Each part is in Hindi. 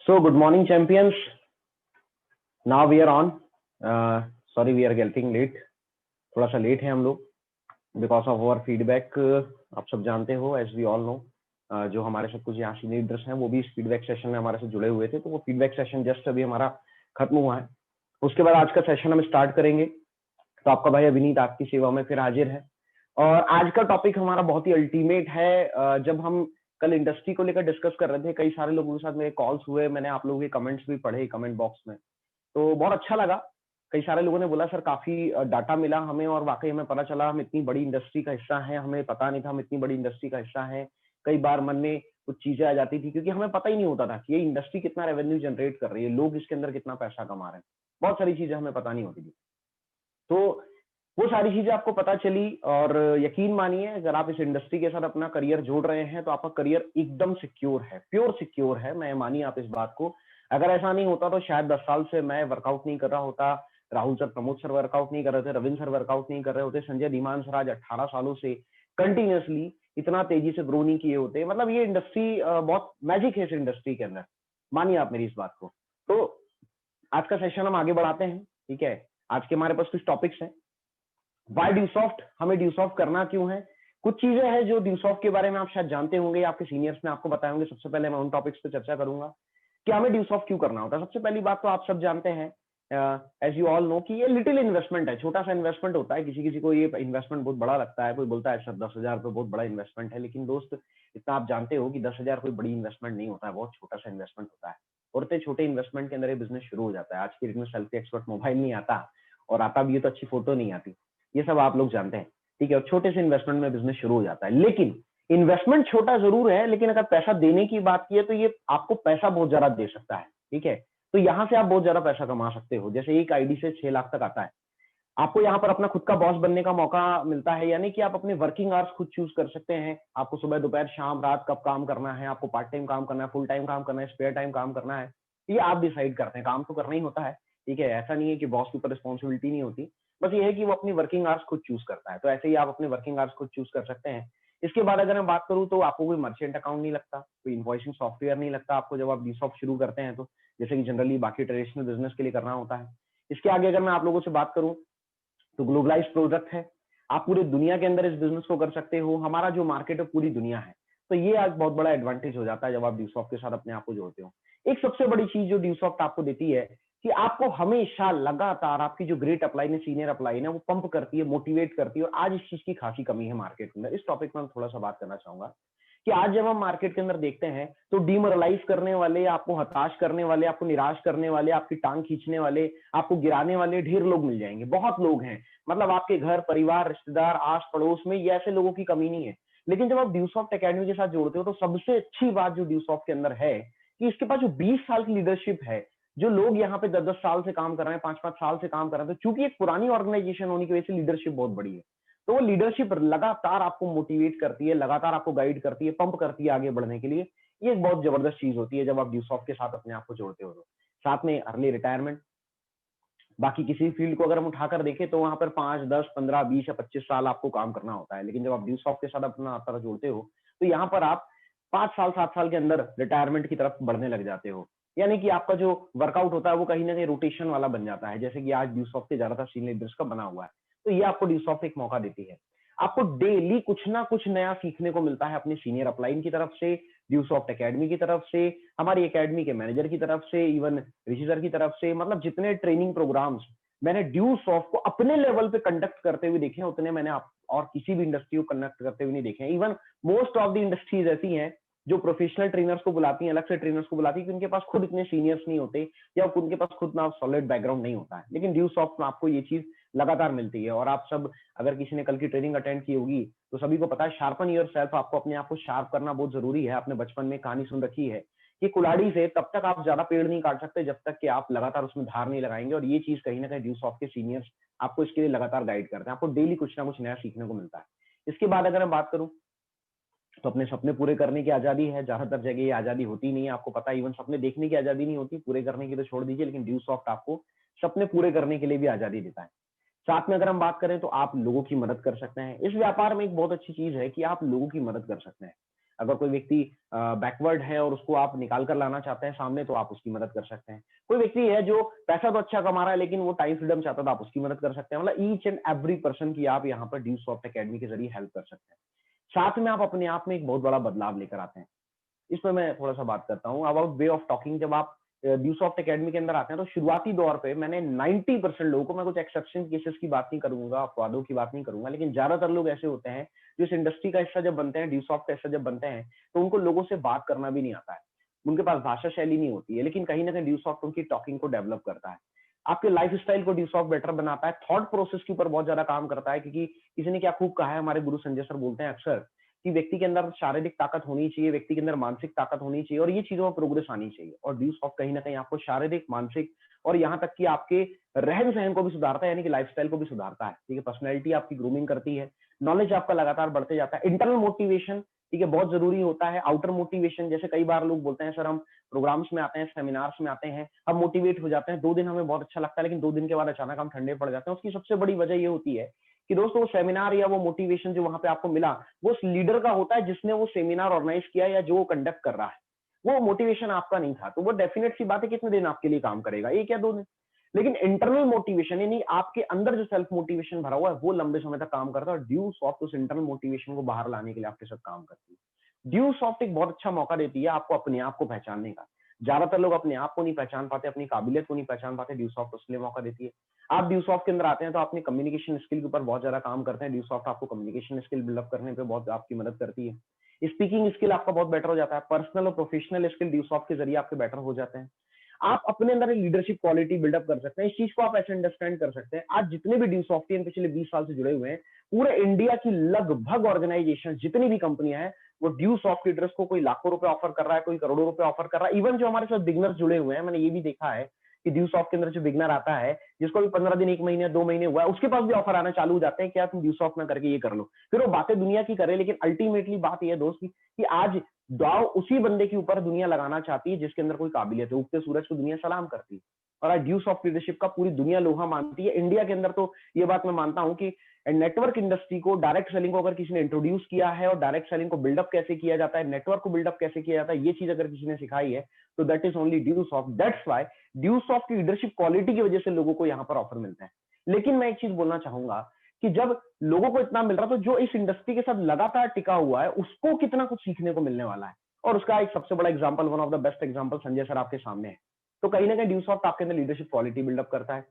So good morning, champions. Now we are on. Sorry, we are getting late. थोड़ा सा लेट है हम लोग बिकॉज ऑफ अवर फीडबैक. आप सब जानते हो, एज वी ऑल नो, जो हमारे साथ कुछ यहाँ सीनियर लीडर्स हैं वो भी इस फीडबैक सेशन में हमारे साथ जुड़े हुए थे. तो वो फीडबैक सेशन जस्ट अभी हमारा खत्म हुआ है. उसके बाद आज का सेशन हम स्टार्ट करेंगे. तो आपका भाई अभिनीत आपकी सेवा में फिर हाजिर है. और आज का टॉपिक हमारा बहुत ही अल्टीमेट है. जब हम कल इंडस्ट्री को लेकर डिस्कस कर रहे थे, कई सारे लोगों के साथ मेरे कॉल्स हुए, मैंने आप लोगों के कमेंट्स भी पढ़े कमेंट बॉक्स में, तो बहुत अच्छा लगा. कई सारे लोगों ने बोला सर काफी डाटा मिला हमें और वाकई हमें पता चला हम इतनी बड़ी इंडस्ट्री का हिस्सा हैं, हमें पता नहीं था हम इतनी बड़ी इंडस्ट्री का हिस्सा हैं. कई बार मन में कुछ चीजें आ जाती थी क्योंकि हमें पता ही नहीं होता था कि ये इंडस्ट्री कितना रेवेन्यू जनरेट कर रही है, लोग इसके अंदर कितना पैसा कमा रहे हैं. बहुत सारी चीजें हमें पता नहीं होती थी. तो वो सारी चीजें आपको पता चली और यकीन मानिए अगर आप इस इंडस्ट्री के साथ अपना करियर जोड़ रहे हैं तो आपका करियर एकदम सिक्योर है, प्योर सिक्योर है. मैं मानिए आप इस बात को. अगर ऐसा नहीं होता तो शायद 10 साल से मैं वर्कआउट नहीं कर रहा होता, Rahul sir Pramod sir workout नहीं कर रहे थे, रविंद्र सर वर्कआउट नहीं कर रहे होते, संजय धीमान सर आज 18 सालों से कंटिन्यूअसली इतना तेजी से ग्रो नहीं किए होते. मतलब ये इंडस्ट्री बहुत मैजिक है इस इंडस्ट्री के अंदर. मानिए आप मेरी इस बात को. तो आज का सेशन हम आगे बढ़ाते हैं. ठीक है, आज के हमारे पास कुछ टॉपिक्स हैं. वाई ड्यूसॉफ्ट, हमें ड्यूसॉफ्ट करना क्यों है. कुछ चीजें हैं जो ड्यूसॉफ्ट के बारे में आप शायद जानते होंगे, आपके सीनियर्स ने आपको बताए होंगे. सबसे पहले मैं उन टॉपिक्स पे चर्चा करूंगा कि हमें ड्यूसॉफ्ट क्यों करना होता है. सबसे पहली बात तो आप सब जानते हैं, एज यू ऑल नो, कि ये लिटिल इन्वेस्टमेंट है, छोटा सा इन्वेस्टमेंट होता है. किसी किसी को ये इन्वेस्टमेंट बहुत बड़ा लगता है, कोई बोलता है सर 10,000 रुपये बहुत बड़ा इन्वेस्टमेंट है. लेकिन दोस्त इतना आप जानते हो कि 10,000 कोई बड़ी इन्वेस्टमेंट नहीं होता है, बहुत छोटा सा इन्वेस्टमेंट होता है. और इतने छोटे इन्वेस्टमेंट के अंदर ये बिजनेस शुरू हो जाता है. आज की डेट में सेल्फी एक्सपर्ट मोबाइल नहीं आता, और आता भी है तो अच्छी फोटो नहीं आती. ये सब आप लोग जानते हैं. ठीक है, और छोटे से इन्वेस्टमेंट में बिजनेस शुरू हो जाता है. लेकिन इन्वेस्टमेंट छोटा जरूर है, लेकिन अगर पैसा देने की बात की है तो ये आपको पैसा बहुत ज्यादा दे सकता है. ठीक है, तो यहां से आप बहुत ज्यादा पैसा कमा सकते हो. जैसे एक आईडी से 6 लाख तक आता है. आपको यहाँ पर अपना खुद का बॉस बनने का मौका मिलता है, यानी कि आप अपने वर्किंग आवर्स खुद चूज कर सकते हैं. आपको सुबह दोपहर शाम रात कब काम करना है, आपको पार्ट टाइम काम करना है, फुल टाइम काम करना है, स्पेयर टाइम काम करना है, ये आप डिसाइड करते हैं. काम तो करना ही होता है. ठीक है, ऐसा नहीं है कि बॉस के ऊपर रिस्पॉन्सिबिलिटी नहीं होती. बस ये है कि वो अपनी वर्किंग आवर्स खुद चूज करता है. तो ऐसे ही आप अपने वर्किंग आवर्स खुद चूज कर सकते हैं. इसके बाद अगर मैं बात करूं तो आपको कोई मर्चेंट अकाउंट नहीं लगता, कोई इन्वॉइसिंग सॉफ्टवेयर नहीं लगता आपको जब आप डीसॉफ्ट शुरू करते हैं तो, जैसे कि जनरली बाकी ट्रेडिशनल बिजनेस के लिए करना होता है. इसके आगे अगर मैं आप लोगों से बात करूं तो ग्लोबलाइज प्रोडक्ट है. आप पूरी दुनिया के अंदर इस बिजनेस को कर सकते हो. हमारा जो मार्केट है पूरी दुनिया है. तो ये आज बहुत बड़ा एडवांटेज हो जाता है जब आप ड्यूसॉफ्ट के साथ अपने आप को जोड़ते हो. एक सबसे बड़ी चीज जो ड्यूसॉफ्ट आपको देती है कि आपको हमेशा लगातार आपकी जो ग्रेट अपलाइन है, सीनियर अपलाइन है, वो पंप करती है, मोटिवेट करती है. और आज इस चीज की खासी कमी है मार्केट के अंदर. इस टॉपिक में हम थोड़ा सा बात करना चाहूंगा कि आज जब हम मार्केट के अंदर देखते हैं तो डिमोरलाइज करने वाले, आपको हताश करने वाले, आपको निराश करने वाले, आपकी टांग खींचने वाले, आपको गिराने वाले ढेर लोग मिल जाएंगे. बहुत लोग हैं. मतलब आपके घर परिवार रिश्तेदार आस पड़ोस में ये ऐसे लोगों की कमी नहीं है. लेकिन जब आप ड्यूसॉफ्ट एकेडमी के साथ जोड़ते हो तो सबसे अच्छी बात जो ड्यूसॉफ्ट के अंदर है कि इसके पास जो 20 साल की लीडरशिप है, जो लोग यहाँ पे 10-10 साल से काम कर रहे हैं, 5-5 साल से काम कर रहे हैं, तो चूंकि एक पुरानी ऑर्गेनाइजेशन होने की वजह से लीडरशिप बहुत बड़ी है. तो वो लीडरशिप लगातार आपको मोटिवेट करती है, लगातार आपको गाइड करती है, पंप करती है आगे बढ़ने के लिए. ये एक बहुत जबरदस्त चीज होती है जब आप ड्यूसॉफ्ट के साथ अपने आप को जोड़ते हो. तो साथ में अर्ली रिटायरमेंट. बाकी किसी फील्ड को अगर हम उठाकर देखें तो वहां पर 5, 10, 15, 20 या 25 साल आपको काम करना होता है. लेकिन जब आप ड्यूसॉफ्ट के साथ अपना तरह जोड़ते हो तो यहाँ पर आप 5 साल 7 साल के अंदर रिटायरमेंट की तरफ बढ़ने लग जाते हो. यानी कि आपका जो वर्कआउट होता है वो कहीं ना कहीं रोटेशन वाला बन जाता है, जैसे कि आज ड्यूसॉफ्ट के ज्यादातर सीनियर लीडर्स का बना हुआ है. तो ये आपको ड्यूसॉफ्ट एक मौका देती है. आपको डेली कुछ ना कुछ नया सीखने को मिलता है अपने सीनियर अपलाइन की तरफ से, ड्यूसॉफ्ट एकेडमी की तरफ से, हमारी एकेडमी के मैनेजर की तरफ से, इवन ऋषि सर की तरफ से. मतलब जितने ट्रेनिंग प्रोग्राम्स मैंने ड्यूसॉफ्ट को अपने लेवल पे कंडक्ट करते हुए देखे हैं, उतने मैंने आप और किसी भी इंडस्ट्री को कंडक्ट करते हुए नहीं देखे हैं. Even most of the industries ऐसी हैं जो प्रोफेशनल ट्रेनर्स को बुलाती हैं, अलग से ट्रेनर्स को बुलाती है कि उनके पास खुद इतने सीनियर्स नहीं होते या उनके पास खुद ना सॉलिड बैकग्राउंड नहीं होता है. लेकिन ड्यूसॉफ्ट में आपको ये चीज लगातार मिलती है. और आप सब अगर किसी ने कल की ट्रेनिंग अटेंड की होगी तो सभी को पता है शार्पन योर सेल्फ, आपको अपने आप को शार्प करना बहुत जरूरी है. आपने बचपन में कहानी सुन रखी है कि कुल्हाड़ी से तब तक आप ज्यादा पेड़ नहीं काट सकते जब तक कि आप लगातार उसमें धार नहीं लगाएंगे. और ये चीज कहीं ना कहीं ड्यूसॉफ्ट के सीनियर्स आपको इसके लिए लगातार गाइड करते हैं. आपको डेली कुछ ना कुछ नया सीखने को मिलता है. इसके बाद अगर मैं बात करूं तो अपने सपने पूरे करने की आजादी है. ज्यादातर जगह ये आजादी होती नहीं है, आपको पता है. इवन सपने देखने की आजादी नहीं होती, पूरे करने की तो छोड़ दीजिए. लेकिन ड्यूसॉफ्ट आपको सपने पूरे करने के लिए भी आजादी देता है. साथ में अगर हम बात करें तो आप लोगों की मदद कर सकते हैं. इस व्यापार में एक बहुत अच्छी चीज है कि आप लोगों की मदद कर सकते हैं. अगर कोई व्यक्ति बैकवर्ड है और उसको आप निकाल कर लाना चाहते हैं सामने, तो आप उसकी मदद कर सकते हैं। कोई व्यक्ति है जो पैसा तो अच्छा कमा रहा है लेकिन वो टाइम फ्रीडम चाहता है, तो आप उसकी मदद कर सकते हैं। मतलब ईच एंड एवरी पर्सन की आप यहाँ पर ड्यूसॉफ्ट एकेडमी के जरिए हेल्प कर सकते हैं। साथ में आप अपने आप में एक बहुत बड़ा बदलाव लेकर आते हैं। इस पर मैं थोड़ा सा बात करता हूँ अबाउट वे ऑफ टॉकिंग। जब आप ड्यूसॉफ्ट एकेडमी के अंदर आते हैं तो शुरुआती दौर पे मैंने 90% लोगों को, मैं कुछ एक्सेप्शन केसेस की बात नहीं करूंगा, अपवादों की बात नहीं करूंगा, लेकिन ज्यादातर लोग ऐसे होते हैं जो इस इंडस्ट्री का हिस्सा जब बनते हैं, ड्यूसॉफ्ट का हिस्सा जब बनते हैं, तो उनको लोगों से बात करना भी नहीं आता है, उनके पास भाषा शैली नहीं होती है, लेकिन कहीं ना कहीं ड्यूसॉफ्ट उनकी टॉकिंग को डेवलप करता है। आपके लाइफ स्टाइल को ड्यूसॉफ्ट बेटर बनाता है, थॉट प्रोसेस के ऊपर बहुत ज्यादा काम करता है, क्योंकि किसी ने क्या खूब कहा है, हमारे गुरु संजय सर बोलते हैं अक्सर कि व्यक्ति के अंदर शारीरिक ताकत होनी चाहिए, व्यक्ति के अंदर मानसिक ताकत होनी चाहिए, और ये चीजों में प्रोग्रेस आनी चाहिए। और ड्यूसॉफ्ट कहीं ना कहीं आपको शारीरिक, मानसिक और यहाँ तक कि आपके रहन सहन को भी सुधारता है, यानी कि लाइफस्टाइल को भी सुधारता है। ठीक है, पर्सनैलिटी आपकी ग्रूमिंग करती है, नॉलेज आपका लगातार बढ़ते जाता है, इंटरनल मोटिवेशन, ठीक है, बहुत जरूरी होता है। आउटर मोटिवेशन, जैसे कई बार लोग बोलते हैं सर हम प्रोग्राम्स में आते हैं, सेमिनार्स में आते हैं, हम मोटिवेट हो जाते हैं, 2 दिन हमें बहुत अच्छा लगता है, लेकिन 2 दिन के बाद अचानक हम ठंडे पड़ जाते हैं। उसकी सबसे बड़ी वजह ये होती है कि दोस्तों वो सेमिनार या वो मोटिवेशन जो वहां पे आपको मिला, वो उस लीडर का होता है जिसने वो सेमिनार ऑर्गेनाइज किया या जो कंडक्ट कर रहा है, वो मोटिवेशन आपका नहीं था। तो वो डेफिनेट सी बात है कितने दिन आपके लिए काम करेगा, 1 या 2 दिन। लेकिन इंटरनल मोटिवेशन यानी आपके अंदर जो सेल्फ मोटिवेशन भरा हुआ है वो लंबे समय तक काम करता है, और ड्यू सॉफ्ट उस इंटरनल मोटिवेशन को बाहर लाने के लिए आपके साथ काम करती है। ड्यू सॉफ्ट एक बहुत अच्छा मौका देती है आपको अपने आप को पहचानने का। ज्यादातर लोग अपने आप को नहीं पहचान पाते, अपनी काबिलियत को नहीं पहचान पाते, ड्यू सॉफ्ट उसके लिए मौका देती है। आप ड्यूसॉफ्ट के अंदर आते हैं तो अपनी कम्युनिकेशन स्किल के ऊपर बहुत ज्यादा काम करते हैं। ड्यूसॉफ्ट आपको कम्युनिकेशन स्किल बिल्डअप करने पे बहुत आपकी मदद करती है। स्पीकिंग स्किल आपका बहुत बेटर हो जाता है, पर्सनल और प्रोफेशनल स्किल ड्यूसॉफ्ट के जरिए आपके बेटर हो जाते हैं। आप अपने अंदर एक लीडरशिप क्वालिटी बिल्डअप कर सकते हैं। इस चीज को आप ऐसे अंडरस्टैंड कर सकते हैं, आज जितने भी ड्यूसॉफ्टियन पिछले 20 साल से जुड़े हुए हैं, पूरे इंडिया की लगभग ऑर्गेनाइजेशन जितनी भी कंपनियां हैं, वो ड्यूसॉफ्ट लीडर्स को कोई लाखों रुपए ऑफर कर रहा है, कोई करोड़ों रुपए ऑफर कर रहा है। इवन जो हमारे साथ बिगनर्स जुड़े हुए हैं, मैंने ये भी देखा है कि ड्यूसॉफ्ट के अंदर जो बिगनर आता है, जिसको भी 15 दिन, 1 महीने, 2 महीने हुआ है, उसके पास भी ऑफर आना चालू हो जाते हैं, क्या तुम ड्यूसॉफ्ट में करके ये कर लो। फिर वो बातें दुनिया की करे, लेकिन अल्टीमेटली बात यह है दोस्त कि आज दाव उसी बंदे के ऊपर दुनिया लगाना चाहती है जिसके अंदर कोई काबिलियत है। उगते सूरज को दुनिया सलाम करती है, और आज ड्यूसॉफ्ट लीडरशिप का पूरी दुनिया लोहा मानती है। इंडिया के अंदर तो ये बात मैं मानता हूं कि नेटवर्क इंडस्ट्री को, डायरेक्ट सेलिंग को अगर किसी ने इंट्रोड्यूस किया है, और डायरेक्ट सेलिंग को बिल्डअप कैसे किया जाता है, नेटवर्क को बिल्डअप कैसे किया जाता है, ये चीज अगर किसी ने सिखाई है, तो that is only Dusoft. That's why Dusoft की लीडरशिप क्वालिटी की वजह से लोगों को यहाँ पर ऑफर मिलता है। लेकिन मैं एक चीज बोलना चाहूंगा कि जब लोगों को इतना मिल रहा, तो जो इस इंडस्ट्री के साथ लगातार टिका हुआ है उसको कितना कुछ सीखने को मिलने वाला है। और उसका एक सबसे बड़ा example, one of the best example Sanjay sir आपके सामने है। तो कहीं ना कहीं ड्यूसॉफ्ट आपके अंदर लीडरशिप क्वालिटी बिल्डअप करता है,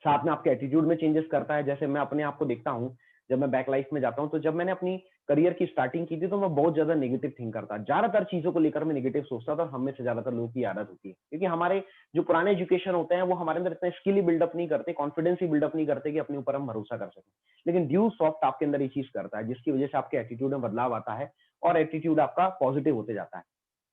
साथ में आपके एटीट्यूड में चेंजेस करता है। जैसे मैं अपने आप को देखता हूं, जब मैं बैक लाइफ में जाता हूं, तो जब मैंने अपनी करियर की स्टार्टिंग की थी, तो मैं बहुत ज्यादा नेगेटिव थिंक करता, ज्यादातर चीजों को लेकर मैं नेगेटिव सोचता था, और हमें से ज्यादातर लोगों की आदत होती है, क्योंकि हमारे जो पुराने एजुकेशन होते हैं वो हमारे अंदर इतना स्किल ही बिल्डअप नहीं करते, कॉन्फिडेंस ही बिल्डअप नहीं करते कि अपने ऊपर हम भरोसा कर सकें। लेकिन ड्यूसॉफ्ट आपके अंदर ये चीज करता है, जिसकी वजह से आपके एटीट्यूड में बदलाव आता है, और एटीट्यूड आपका पॉजिटिव होते जाता है।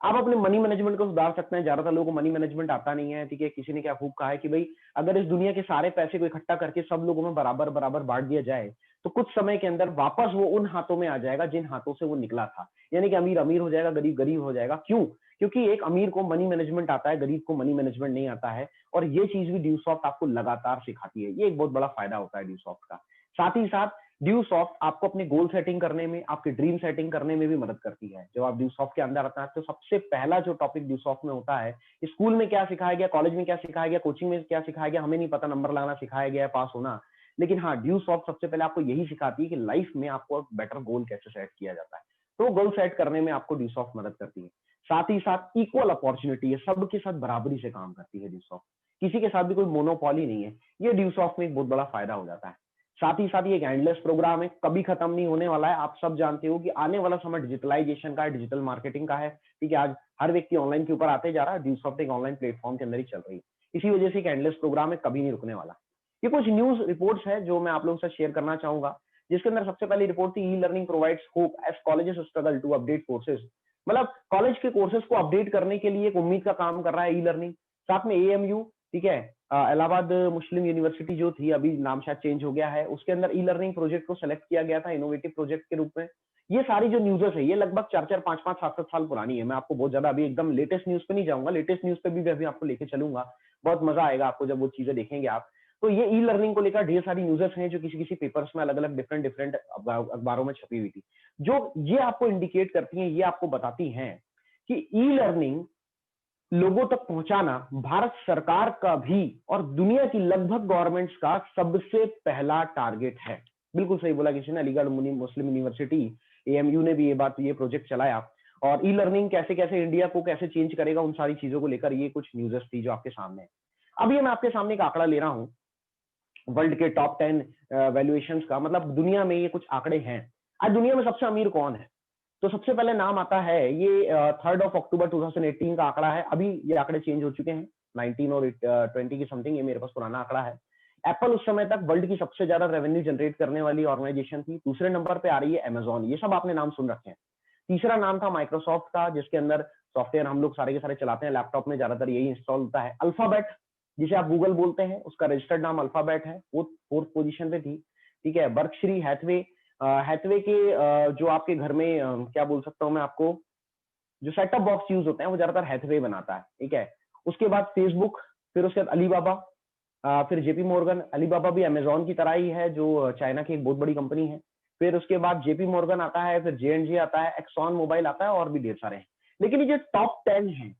आप अपने मनी मैनेजमेंट को सुधार सकते हैं। ज्यादातर लोगों को मनी मैनेजमेंट आता नहीं है। ठीक है, किसी ने क्या खूब कहा है कि भाई अगर इस दुनिया के सारे पैसे को इकट्ठा करके सब लोगों में बराबर बराबर बांट दिया जाए, तो कुछ समय के अंदर वापस वो उन हाथों में आ जाएगा जिन हाथों से वो निकला था। यानी कि अमीर अमीर हो जाएगा, गरीब गरीब हो जाएगा। क्यों? क्योंकि एक अमीर को मनी मैनेजमेंट आता है, गरीब को मनी मैनेजमेंट नहीं आता है। और ये चीज भी ड्यूसॉफ्ट आपको लगातार सिखाती है। ये एक बहुत बड़ा फायदा होता है ड्यूसॉफ्ट का। साथ ही साथ ड्यूसॉफ्ट आपको अपने गोल सेटिंग करने में, आपके ड्रीम सेटिंग करने में भी मदद करती है। जब आप ड्यूसॉफ्ट के अंदर आते हैं, तो सबसे पहला जो टॉपिक ड्यूसॉफ्ट में होता है, स्कूल में क्या सिखाया गया, कॉलेज में क्या सिखाया गया, कोचिंग में क्या सिखाया गया, हमें नहीं पता, नंबर लाना सिखाया गया है, पास होना। लेकिन हाँ, ड्यूसॉफ्ट सबसे पहले आपको यही सिखाती है कि लाइफ में आपको बेटर गोल कैसे सेट किया जाता है। तो गोल सेट करने में आपको ड्यूसॉफ्ट मदद करती है। साथ ही साथ इक्वल अपॉर्चुनिटी है, सबके साथ बराबरी से काम करती है ड्यूसॉफ्ट। किसी के साथ भी कोई मोनोपॉली नहीं है। ये ड्यूसॉफ्ट में एक बहुत बड़ा फायदा हो जाता है। साथ ही साथ ये एक एंडलेस प्रोग्राम है, कभी खत्म नहीं होने वाला है। आप सब जानते हो कि आने वाला समय डिजिटलाइजेशन का है, डिजिटल मार्केटिंग का है। ठीक है, आज हर व्यक्ति ऑनलाइन के ऊपर आते जा रहा है। ड्यूसॉफ्ट एक ऑनलाइन प्लेटफॉर्म के अंदर ही चल रही है। इसी वजह से एक एंडलेस प्रोग्राम है, कभी नहीं रुकने वाला। ये कुछ न्यूज रिपोर्ट्स है जो मैं आप लोगों से शेयर करना चाहूंगा, जिसके अंदर सबसे पहली रिपोर्ट थी, e learning provides hope as colleges struggle to update courses. मतलब कॉलेज के कोर्सेज को अपडेट करने के लिए एक उम्मीद का काम कर रहा है ई लर्निंग। साथ में एएमयू, ठीक है, इलाहाबाद मुस्लिम यूनिवर्सिटी जो थी, अभी नाम शायद चेंज हो गया है, उसके अंदर ई लर्निंग प्रोजेक्ट को सेलेक्ट किया गया था इनोवेटिव प्रोजेक्ट के रूप में। ये सारी जो न्यूज़ है, ये लगभग 4-4, 5-5, 7-7 साल पुरानी है। मैं आपको बहुत ज्यादा अभी एकदम लेटेस्ट न्यूज पे नहीं जाऊंगा, लेटेस्ट न्यूज पे भी अभी आपको लेके चलूंगा। बहुत मजा आएगा आपको जब वो चीजें देखेंगे आप। तो ये ई लर्निंग को लेकर ढेर सारी न्यूज़ेस हैं जो किसी किसी पेपर्स में अलग अलग डिफरेंट डिफरेंट अखबारों में छपी हुई थी, जो ये आपको इंडिकेट करती हैं, ये आपको बताती हैं कि ई लर्निंग लोगों तक पहुंचाना भारत सरकार का भी और दुनिया की लगभग गवर्नमेंट्स का सबसे पहला टारगेट है। बिल्कुल सही बोला किसी ने, अलीगढ़ मुस्लिम यूनिवर्सिटी एएमयू ने भी ये प्रोजेक्ट चलाया। और ई लर्निंग कैसे कैसे इंडिया को कैसे चेंज करेगा, उन सारी चीजों को लेकर ये कुछ न्यूज़ेस थी जो आपके सामने है। अभी मैं आपके सामने एक आंकड़ा ले रहा हूं वर्ल्ड के टॉप 10 वैल्यूएशंस का, मतलब दुनिया में ये कुछ आंकड़े हैं। आज दुनिया में सबसे अमीर कौन है? तो सबसे पहले नाम आता है, ये 3 अक्टूबर 2018 का आंकड़ा है। अभी ये आंकड़े चेंज हो चुके हैं, 19 और 20 की समथिंग, ये मेरे पास पुराना आंकड़ा है। एप्पल उस समय तक वर्ल्ड की सबसे ज्यादा रेवेन्यू जनरेट करने वाली ऑर्गेनाइजेशन थी। दूसरे नंबर पे आ रही है अमेजॉन, ये सब आपने नाम सुन रखे हैं। तीसरा नाम था माइक्रोसॉफ्ट का, जिसके अंदर सॉफ्टवेयर हम लोग सारे के सारे चलाते हैं, लैपटॉप में ज्यादातर यही इंस्टॉल होता है। अल्फाबेट, जिसे आप गूगल बोलते हैं, उसका रजिस्टर्ड नाम अल्फाबेट है, वो फोर्थ पोजीशन पे थी। ठीक है, बर्कशायर हैथवे, हैथवे के जो आपके घर में क्या बोल सकता हूँ मैं आपको, जो सेटअप बॉक्स यूज होते हैं वो ज्यादातर हैथवे बनाता है। ठीक है, उसके बाद फेसबुक, फिर उसके बाद अलीबाबा, फिर जेपी मॉर्गन। अलीबाबा भी अमेजोन की तरह ही है, जो चाइना की एक बहुत बड़ी कंपनी है। फिर उसके बाद जेपी मॉर्गन आता है, फिर जे आता है, एक्सॉन मोबाइल आता है, और भी ढेर सारे हैं। लेकिन ये जो टॉप 10 है,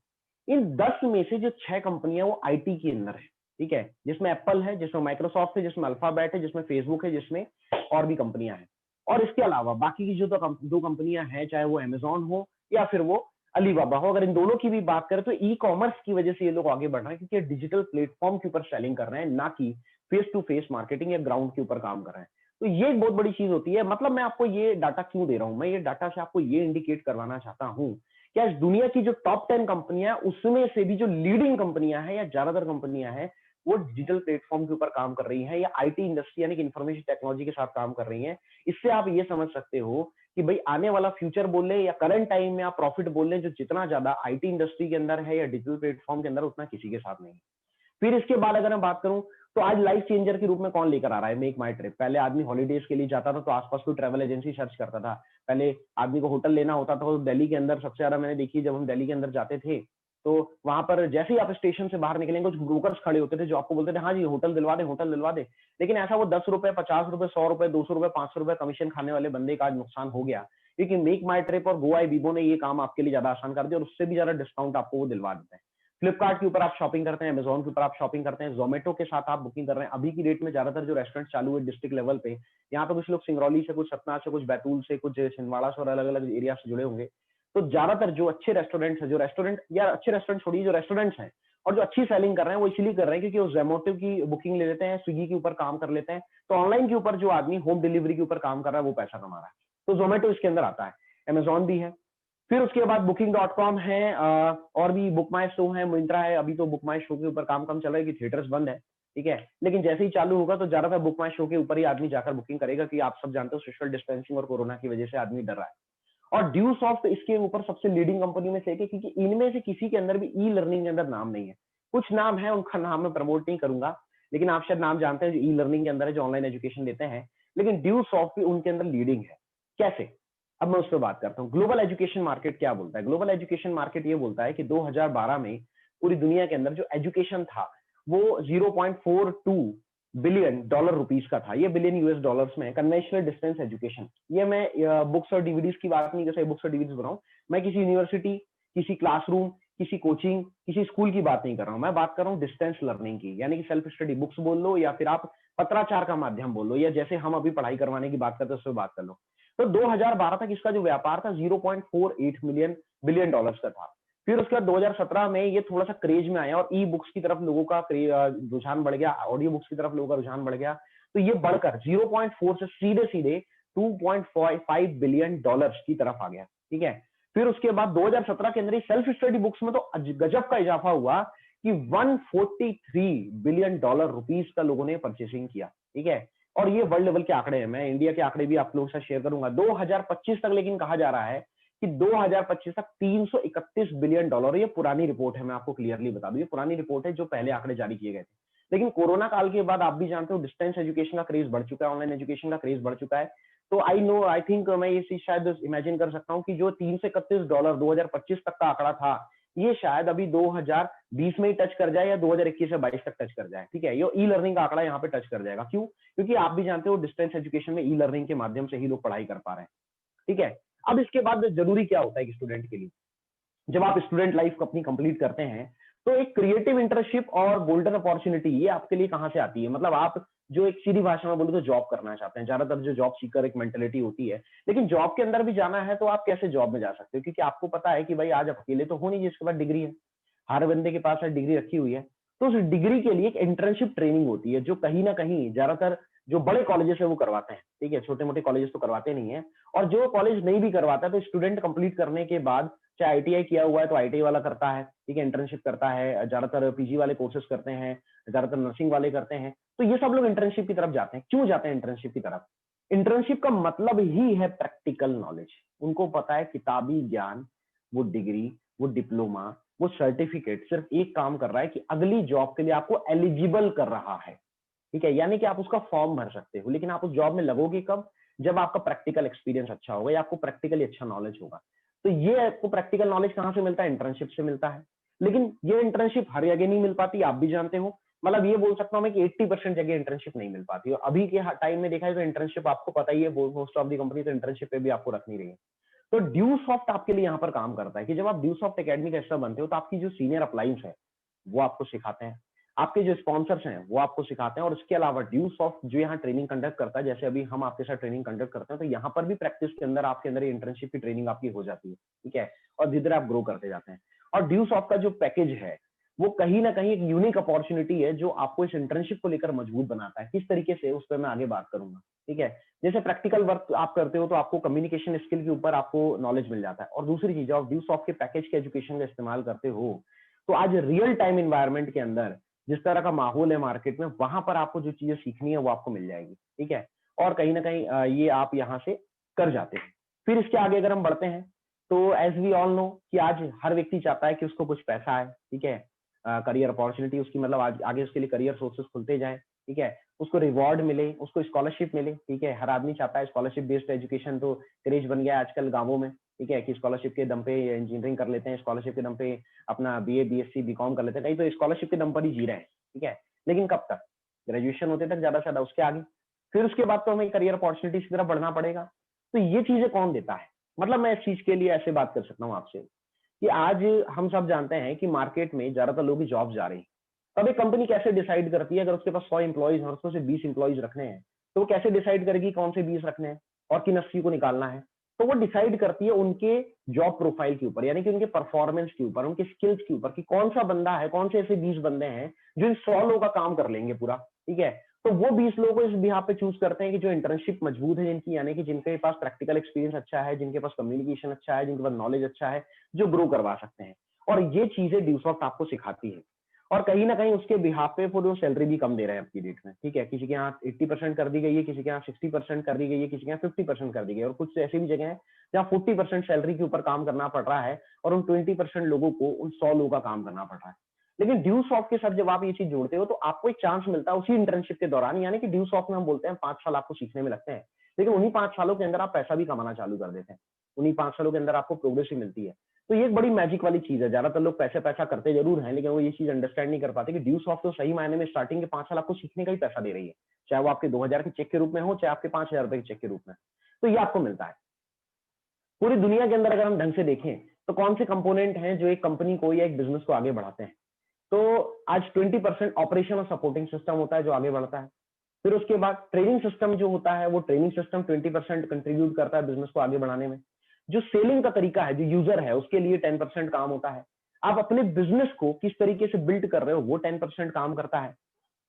इन 10 में से जो 6 कंपनियां वो आईटी के अंदर है। ठीक है, जिसमें एप्पल है, जिसमें माइक्रोसॉफ्ट है, जिसमें अल्फाबेट है, जिसमें फेसबुक है, जिसमें और भी कंपनियां हैं। और इसके अलावा बाकी की जो दो कंपनियां हैं, चाहे वो अमेजोन हो या फिर वो अलीबाबा हो, अगर इन दोनों की भी बात करें तो ई कॉमर्स की वजह से ये लोग आगे बढ़ रहे हैं, क्योंकि डिजिटल प्लेटफॉर्म के ऊपर सेलिंग कर रहे हैं, ना कि फेस टू फेस मार्केटिंग या ग्राउंड के ऊपर काम कर रहे हैं। तो ये एक बहुत बड़ी चीज होती है। मतलब मैं आपको ये डाटा क्यों दे रहा हूं, मैं ये डाटा से आपको ये इंडिकेट करवाना चाहता हूं कि आज दुनिया की जो टॉप 10 कंपनियां, उसमें से भी जो लीडिंग कंपनियां हैं या ज्यादातर कंपनियां हैं, वो डिजिटल प्लेटफॉर्म के ऊपर काम कर रही हैं या आईटी इंडस्ट्री यानी कि इंफॉर्मेशन टेक्नोलॉजी के साथ काम कर रही हैं। इससे आप ये समझ सकते हो कि भाई आने वाला फ्यूचर बोल ले या करंट टाइम में आप प्रॉफिट बोल ले, जो जितना ज्यादा आईटी इंडस्ट्री के अंदर है या डिजिटल प्लेटफॉर्म के अंदर, उतना किसी के साथ नहीं। फिर इसके बाद अगर मैं बात करूं तो आज लाइफ चेंजर के रूप में कौन लेकर आ रहा है मेक माई ट्रिप। पहले आदमी हॉलीडेज के लिए जाता था तो आसपास कोई ट्रैवल एजेंसी सर्च करता था। पहले आदमी को होटल लेना होता था, तो दिल्ली के अंदर सबसे ज्यादा मैंने देखी, जब हम दिल्ली के अंदर जाते थे तो वहां पर जैसे ही आप स्टेशन से बाहर निकलेंगे कुछ ब्रोकर्स खड़े होते थे जो आपको बोलते थे हाँ जी होटल दिलवा दे, होटल दिलवा दे। लेकिन ऐसा वो 10 रुपए, 50 रुपए, 100 रुपए, 200 रुपए, 500 रुपए कमीशन खाने वाले बंदे का आज नुकसान हो गया, क्योंकि मेक माई ट्रिप और गो आई बीबो ने ये काम आपके लिए ज्यादा आसान कर दिया और उससे भी ज्यादा डिस्काउंट आपको वो दिलवा देते हैं। फ्लिपकार्ट के ऊपर आप शॉपिंग करते हैं, अमेजोन के ऊपर आप शॉपिंग करते हैं, जोमेटो के साथ आप बुकिंग कर रहे हैं। अभी की डेट में ज्यादातर जो रेस्टोरेंट चालू है डिस्ट्रिक्ट लेवल पे, यहाँ पे कुछ लोग सिंगरौली से, कुछ सतना से, कुछ बैतूल से, कुछ छिंदवाड़ा से और अलग अलग एरिया से जुड़े होंगे। तो ज्यादातर जो अच्छे रेस्टोरेंट्स है, जो रेस्टोरेंट या अच्छे रेस्टोरेंट छोड़िए, जो रेस्टोरेंट्स हैं और जो अच्छी सेलिंग कर रहे हैं, वो इसलिए कर रहे हैं क्योंकि वो जोमेटो की बुकिंग ले लेते हैं, स्विगी के ऊपर काम कर लेते हैं। तो ऑनलाइन के ऊपर जो आदमी होम डिलीवरी के ऊपर काम कर रहा है वो पैसा कमा रहा है। तो जोमेटो इसके अंदर आता है, अमेजोन भी है। फिर उसके बाद booking.com है, और भी बुक माई शो है, मिंत्रा है। अभी तो बुक माई शो के ऊपर काम चल रहा है कि थिएटर्स बंद है। ठीक है, लेकिन जैसे ही चालू होगा तो ज्यादातर बुक माई शो के ऊपर ही आदमी जाकर बुकिंग करेगा, कि आप सब जानते हो सोशल डिस्टेंसिंग और कोरोना की वजह से आदमी डर रहा है। और ड्यू सॉफ्ट इसके ऊपर सबसे लीडिंग कंपनी में से एक है, क्योंकि इनमें से किसी के अंदर भी ई लर्निंग के अंदर नाम नहीं है। कुछ नाम है, उनका नाम मैं प्रमोट नहीं करूंगा, लेकिन आप शायद नाम जानते हैं जो ई लर्निंग के अंदर है, जो ऑनलाइन एजुकेशन देते हैं। लेकिन ड्यू सॉफ्ट भी उनके अंदर लीडिंग है। कैसे? अब मैं उस पर बात करता हूँ। ग्लोबल एजुकेशन मार्केट क्या बोलता है? ग्लोबल एजुकेशन मार्केट ये बोलता है कि 2012 में पूरी दुनिया के अंदर जो एजुकेशन था वो 0.42 बिलियन डॉलर रुपीस का था। ये बिलियन यूएस डॉलर्स में है। कन्वेंशनल डिस्टेंस एजुकेशन, ये मैं बुक्स और डीवीडीज की बात नहीं, जैसे बुक्स और डीवीडीज बनाऊं, मैं किसी यूनिवर्सिटी, किसी क्लासरूम, किसी कोचिंग, किसी स्कूल की बात नहीं कर रहा हूं। मैं बात कर रहा हूं डिस्टेंस लर्निंग की, यानी कि सेल्फ स्टडी बुक्स बोल लो या फिर आप पत्राचार का माध्यम बोल लो, या जैसे हम अभी पढ़ाई करवाने की बात करते हैं उससे बात कर लो। तो 2012 तक इसका जो व्यापार था 0.48 बिलियन डॉलर्स का था। फिर उसके बाद 2017 में ये थोड़ा सा क्रेज में आया और ई बुक्स की तरफ लोगों का रुझान बढ़ गया, ऑडियो बुक्स की तरफ लोगों का रुझान बढ़ गया। तो ये बढ़कर 0.4 से सीधे सीधे 2.5 बिलियन डॉलर्स की तरफ आ गया। ठीक है, फिर उसके बाद 2017 के अंदर सेल्फ स्टडी बुक्स में तो गजब का इजाफा हुआ कि 143 बिलियन डॉलर रुपीस का लोगों ने परचेसिंग किया। ठीक है, और ये वर्ल्ड लेवल के आंकड़े हैं, मैं इंडिया के आंकड़े भी आप लोगों के साथ शेयर करूंगा। 2025 तक लेकिन कहा जा रहा है कि 2025 तक 331 बिलियन डॉलर। ये पुरानी रिपोर्ट है, मैं आपको क्लियरली बता दूं, ये पुरानी रिपोर्ट है, जो पहले आंकड़े जारी किए गए थे। लेकिन कोरोना काल के बाद आप भी जानते हो डिस्टेंस एजुकेशन का क्रेज बढ़ चुका है, ऑनलाइन एजुकेशन का क्रेज बढ़ चुका है। तो आई थिंक मैं ये चीज शायद इमेजिन कर सकता हूँ कि जो 331 डॉलर 2025 तक का आंकड़ा था ये शायद अभी 2020 में ही टच कर जाए या 2021 से 22 तक टच कर जाए, ठीक है। ये ई लर्निंग का आंकड़ा यहाँ पे टच कर जाएगा। क्यों? क्योंकि आप भी जानते हो डिस्टेंस एजुकेशन में ई लर्निंग के माध्यम से ही लोग पढ़ाई कर पा रहे हैं, ठीक है। अब इसके बाद जरूरी क्या होता है कि स्टूडेंट के लिए, जब आप स्टूडेंट लाइफ को अपनी कंप्लीट करते हैं तो एक क्रिएटिव इंटर्नशिप और गोल्डन अपॉर्चुनिटी ये आपके लिए कहां से आती है? मतलब आप जो एक सीधी भाषा में बोलूं तो जॉब करना चाहते हैं, ज्यादातर जो जॉब सीकर एक मेंटेलिटी होती है, लेकिन जॉब के अंदर भी जाना है तो आप कैसे जॉब में जा सकते हो? क्योंकि आपको पता है कि भाई आज अकेले तो हो नहीं जिसके पास डिग्री है, हर बंदे के पास डिग्री रखी हुई है। तो उस डिग्री के लिए एक इंटर्नशिप ट्रेनिंग होती है जो कहीं ना कहीं ज्यादातर जो बड़े कॉलेजेस है वो करवाते हैं, ठीक है। छोटे मोटे कॉलेजेस तो करवाते नहीं है, और जो कॉलेज नहीं भी करवाता तो स्टूडेंट कंप्लीट करने के बाद, चाहे आईटीआई किया हुआ है तो आईटीआई वाला करता है, ठीक है, इंटर्नशिप करता है, ज्यादातर पीजी वाले कोर्सेज करते हैं, ज्यादातर नर्सिंग वाले करते हैं। तो ये सब लोग इंटर्नशिप की तरफ जाते हैं। क्यों जाते हैं इंटर्नशिप की तरफ? इंटर्नशिप का मतलब ही है प्रैक्टिकल नॉलेज। उनको पता है किताबी ज्ञान, वो डिग्री, वो डिप्लोमा, वो सर्टिफिकेट सिर्फ एक काम कर रहा है कि अगली जॉब के लिए आपको एलिजिबल कर रहा है, ठीक है। यानी कि आप उसका फॉर्म भर सकते हो, लेकिन आप उस जॉब में लगोगे कब? जब आपका प्रैक्टिकल एक्सपीरियंस अच्छा होगा या आपको प्रैक्टिकली अच्छा नॉलेज होगा। तो ये आपको प्रैक्टिकल नॉलेज कहां से मिलता है? इंटर्नशिप से मिलता है। लेकिन ये इंटर्नशिप हर जगह नहीं मिल पाती, आप भी जानते हो। मतलब ये बोल सकता हूं मैं कि 80% जगह इंटर्नशिप नहीं मिल पाती, और अभी के टाइम में देखा है तो इंटर्नशिप आपको पता ही है, मोस्ट ऑफ दी कंपनी तो इंटर्नशिप पे भी आपको रख नहीं रही है। तो ड्यू सॉफ्ट आपके लिए यहाँ पर काम करता है कि जब आप ड्यू सॉफ्ट एकेडमी का हिस्सा बनते हो तो आपकी जो सीनियर अपलाइंस है वो आपको सिखाते हैं, आपके जो स्पॉन्सर्स हैं वो आपको सिखाते हैं, और इसके अलावा ड्यू सॉफ्ट जो यहाँ ट्रेनिंग कंडक्ट करता है, जैसे अभी हम आपके साथ ट्रेनिंग कंडक्ट करते हैं, तो यहाँ पर भी प्रैक्टिस के अंदर आपके अंदर इंटर्नशिप की ट्रेनिंग आपकी हो जाती है, ठीक है। और धीरे धीरे आप ग्रो करते जाते हैं। और ड्यू सॉफ्ट का जो पैकेज है वो कहीं ना कहीं एक यूनिक अपॉर्चुनिटी है जो आपको इस इंटर्नशिप को लेकर मजबूत बनाता है। किस तरीके से, उस पर मैं आगे बात करूंगा, ठीक है। जैसे प्रैक्टिकल वर्क आप करते हो तो आपको कम्युनिकेशन स्किल के ऊपर आपको नॉलेज मिल जाता है, और दूसरी चीज आप ड्यू सॉफ्ट के पैकेज के एजुकेशन का इस्तेमाल करते हो तो आज रियल टाइम इन्वायरमेंट के अंदर जिस तरह का माहौल है मार्केट में, वहां पर आपको जो चीजें सीखनी है वो आपको मिल जाएगी, ठीक है। और कहीं ना कहीं ये आप यहाँ से कर जाते हैं। फिर इसके आगे अगर हम बढ़ते हैं तो एज वी ऑल नो कि आज हर व्यक्ति चाहता है कि उसको कुछ पैसा आए, ठीक है, करियर अपॉर्चुनिटी उसकी, मतलब आज आगे उसके लिए करियर सोर्सेस खुलते जाए, ठीक है, उसको रिवॉर्ड मिले, उसको स्कॉलरशिप मिले, ठीक है। हर आदमी चाहता है स्कॉलरशिप बेस्ड एजुकेशन, तो क्रेज बन गया है आजकल गांवों में, ठीक है, कि स्कॉलरशिप के दम पे इंजीनियरिंग कर लेते हैं, स्कॉलरशिप के दम पे अपना बीए बीएससी बीकॉम कर लेते हैं, कहीं तो स्कॉलरशिप के दम पर ही जी रहे हैं, ठीक है। लेकिन कब तक? ग्रेजुएशन होते तक ज्यादा से ज्यादा, उसके आगे फिर उसके बाद तो हमें करियर अपॉर्चुनिटीज की तरफ बढ़ना पड़ेगा। तो ये चीजें कौन देता है? मतलब मैं इस चीज के लिए ऐसे बात कर सकता हूँ आपसे कि आज हम सब जानते हैं कि मार्केट में ज्यादातर लोग की जॉब जा रही है। तब एक कंपनी कैसे डिसाइड करती है, अगर उसके पास 100 इंप्लॉइज हैं और उसमें से 20 इंप्लॉइज रखने हैं, तो वो कैसे डिसाइड करेगी कौन से 20 रखने हैं और किन 80 को निकालना है? तो वो डिसाइड करती है उनके जॉब प्रोफाइल के ऊपर, यानी कि उनके परफॉर्मेंस के ऊपर, उनके स्किल्स के ऊपर, कि कौन सा बंदा है, कौन से ऐसे 20 बंदे हैं जो इन 100 लोगों का काम कर लेंगे पूरा, ठीक है। तो वो 20 लोगों को इस बिहाफ पे चूज करते हैं कि जो इंटर्नशिप मजबूत है जिनकी, यानी कि जिनके पास प्रैक्टिकल एक्सपीरियंस अच्छा है, जिनके पास कम्युनिकेशन अच्छा है, जिनके पास नॉलेज अच्छा है, जो ग्रो करवा सकते हैं। और ये चीजें ड्यूसॉफ्ट आपको सिखाती है, और कहीं ना कहीं उसके बिहाफ पे वो सैलरी भी कम दे रहे हैं आपकी डेट में, ठीक है। किसी के यहाँ 80% कर दी गई है, किसी के यहाँ 60% कर दी गई है, किसी के यहाँ 50% कर दी गई है, और कुछ ऐसी भी जगह है जहाँ 40% सैलरी के ऊपर काम करना पड़ रहा है और उन 20% लोगों को उन 100 लोगों का काम करना पड़ रहा है। लेकिन ड्यू सॉफ्ट के साथ जब आप ये चीज जोड़ते हो तो आपको एक चांस मिलता है उसी इंटर्नशिप के दौरान, यानी कि ड्यू सॉफ्ट में हम बोलते हैं 5 साल आपको सीखने में लगते हैं, लेकिन उन्हीं 5 सालों के अंदर आप पैसा भी कमाना चालू कर देते हैं, उन्हीं 5 सालों के अंदर आपको प्रोग्रेस भी मिलती है। तो ये एक बड़ी मैजिक वाली चीज है। ज्यादातर लोग पैसे पैसा करते जरूर हैं, लेकिन वो ये चीज अंडरस्टैंड नहीं कर पाते कि ड्यू सॉफ्ट तो सही मायने में स्टार्टिंग के 5 साल आपको सीखने का ही पैसा दे रही है, चाहे वो आपके 2000 के चेक के रूप में हो, चाहे आपके 5000 रुपए के चेक के रूप में। तो ये आपको मिलता है। पूरी दुनिया के अंदर अगर हम ढंग से देखें तो कौन से कंपोनेंट हैं जो एक कंपनी को या एक बिजनेस को आगे बढ़ाते हैं? तो आज 20% ऑपरेशन और सपोर्टिंग सिस्टम होता है जो आगे बढ़ता है। फिर उसके बाद ट्रेनिंग सिस्टम जो होता है, वो ट्रेनिंग सिस्टम 20% कंट्रीब्यूट करता है बिजनेस को आगे बढ़ाने में। जो सेलिंग का तरीका है, जो यूजर है, उसके लिए 10% काम होता है। आप अपने बिजनेस को किस तरीके से बिल्ड कर रहे हो, वो 10% काम करता है।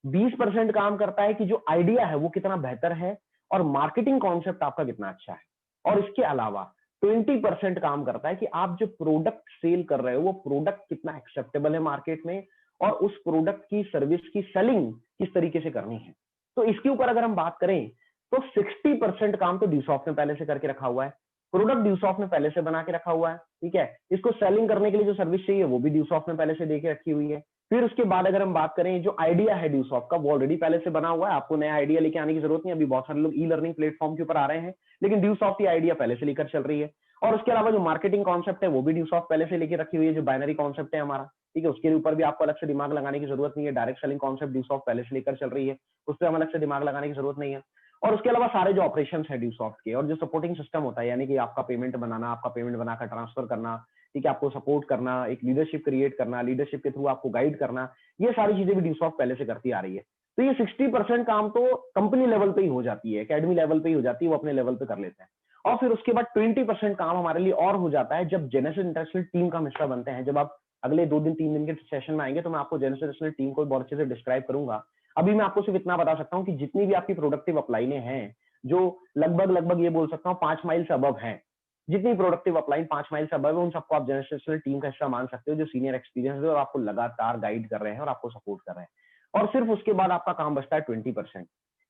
20% काम करता है कि जो आइडिया है वो कितना बेहतर है और मार्केटिंग कॉन्सेप्ट आपका कितना अच्छा है। और इसके अलावा 20% काम करता है कि आप जो प्रोडक्ट सेल कर रहे हो वो प्रोडक्ट कितना एक्सेप्टेबल है मार्केट में, और उस प्रोडक्ट की, सर्विस की सेलिंग किस तरीके से करनी है। तो इसके ऊपर अगर हम बात करें तो 60% काम तो ड्यूसॉफ्ट ने पहले से करके रखा हुआ है, प्रोडक्ट ड्यूसॉफ्ट ने पहले से बना के रखा हुआ है, ठीक है। इसको सेलिंग करने के लिए जो सर्विस चाहिए वो भी ड्यूसॉफ्ट ने पहले से दे के रखी हुई है। फिर उसके बाद अगर हम बात करें, जो आइडिया है ड्यूसॉफ्ट का वो ऑलरेडी पहले से बना हुआ है, आपको नया आइडिया लेके आने की जरूरत नहीं। अभी बहुत सारे लोग ई लर्निंग प्लेटफॉर्म के ऊपर आ रहे हैं, लेकिन ड्यूसॉफ्ट ये आइडिया पहले से लेकर चल रही है। और उसके अलावा जो मार्केटिंग कॉन्सेप्ट है वो भी ड्यूसॉफ्ट पहले से लेके रखी हुई है, जो बाइनरी कॉन्सेप्ट है हमारा, ठीक है, उसके ऊपर भी आपको अलग से दिमाग लगाने की जरूरत नहीं है। डायरेक्ट सेलिंग कॉन्सेप्ट ड्यूसॉफ्ट पहले से लेकर चल रही है, उस पर हम अलग से दिमाग लगाने की जरूरत नहीं है। और उसके अलावा सारे जो ऑपरेशन है ड्यूसॉफ्ट के और जो सपोर्टिंग सिस्टम होता है, यानी कि आपका पेमेंट बनाना, आपका पेमेंट बनाकर ट्रांसफर करना, ठीक है, आपको सपोर्ट करना, एक लीडरशिप क्रिएट करना, लीडरशिप के थ्रू आपको गाइड करना, ये सारी चीजें भी ड्यूसॉफ्ट पहले से करती आ रही है। तो ये 60% काम तो कंपनी लेवल पे ही हो जाती है, एकेडमी लेवल पे ही हो जाती है, वो अपने लेवल पे कर लेते हैं। और फिर उसके बाद 20% काम हमारे लिए और हो जाता है जब जेनेसिस इंटरनेशनल टीम का हिस्सा बनते हैं। जब आप अगले 2 दिन 3 दिन के सेशन में आएंगे तो मैं आपको जेनेसिस इंटरनेशनल टीम को बहुत अच्छे से डिस्क्राइब करूंगा। अभी मैं आपको सिर्फ इतना बता सकता हूँ कि जितनी भी आपकी प्रोडक्टिव अपलाइने हैं, जो लगभग ये बोल सकता हूँ 5 माइल से अबव है, जितनी प्रोडक्टिव अपलाइन 5 माइल से अबव है, उन सबको आप जेनेसिस इंटरनेशनल टीम का हिस्सा मान सकते हो, जो सीनियर एक्सपीरियंस है और आपको लगातार गाइड कर रहे हैं और आपको सपोर्ट कर रहे हैं। और सिर्फ उसके बाद आपका काम बचता है 20%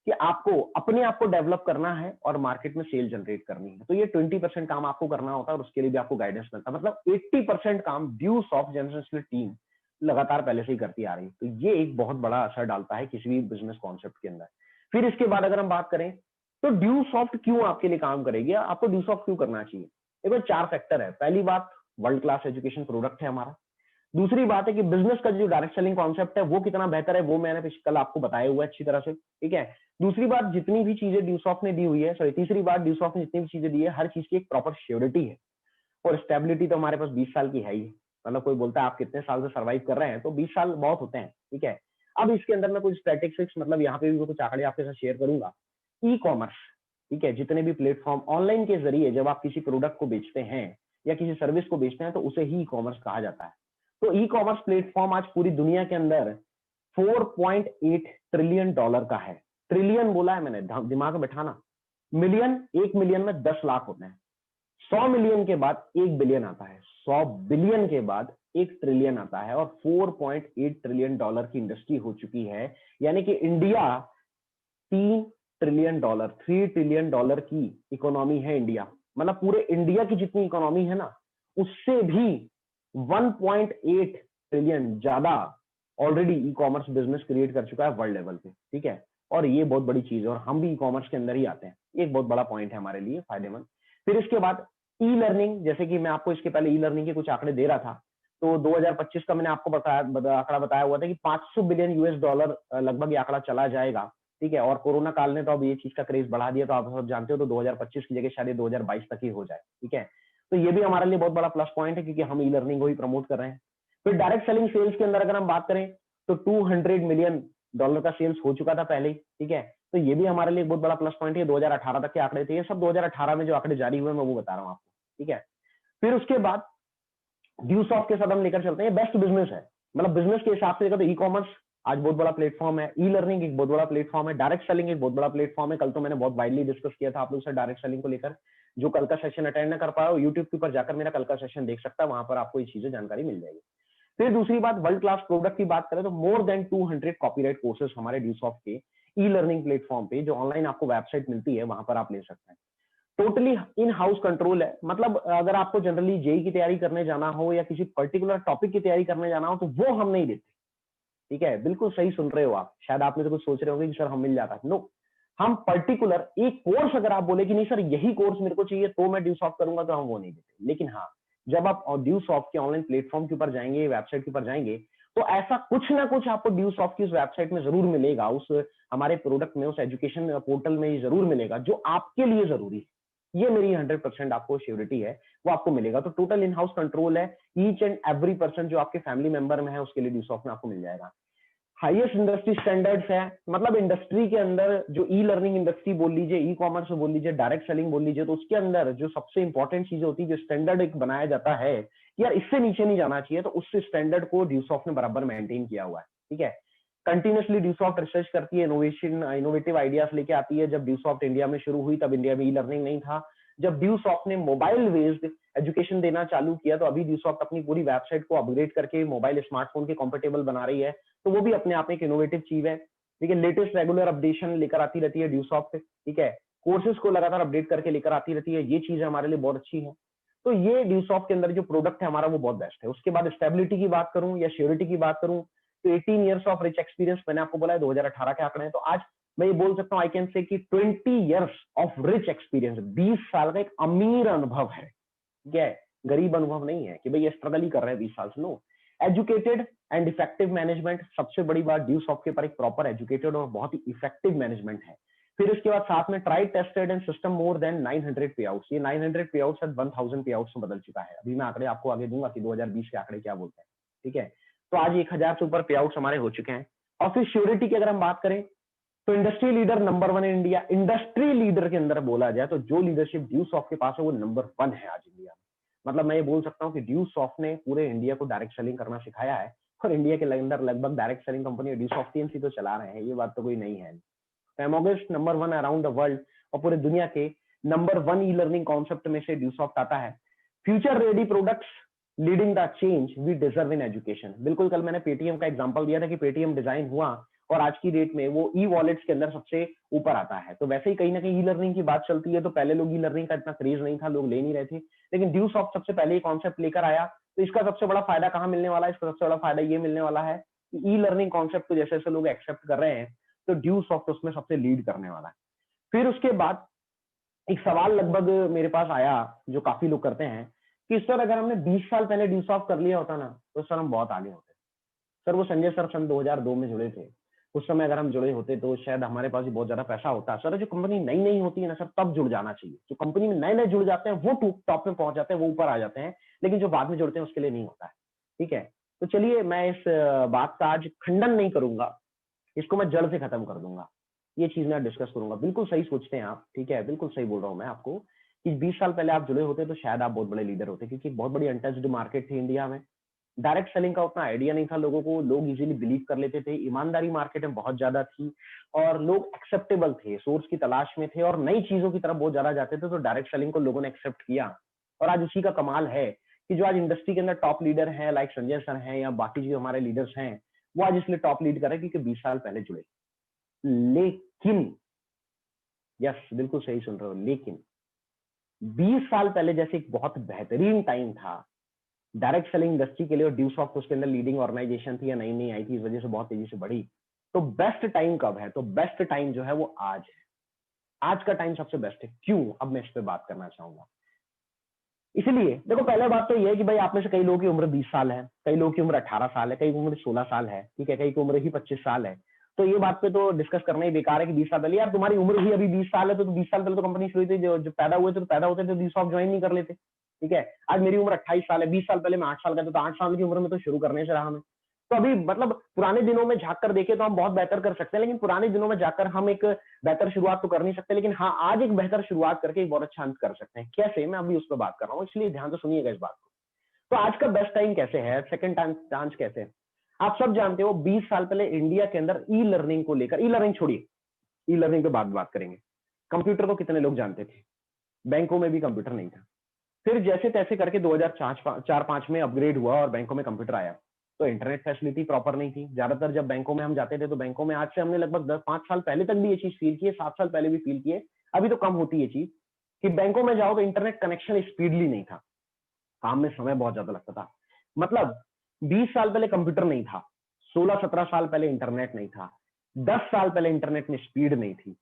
कि आपको अपने आप को डेवलप करना है और मार्केट में सेल जनरेट करनी है। तो ये 20% काम आपको करना होता है और उसके लिए भी आपको गाइडेंस मिलता है। मतलब 80% काम ड्यूसॉफ्ट जेनेसिस टीम लगातार पहले से ही करती आ रही है। तो ये एक बहुत बड़ा असर डालता है किसी भी बिजनेस कॉन्सेप्ट के अंदर। फिर इसके बाद अगर हम बात करें तो ड्यूसॉफ्ट क्यों आपके लिए काम करेगी, आपको ड्यूसॉफ्ट क्यों करना चाहिए? देखो 4 फैक्टर है। पहली बात, वर्ल्ड क्लास एजुकेशन प्रोडक्ट है हमारा। दूसरी बात है कि बिजनेस का जो डायरेक्ट सेलिंग कॉन्सेप्ट है वो कितना बेहतर है, वो मैंने कल आपको बताया हुआ है अच्छी तरह से, ठीक है। दूसरी बात, जितनी भी चीजें ड्यूसॉफ्ट ने दी हुई है, सॉरी तीसरी बात, ड्यूसॉफ्ट ने जितनी भी चीजें दी है, हर चीज की एक प्रॉपर श्योरिटी है और स्टेबिलिटी तो हमारे पास 20 साल की है ही। मतलब कोई बोलता है आप कितने साल से सर्वाइव कर रहे हैं, तो 20 साल बहुत होते हैं, ठीक है। अब इसके अंदर मैं कुछ स्टैटिस्टिक्स, मतलब यहाँ पे भी कुछ आंकड़े आपके साथ शेयर करूंगा। ई कॉमर्स, ठीक है, जितने भी प्लेटफॉर्म ऑनलाइन के जरिए जब आप किसी प्रोडक्ट को बेचते हैं या किसी सर्विस को बेचते हैं तो उसे ही ई कॉमर्स कहा जाता है। तो ई कॉमर्स प्लेटफॉर्म आज पूरी दुनिया के अंदर 4.8 ट्रिलियन डॉलर का है। ट्रिलियन बोला है मैंने, दिमाग में बैठाना। मिलियन, 1 मिलियन में 10 लाख होते हैं। 100 मिलियन के बाद 1 बिलियन आता है, 100 बिलियन के बाद 1 ट्रिलियन आता है और 4.8 ट्रिलियन डॉलर की इंडस्ट्री हो चुकी है। यानी कि India 3 trillion dollar, 3 trillion dollar की इकोनॉमी है इंडिया। मतलब पूरे इंडिया की जितनी इकोनॉमी है ना, उससे भी 1.8 ट्रिलियन ज्यादा already e commerce business create कर चुका है वर्ल्ड लेवल पे, ठीक है। और ये बहुत बड़ी चीज है और हम भी ई कॉमर्स के अंदर ही आते हैं, एक बहुत बड़ा पॉइंट है हमारे लिए, फायदेमंद। फिर इसके बाद ई लर्निंग, जैसे कि मैं आपको इसके पहले ई लर्निंग के कुछ आंकड़े दे रहा था, तो 2025 का मैंने आपको आंकड़ा बताया हुआ था कि 500 बिलियन यूएस डॉलर लगभग ये आंकड़ा चला जाएगा, ठीक है। और कोरोना काल ने तो अब ये चीज का क्रेज बढ़ा दिया, तो आप सब जानते हो, तो 2025 की जगह शायद 2022 तक ही हो जाए, ठीक है। तो ये भी हमारे लिए बहुत बड़ा प्लस पॉइंट है क्योंकि हम ई लर्निंग को ही प्रमोट कर रहे हैं। फिर डायरेक्ट सेलिंग सेल्स के अंदर अगर हम बात करें तो 200 मिलियन डॉलर का सेल्स हो चुका था पहले ही, ठीक है। तो ये भी हमारे लिए बहुत बड़ा प्लस पॉइंट है। 2018 तक के आंकड़े थे, ये सब 2018 में जो आंकड़े जारी हुए मैं वो बता रहा हूँ आपको, ठीक है। फिर उसके बाद ड्यूसॉफ्ट के साथ हम लेकर चलते हैं, बेस्ट बिजनेस है। मतलब बिजनेस के हिसाब से देखो तो ई कॉमर्स आज बहुत बड़ा प्लेटफॉर्म है, ई लर्निंग एक बहुत बड़ा प्लेटफॉर्म है, डायरेक्ट सेलिंग एक बहुत बड़ा प्लेटफॉर्म है। कल तो मैंने बहुत वाइडली डिस्कस किया था आप लोग से डायरेक्ट सेलिंग को लेकर। जो कल का सेशन अटेंड न कर पाया, यूट्यूब के ऊपर जाकर मेरा कल का सेशन देख सकता है, वहां पर आपको ये चीजें जानकारी मिल जाएगी। फिर दूसरी बात, वर्ल्ड क्लास प्रोडक्ट की बात करें तो मोर देन 200 कॉपीराइट कोर्सेज हमारे ड्यूसॉफ्ट के ई लर्निंग प्लेटफॉर्म पे, जो ऑनलाइन आपको वेबसाइट मिलती है, वहां पर आप ले सकते हैं। टोटली इन हाउस कंट्रोल है। मतलब अगर आपको जनरली जेई की तैयारी करने जाना हो या किसी पर्टिकुलर टॉपिक की तैयारी करने जाना हो तो वो हम नहीं देते, ठीक है। बिल्कुल सही सुन रहे हो आप, शायद आप में से कुछ सोच रहे होंगे कि सर हम मिल जाता है, नो। हम पर्टिकुलर एक कोर्स अगर आप बोले कि नहीं सर यही कोर्स मेरे को चाहिए तो मैं ड्यूसॉफ्ट करूंगा, तो हम वो नहीं देते। लेकिन हाँ, जब आप ड्यूसॉफ्ट के ऑनलाइन प्लेटफॉर्म के ऊपर जाएंगे, वेबसाइट के ऊपर जाएंगे, तो ऐसा कुछ ना कुछ आपको ड्यूसॉफ्ट की उस वेबसाइट में जरूर मिलेगा, उस हमारे प्रोडक्ट में, उस एजुकेशन पोर्टल में जरूर मिलेगा जो आपके लिए जरूरी है। ये मेरी 100% आपको श्योरिटी है, वो आपको मिलेगा। तो टोटल इन हाउस कंट्रोल है, ईच एंड एवरी पर्सन जो आपके फैमिली मेंबर में है उसके लिए ड्यूसॉफ्ट में आपको मिल जाएगा। हाईएस्ट इंडस्ट्री स्टैंडर्ड्स है। मतलब इंडस्ट्री के अंदर जो ई लर्निंग इंडस्ट्री बोल लीजिए, ई कॉमर्स बोल लीजिए, डायरेक्ट सेलिंग बोल लीजिए, तो उसके अंदर जो सबसे इंपॉर्टेंट चीजें होती है, जो स्टैंडर्ड एक बनाया जाता है यार इससे नीचे नहीं जाना चाहिए, तो उस स्टैंडर्ड को ड्यूसॉफ्ट ने बराबर मेंटेन किया हुआ है, ठीक है। कंटिन्यूसली ड्यूसॉफ्ट रिसर्च करती है, इनोवेटिव आइडियाज लेके आती है। जब ड्यूसॉफ्ट इंडिया में शुरू हुई तब इंडिया में ई लर्निंग नहीं था। जब ड्यूसॉफ्ट ने मोबाइल बेस्ड एजुकेशन देना चालू किया तो अभी ड्यूसॉफ्ट अपनी पूरी वेबसाइट को अपग्रेड करके मोबाइल स्मार्टफोन के कंपेटेबल बना रही है, तो वो भी अपने आप में एक इनोवेटिव चीज है, ठीक है। लेटेस्ट रेगुलर अपडेशन लेकर आती रहती है ड्यूसॉफ्ट, ठीक है। कोर्सेज को लगातार अपडेट करके लेकर आती रहती है, ये चीज हमारे लिए बहुत अच्छी है। तो ये ड्यूसॉफ्ट के अंदर जो प्रोडक्ट है हमारा वो बहुत बेस्ट है। उसके बाद स्टेबिलिटी की बात करूं या श्योरिटी की बात करूं तो 18 ईयर्स ऑफ रिच एक्सपीरियंस, मैंने आपको बोला है 2018 के आंकड़े हैं, तो आज मैं ये बोल सकता हूं आई कैन से कि 20 ईयर्स ऑफ रिच एक्सपीरियंस, 20 साल का एक अमीर अनुभव है, ठीक है, गरीब अनुभव नहीं है कि भाई ये स्ट्रगल ही कर रहे हैं 20 साल से, no. Educated and effective management, सबसे बड़ी बात ड्यूसॉफ्ट के पर एक प्रॉपर एजुकेटेड और बहुत ही इफेक्टिव मैनेजमेंट है। फिर उसके बाद साथ में try tested and system more than 900 पे आउट्स, ये 900 पे आउट्स 1000 पे आउट्स में बदल चुका है। अभी मैं आंकड़े आपको आगे दूंगा कि 2020 के आंकड़े क्या बोलते हैं, ठीक है। तो आज 1000 से ऊपर पे आउट्स हमारे हो चुके हैं। और फिर श्योरिटी की अगर हम बात करें तो industry leader number 1 in India, industry leader के अंदर बोला जाए तो जो लीडरशिप ड्यूसॉफ्ट के पास है वो नंबर 1 है आज इंडिया में। मतलब मैं ये बोल सकता हूँ कि ड्यूसॉफ्ट ने पूरे इंडिया को डायरेक्ट सेलिंग करना सिखाया है, और इंडिया के अंदर लगभग डायरेक्ट सेलिंग कंपनी ड्यूसॉफ्ट टीएमसी तो चला रहे हैं, ये बात तो कोई नहीं है। फेमोगस्ट नंबर 1 अराउंड द वर्ल्ड, और पूरे दुनिया के नंबर 1 ई लर्निंग कॉन्सेप्ट में से ड्यूसॉफ्ट आता है। Future ready products leading the change we deserve in education. बिल्कुल कल मैंने पेटीएम का एग्जांपल दिया था कि पेटीएम डिजाइन हुआ और आज की डेट में वो ई वॉलेट्स के अंदर सबसे ऊपर आता है। तो वैसे ही कहीं ना कहीं ई लर्निंग की बात चलती है, तो पहले लोग ई लर्निंग का इतना क्रेज नहीं था, लोग ले नहीं रहे थे, लेकिन ड्यूसॉफ्ट सबसे पहले ये कॉन्सेप्ट लेकर आया। तो इसका सबसे बड़ा फायदा कहाँ मिलने वाला है? इसका सबसे बड़ा फायदा ये मिलने वाला है कि ई लर्निंग कॉन्सेप्ट को जैसे जैसे लोग एक्सेप्ट कर रहे हैं तो ड्यूसॉफ्ट उसमें सबसे लीड करने वाला है। फिर उसके बाद एक सवाल लगभग मेरे पास आया जो काफी लोग करते हैं कि सर अगर हमने 20 साल पहले ड्यूसॉफ्ट कर लिया होता ना तो सर हम बहुत आगे होते। सर वो संजय सर सन 2002 में जुड़े थे, उस समय अगर हम जुड़े होते तो शायद हमारे पास भी बहुत ज्यादा पैसा होता। सर जो कंपनी नई नई होती है ना सर, तब जुड़ जाना चाहिए। जो कंपनी में नए नए जुड़ जाते हैं वो टॉप में पहुंच जाते हैं, वो ऊपर आ जाते हैं, लेकिन जो बाद में जुड़ते हैं उसके लिए नहीं होता है, ठीक है। तो चलिए मैं इस बात का आज खंडन नहीं करूंगा, इसको मैं जड़ से खत्म कर दूंगा। ये चीज मैं डिस्कस करूंगा। बिल्कुल सही सोचते हैं आप, ठीक है, बिल्कुल सही बोल रहा हूं मैं आपको कि 20 साल पहले आप जुड़े होते तो शायद आप बहुत बड़े लीडर होते, क्योंकि बहुत बड़ी अनटच्ड मार्केट थी इंडिया में। डायरेक्ट सेलिंग का उतना आइडिया नहीं था लोगों को, लोग इजीली बिलीव कर लेते थे, ईमानदारी मार्केट में बहुत ज्यादा थी और लोग एक्सेप्टेबल थे, सोर्स की तलाश में थे और नई चीजों की तरफ बहुत ज्यादा जाते थे। तो डायरेक्ट सेलिंग को लोगों ने एक्सेप्ट किया और आज उसी का कमाल है कि जो आज इंडस्ट्री के अंदर टॉप लीडर है लाइक संजय सर हैं या बाकी जो हमारे लीडर्स हैं, वो आज इसलिए टॉप लीड कर रहे हैं क्योंकि 20 साल पहले जुड़े। लेकिन यस बिल्कुल सही सुन रहे हो, लेकिन 20 साल पहले जैसे एक बहुत बेहतरीन टाइम था डायरेक्ट सेलिंग इंडस्ट्री के लिए और ड्यूसॉफ्ट उसके अंदर लीडिंग ऑर्गेनाइजेशन थी या नई नई आई थी, इस वजह से बहुत तेजी से बढ़ी। तो बेस्ट टाइम कब है? तो बेस्ट टाइम जो है वो आज है। आज का टाइम सबसे बेस्ट है। क्यों? अब मैं इस पे बात करना चाहूंगा। इसलिए देखो, पहले बात तो ये है कि भाई आप में से कई लोगों की उम्र 20 साल है, कई लोगों की उम्र 18 साल है, कई की उम्र 16 साल है, ठीक है, कई की उम्र ही 25 साल है। तो ये बात पे तो डिस्कस करना ही बेकार है कि 20 साल पहले, यार तुम्हारी उम्र ही अभी 20 साल है तो 20 साल पहले तो कंपनी शुरू हुई थी, जो पैदा हुए थे तो पैदा होते थे ड्यूसॉफ्ट ज्वाइन नहीं कर लेते, ठीक है। आज मेरी उम्र 28 साल है, 20 साल पहले मैं 8 साल का था, तो 8 साल की उम्र में तो शुरू करने से रहा मैं। तो अभी मतलब पुराने दिनों में झांक कर देखे तो हम बहुत बेहतर कर सकते हैं, लेकिन पुराने दिनों में जाकर हम एक बेहतर शुरुआत तो कर नहीं सकते, लेकिन हाँ आज एक बेहतर शुरुआत करके एक बहुत अच्छा अंत कर सकते हैं। कैसे? मैं अभी उस पर बात कर रहा हूँ, इसलिए ध्यान से सुनिएगा इस बात को। तो आज का बेस्ट टाइम कैसे है, सेकंड चांस कैसे है? आप सब जानते हो 20 साल पहले इंडिया के अंदर ई लर्निंग को लेकर, ई लर्निंग छोड़िए, ई लर्निंग पे बात करेंगे, कंप्यूटर को कितने लोग जानते थे? बैंकों में भी कंप्यूटर नहीं था। फिर जैसे तैसे करके 2004-5 में अपग्रेड हुआ और बैंकों में कंप्यूटर आया। तो इंटरनेट फैसिलिटी प्रॉपर नहीं थी। ज्यादातर जब बैंकों में हम जाते थे तो बैंकों में, आज से हमने लगभग 5 साल पहले तक भी ये चीज फील की है, 7 साल पहले भी फील की है, अभी तो कम होती है ये चीज, कि बैंकों में जाओ तो इंटरनेट कनेक्शन स्पीडली नहीं था, काम में समय बहुत ज्यादा लगता था। मतलब 20 साल पहले कंप्यूटर नहीं था, 16-17 साल पहले इंटरनेट नहीं था, 10 साल पहले इंटरनेट में स्पीड नहीं थी,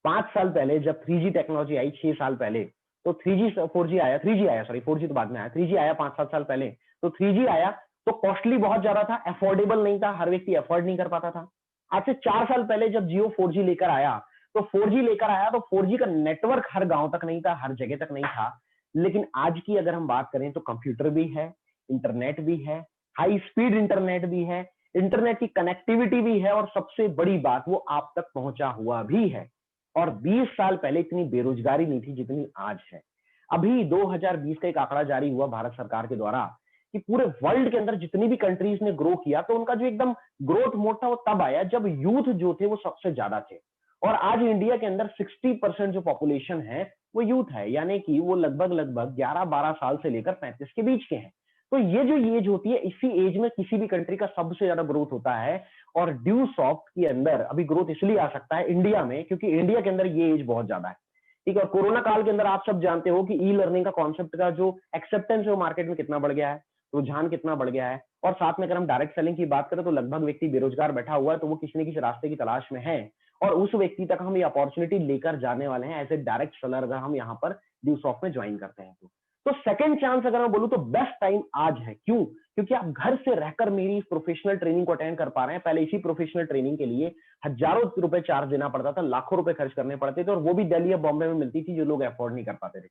5 साल पहले जब 3G टेक्नोलॉजी आई, 6 साल पहले तो 4G आया, 4G तो बाद में आया, 3G आया 5-7 साल पहले। तो 3G आया तो कॉस्टली बहुत ज्यादा था, अफोर्डेबल नहीं था, हर व्यक्ति अफोर्ड नहीं कर पाता था। आज से 4 साल पहले जब जियो 4G लेकर आया तो 4G लेकर आया तो 4G का नेटवर्क हर गांव तक नहीं था, हर जगह तक नहीं था। लेकिन आज की अगर हम बात करें तो कंप्यूटर भी है, इंटरनेट भी है, हाई स्पीड इंटरनेट भी है, इंटरनेट की कनेक्टिविटी भी है और सबसे बड़ी बात वो आप तक पहुंचा हुआ भी है। और 20 साल पहले इतनी बेरोजगारी नहीं थी जितनी आज है। अभी 2020 का एक आंकड़ा जारी हुआ भारत सरकार के द्वारा कि पूरे वर्ल्ड के अंदर जितनी भी कंट्रीज ने ग्रो किया तो उनका जो एकदम ग्रोथ मोड था वो तब आया जब यूथ जो थे वो सबसे ज्यादा थे। और आज इंडिया के अंदर 60% जो पॉपुलेशन है वो यूथ है, यानी कि वो लगभग 11-12 साल से लेकर 35 के बीच के हैं। तो ये जो एज होती है, इसी एज में किसी भी कंट्री का सबसे ज्यादा ग्रोथ होता है। और ड्यूसॉफ्ट के अंदर अभी ग्रोथ इसलिए आ सकता है इंडिया में क्योंकि इंडिया के अंदर ये एज बहुत ज्यादा है, ठीक है। और कोरोना काल के अंदर आप सब जानते हो कि ई लर्निंग का कॉन्सेप्ट का जो एक्सेप्टेंस है वो मार्केट में कितना बढ़ गया है, रुझान कितना बढ़ गया है। और साथ में अगर हम डायरेक्ट सेलिंग की बात करें तो लगभग व्यक्ति बेरोजगार बैठा हुआ है, तो वो किसी न किसी रास्ते की तलाश में है और उस व्यक्ति तक हम ये अपॉर्चुनिटी लेकर जाने वाले हैं एज ए डायरेक्ट सेलर, अगर हम यहाँ पर ड्यूसॉफ्ट में ज्वाइन करते हैं तो। तो सेकंड चांस अगर मैं बोलूं तो बेस्ट टाइम आज है। क्यों? क्योंकि आप घर से रहकर मेरी प्रोफेशनल ट्रेनिंग को अटेंड कर पा रहे हैं। पहले इसी प्रोफेशनल ट्रेनिंग के लिए हजारों रुपए चार्ज देना पड़ता था, लाखों रुपए खर्च करने पड़ते थे, और वो भी दिल्ली या बॉम्बे में मिलती थी जो लोग अफोर्ड नहीं कर पाते थे।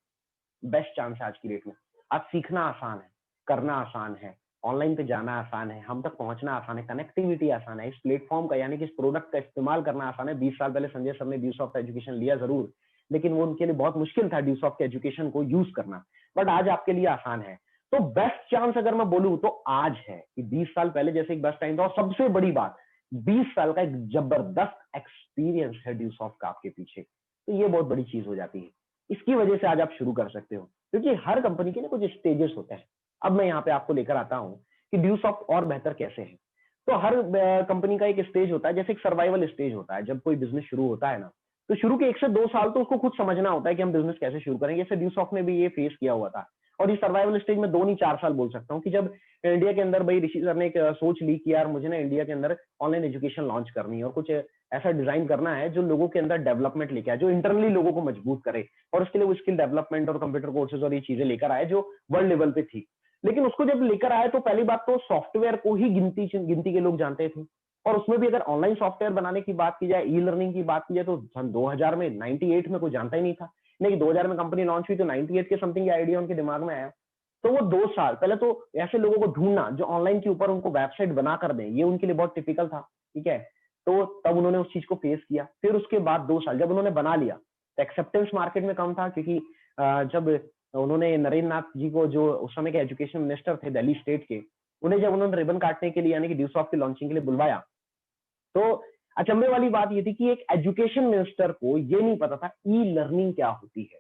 बेस्ट चांस है आज की डेट में। आज सीखना आसान है, करना आसान है, ऑनलाइन पे जाना आसान है, हम तक पहुंचना आसान है, कनेक्टिविटी आसान है, इस प्लेटफॉर्म का यानी कि इस प्रोडक्ट का इस्तेमाल करना आसान है। 20 साल पहले संजय सर ने ड्यूसॉफ्ट एजुकेशन लिया जरूर, लेकिन वो उनके लिए बहुत मुश्किल था ड्यूसॉफ्ट के एजुकेशन को यूज करना, बट आज आपके लिए आसान है। तो बेस्ट चांस अगर मैं बोलूं तो आज है कि 20 साल पहले जैसे एक बेस्ट टाइम था। और सबसे बड़ी बात, 20 साल का एक जबरदस्त एक्सपीरियंस है ड्यूसॉफ्ट का आपके पीछे, तो ये बहुत बड़ी चीज हो जाती है। इसकी वजह से आज आप शुरू कर सकते हो, क्योंकि हर कंपनी के ना कुछ स्टेजेस होते हैं। अब मैं यहाँ पे आपको लेकर आता हूँ कि ड्यूसॉफ्ट और बेहतर कैसे है। तो हर कंपनी का एक स्टेज होता है, जैसे एक सर्वाइवल स्टेज होता है। जब कोई बिजनेस शुरू होता है ना, तो शुरू के 1 से 2 साल तो उसको खुद समझना होता है कि हम बिजनेस कैसे शुरू करेंगे। जैसे ड्यूसॉफ्ट ने भी ये फेस किया हुआ था। और इस सर्वाइवल स्टेज में 2 नहीं 4 साल बोल सकता हूँ, कि जब इंडिया के अंदर भाई ऋषि सर ने एक सोच ली कि यार मुझे ना इंडिया के अंदर ऑनलाइन एजुकेशन लॉन्च करनी है, और कुछ ऐसा डिजाइन करना है जो लोगों के अंदर डेवलपमेंट लेके आए, जो इंटरनली लोगों को मजबूत करे, और उसके लिए वो स्किल डेवलपमेंट और कंप्यूटर कोर्सेज और ये चीजें लेकर आए जो वर्ल्ड लेवल पे थी। लेकिन उसको जब लेकर आए तो पहली बात तो सॉफ्टवेयर को ही गिनती गिनती के लोग जानते थे। और उसमें भी अगर ऑनलाइन सॉफ्टवेयर बनाने की बात की जाए, ई लर्निंग की बात की जाए, तो सन 2000 में 98 में कोई जानता ही नहीं था। नहीं, 2000 में कंपनी लॉन्च हुई तो 98 के समथिंग ये आइडिया उनके दिमाग में आया। तो वो 2 साल पहले तो ऐसे लोगों को ढूंढना जो ऑनलाइन के ऊपर उनको वेबसाइट बना कर दें, ये उनके लिए बहुत टिपिकल था। ठीक है, तो तब उन्होंने उस चीज को फेस किया। फिर उसके बाद 2 साल जब उन्होंने बना लिया, तो एक्सेप्टेंस मार्केट में कम था, क्योंकि जब उन्होंने नरेंद्र नाथ जी को, जो उस समय के एजुकेशन मिनिस्टर थे दिल्ली स्टेट के, उन्हें जब उन्होंने रिबन काटने के लिए यानी कि ड्यूसॉफ्ट की लॉन्चिंग के लिए बुलवाया, तो अचंभे वाली बात ये थी कि एक एजुकेशन मिनिस्टर को ये नहीं पता था ई लर्निंग क्या होती है।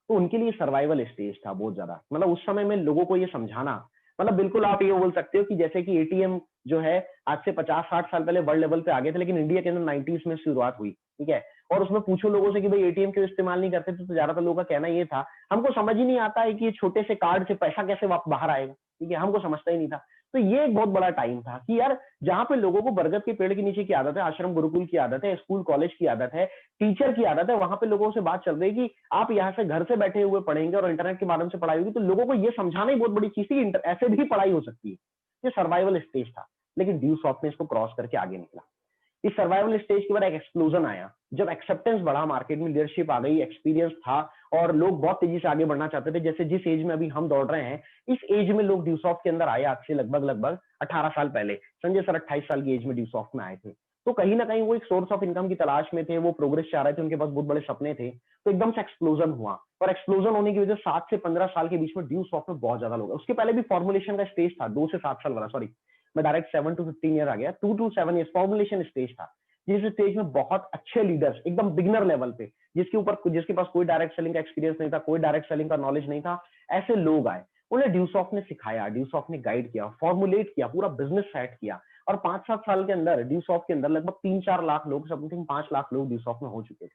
तो उनके लिए सर्वाइवल स्टेज था बहुत ज्यादा। मतलब उस समय में लोगों को ये समझाना, मतलब बिल्कुल आप ये बोल सकते हो कि जैसे कि एटीएम जो है आज से 50-60 साल पहले वर्ल्ड लेवल पे आ गए थे, लेकिन इंडिया के अंदर 90s में शुरुआत हुई। ठीक है, और उसमें पूछो लोगों से कि भाई एटीएम क्यों इस्तेमाल नहीं करते थे, तो ज्यादातर लोगों का कहना ये था, हमको समझ ही नहीं आता है कि ये छोटे से कार्ड से पैसा कैसे बाहर आएगा। ठीक है, हमको समझता ही नहीं था। तो ये एक बहुत बड़ा टाइम था कि यार जहां पे लोगों को बरगद के पेड़ के नीचे की आदत है, आश्रम गुरुकुल की आदत है, स्कूल कॉलेज की आदत है, टीचर की आदत है, वहां पे लोगों से बात चल रही है कि आप यहाँ से घर से बैठे हुए पढ़ेंगे और इंटरनेट के माध्यम से पढ़ाई होगी। तो लोगों को ये समझाना ही बहुत बड़ी चीज थी कि ऐसे भी पढ़ाई हो सकती है। ये सर्वाइवल स्टेज था, लेकिन ड्यूसॉफ्ट ने इसको क्रॉस करके आगे निकला। इस सर्वाइवल स्टेज के बाद एक एक्सप्लोजन आया, जब एक्सेप्टेंस बढ़ा, मार्केट में लीडरशिप आ गई, एक्सपीरियंस था, और लोग बहुत तेजी से आगे बढ़ना चाहते थे। जैसे जिस एज में अभी हम दौड़ रहे हैं, इस एज में लोग ड्यूसॉफ्ट के अंदर आए आज से लगभग 18 साल पहले। संजय सर 28 साल की एज में ड्यूसॉफ्ट में आए थे। तो कहीं ना कहीं वो एक सोर्स ऑफ इनकम की तलाश में थे, वो प्रोग्रेस चाह रहे थे, उनके पास बहुत बड़े सपने थे। तो एकदम से एक्सप्लोजन हुआ, और एक्सप्लोजन होने की वजह से 7 से 15 साल के बीच में ड्यूसॉफ्ट में बहुत ज्यादा लोग। उसके पहले भी फॉर्मुलेशन का स्टेज था, 2 से 7 साल वाला, सॉरी मैं डायरेक्ट 7 to 15 ईयर आ गया, 2 to 7 ईयर फॉर्मुलेशन स्टेज था। जिस स्टेज में बहुत अच्छे लीडर्स एकदम बिगिनर लेवल पे, जिसके पास कोई डायरेक्ट सेलिंग का एक्सपीरियंस नहीं था, कोई डायरेक्ट सेलिंग का नॉलेज नहीं था, ऐसे लोग आए। उन्हें ड्यूसॉफ्ट ने सिखाया, ड्यूसॉफ्ट ने गाइड किया, फॉर्मुलेट किया, पूरा बिजनेस सेट किया। और 5-7 साल के अंदर ड्यूसॉफ्ट के अंदर लगभग 3-4 लाख लोग, समथिंग 5 लाख लोग ड्यूसॉफ्ट में हो चुके थे।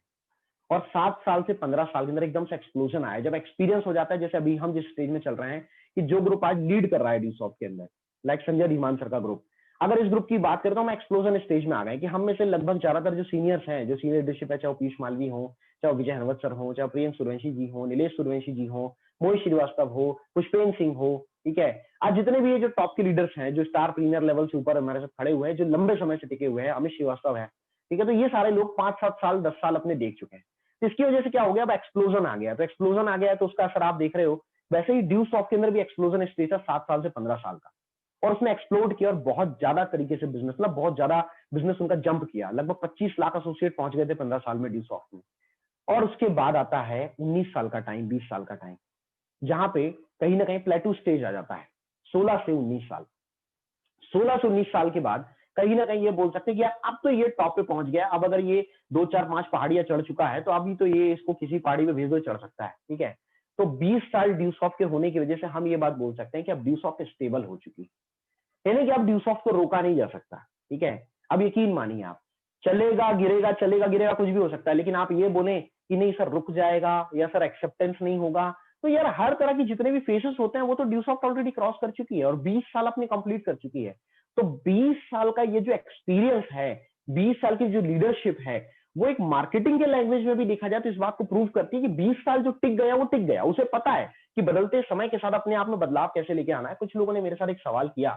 और 7 साल से 15 साल के अंदर एकदम से एक्सप्लोजन आया, जब एक्सपीरियंस हो जाता है। जैसे अभी हम जिस स्टेज में चल रहे हैं, कि जो ग्रुप आज लीड कर रहा है ड्यूसॉफ्ट के अंदर, लाइक संजय धीमान सर का ग्रुप, अगर इस ग्रुप की बात करें तो हम एक्सप्लोजन स्टेज में आ गए, कि हम में से लगभग ज्यादातर जो सीनियर्स हैं, जो सीनियर लीडरशिप है, चाहे पीयूष मालवी हो, चाहे विजय हनवत सर हो, चाहे प्रियंक सूर्यवंशी जी हो, नीलेश सूर्यवंशी जी हो, मोहित श्रीवास्तव हो, पुष्पेंद्र सिंह हो, ठीक है, आज जितने भी ये जो टॉप के लीडर्स हैं, जो स्टार प्रीमियर लेवल से ऊपर हमारे साथ खड़े हुए हैं, जो लंबे समय से टिके हुए हैं, अमित श्रीवास्तव है, ठीक है, तो ये सारे लोग 5-7 साल 10 साल अपने देख चुके हैं। तो इसकी वजह से क्या हो गया, अब एक्सप्लोजन आ गया। तो एक्सप्लोजन आ गया तो उसका असर आप देख रहे हो। वैसे ही ड्यूसॉफ्ट के अंदर भी एक्सप्लोजन स्टेज था 7 साल से 15 साल का, और उसने एक्सप्लोड किया, और बहुत ज्यादा तरीके से बिजनेस, मतलब बहुत ज्यादा बिजनेस उनका जंप किया। लगभग 25 लाख एसोसिएट पहुंच गए थे 15 साल में ड्यूसॉफ्ट में। और उसके बाद आता है 19 साल का टाइम, 20 साल का टाइम, जहां पे कहीं ना कहीं प्लेटू स्टेज आ जाता है। 16 से 19 साल, 16 से 19 साल के बाद कहीं ना कहीं ये बोल सकते हैं कि अब तो ये टॉप पे पहुंच गया। अब अगर ये 2-4-5 पहाड़ियां चढ़ चुका है, तो अभी तो ये इसको किसी पहाड़ी पे भेज दो, चढ़ सकता है। ठीक है, तो 20 साल ड्यूसॉफ्ट के होने की वजह से हम ये बात बोल सकते हैं कि अब ड्यूसॉफ्ट स्टेबल हो चुकी है, यानी कि अब ड्यूसॉफ्ट को रोका नहीं जा सकता। ठीक है, अब यकीन मानिए आप, चलेगा गिरेगा, चलेगा गिरेगा, कुछ भी हो सकता है, लेकिन आप ये बोले कि नहीं सर रुक जाएगा, या सर एक्सेप्टेंस नहीं होगा, तो यार हर तरह की जितने भी फेसेस होते हैं वो तो ड्यूसॉफ्ट ऑलरेडी क्रॉस कर चुकी है, और 20 साल अपनी कंप्लीट कर चुकी है। तो 20 साल का ये जो एक्सपीरियंस है, 20 साल की जो लीडरशिप है, वो एक मार्केटिंग के लैंग्वेज में भी देखा जाए तो इस बात को प्रूव करती है कि 20 साल जो टिक गया वो टिक गया। उसे पता है कि बदलते समय के साथ अपने आप में बदलाव कैसे लेके आना है। कुछ लोगों ने मेरे साथ एक सवाल किया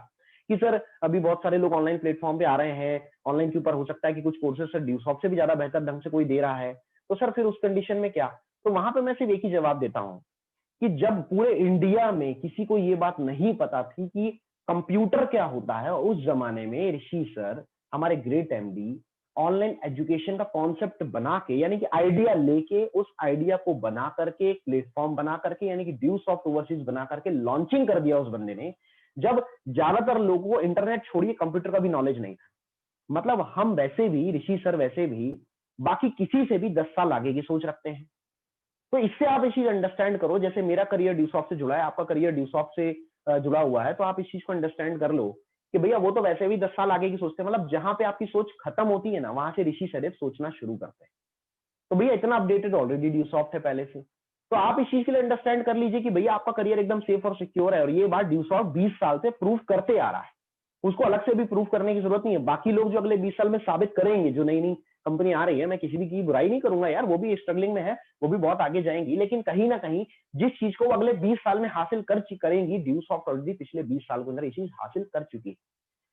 कि सर अभी बहुत सारे लोग ऑनलाइन प्लेटफॉर्म पे आ रहे हैं, ऑनलाइन के ऊपर हो सकता है कि कुछ कोर्सेज सर ड्यूसॉफ्ट से भी ज्यादा बेहतर ढंग से कोई दे रहा है, तो सर फिर उस कंडीशन में क्या? तो वहां पे मैं सिर्फ एक ही जवाब देता हूं कि जब पूरे इंडिया में किसी को ये बात नहीं पता थी कि कंप्यूटर क्या होता है, उस जमाने में ऋषि सर, हमारे ग्रेट एमडी, ऑनलाइन एजुकेशन का कॉन्सेप्ट बना के, यानी कि आइडिया लेके, उस आइडिया को बना करके एक प्लेटफॉर्म बना करके, यानी कि ड्यूसॉफ्ट ओवरसीज बना करके लॉन्चिंग कर दिया उस बंदे ने, जब ज्यादातर लोगों को इंटरनेट छोड़िए कंप्यूटर का भी नॉलेज नहीं था। मतलब हम वैसे भी, ऋषि सर वैसे भी बाकी किसी से भी 10 साल आगे की सोच रखते हैं। तो इससे आप इस चीज अंडरस्टैंड करो, जैसे मेरा करियर ड्यूसॉफ्ट से जुड़ा है, आपका करियर ड्यूसॉफ्ट से जुड़ा हुआ है, तो आप इस चीज को अंडरस्टैंड कर लो कि भैया वो तो वैसे भी 10 साल आगे की सोचते हैं। मतलब जहां पे आपकी सोच खत्म होती है ना, वहां से ऋषि सर सोचना शुरू करते हैं। तो भैया इतना अपडेटेड ऑलरेडी ड्यूसॉफ्ट है पहले से। तो आप इस चीज के लिए अंडरस्टैंड कर लीजिए कि भैया आपका करियर एकदम सेफ और सिक्योर है, और ये बात ड्यूसॉफ्ट 20 साल से प्रूव करते आ रहा है। उसको अलग से भी प्रूव करने की जरूरत नहीं है। बाकी लोग जो अगले 20 साल में साबित करेंगे, जो नई नई कंपनी आ रही है, मैं किसी भी की बुराई नहीं करूंगा यार, वो भी स्ट्रगलिंग में है, वो भी बहुत आगे जाएंगी, लेकिन कहीं ना कहीं जिस चीज को वो अगले 20 साल में हासिल करेंगी, ड्यूसॉफ्ट ऑलरेडी पिछले 20 साल के अंदर ये चीज हासिल कर चुकी है।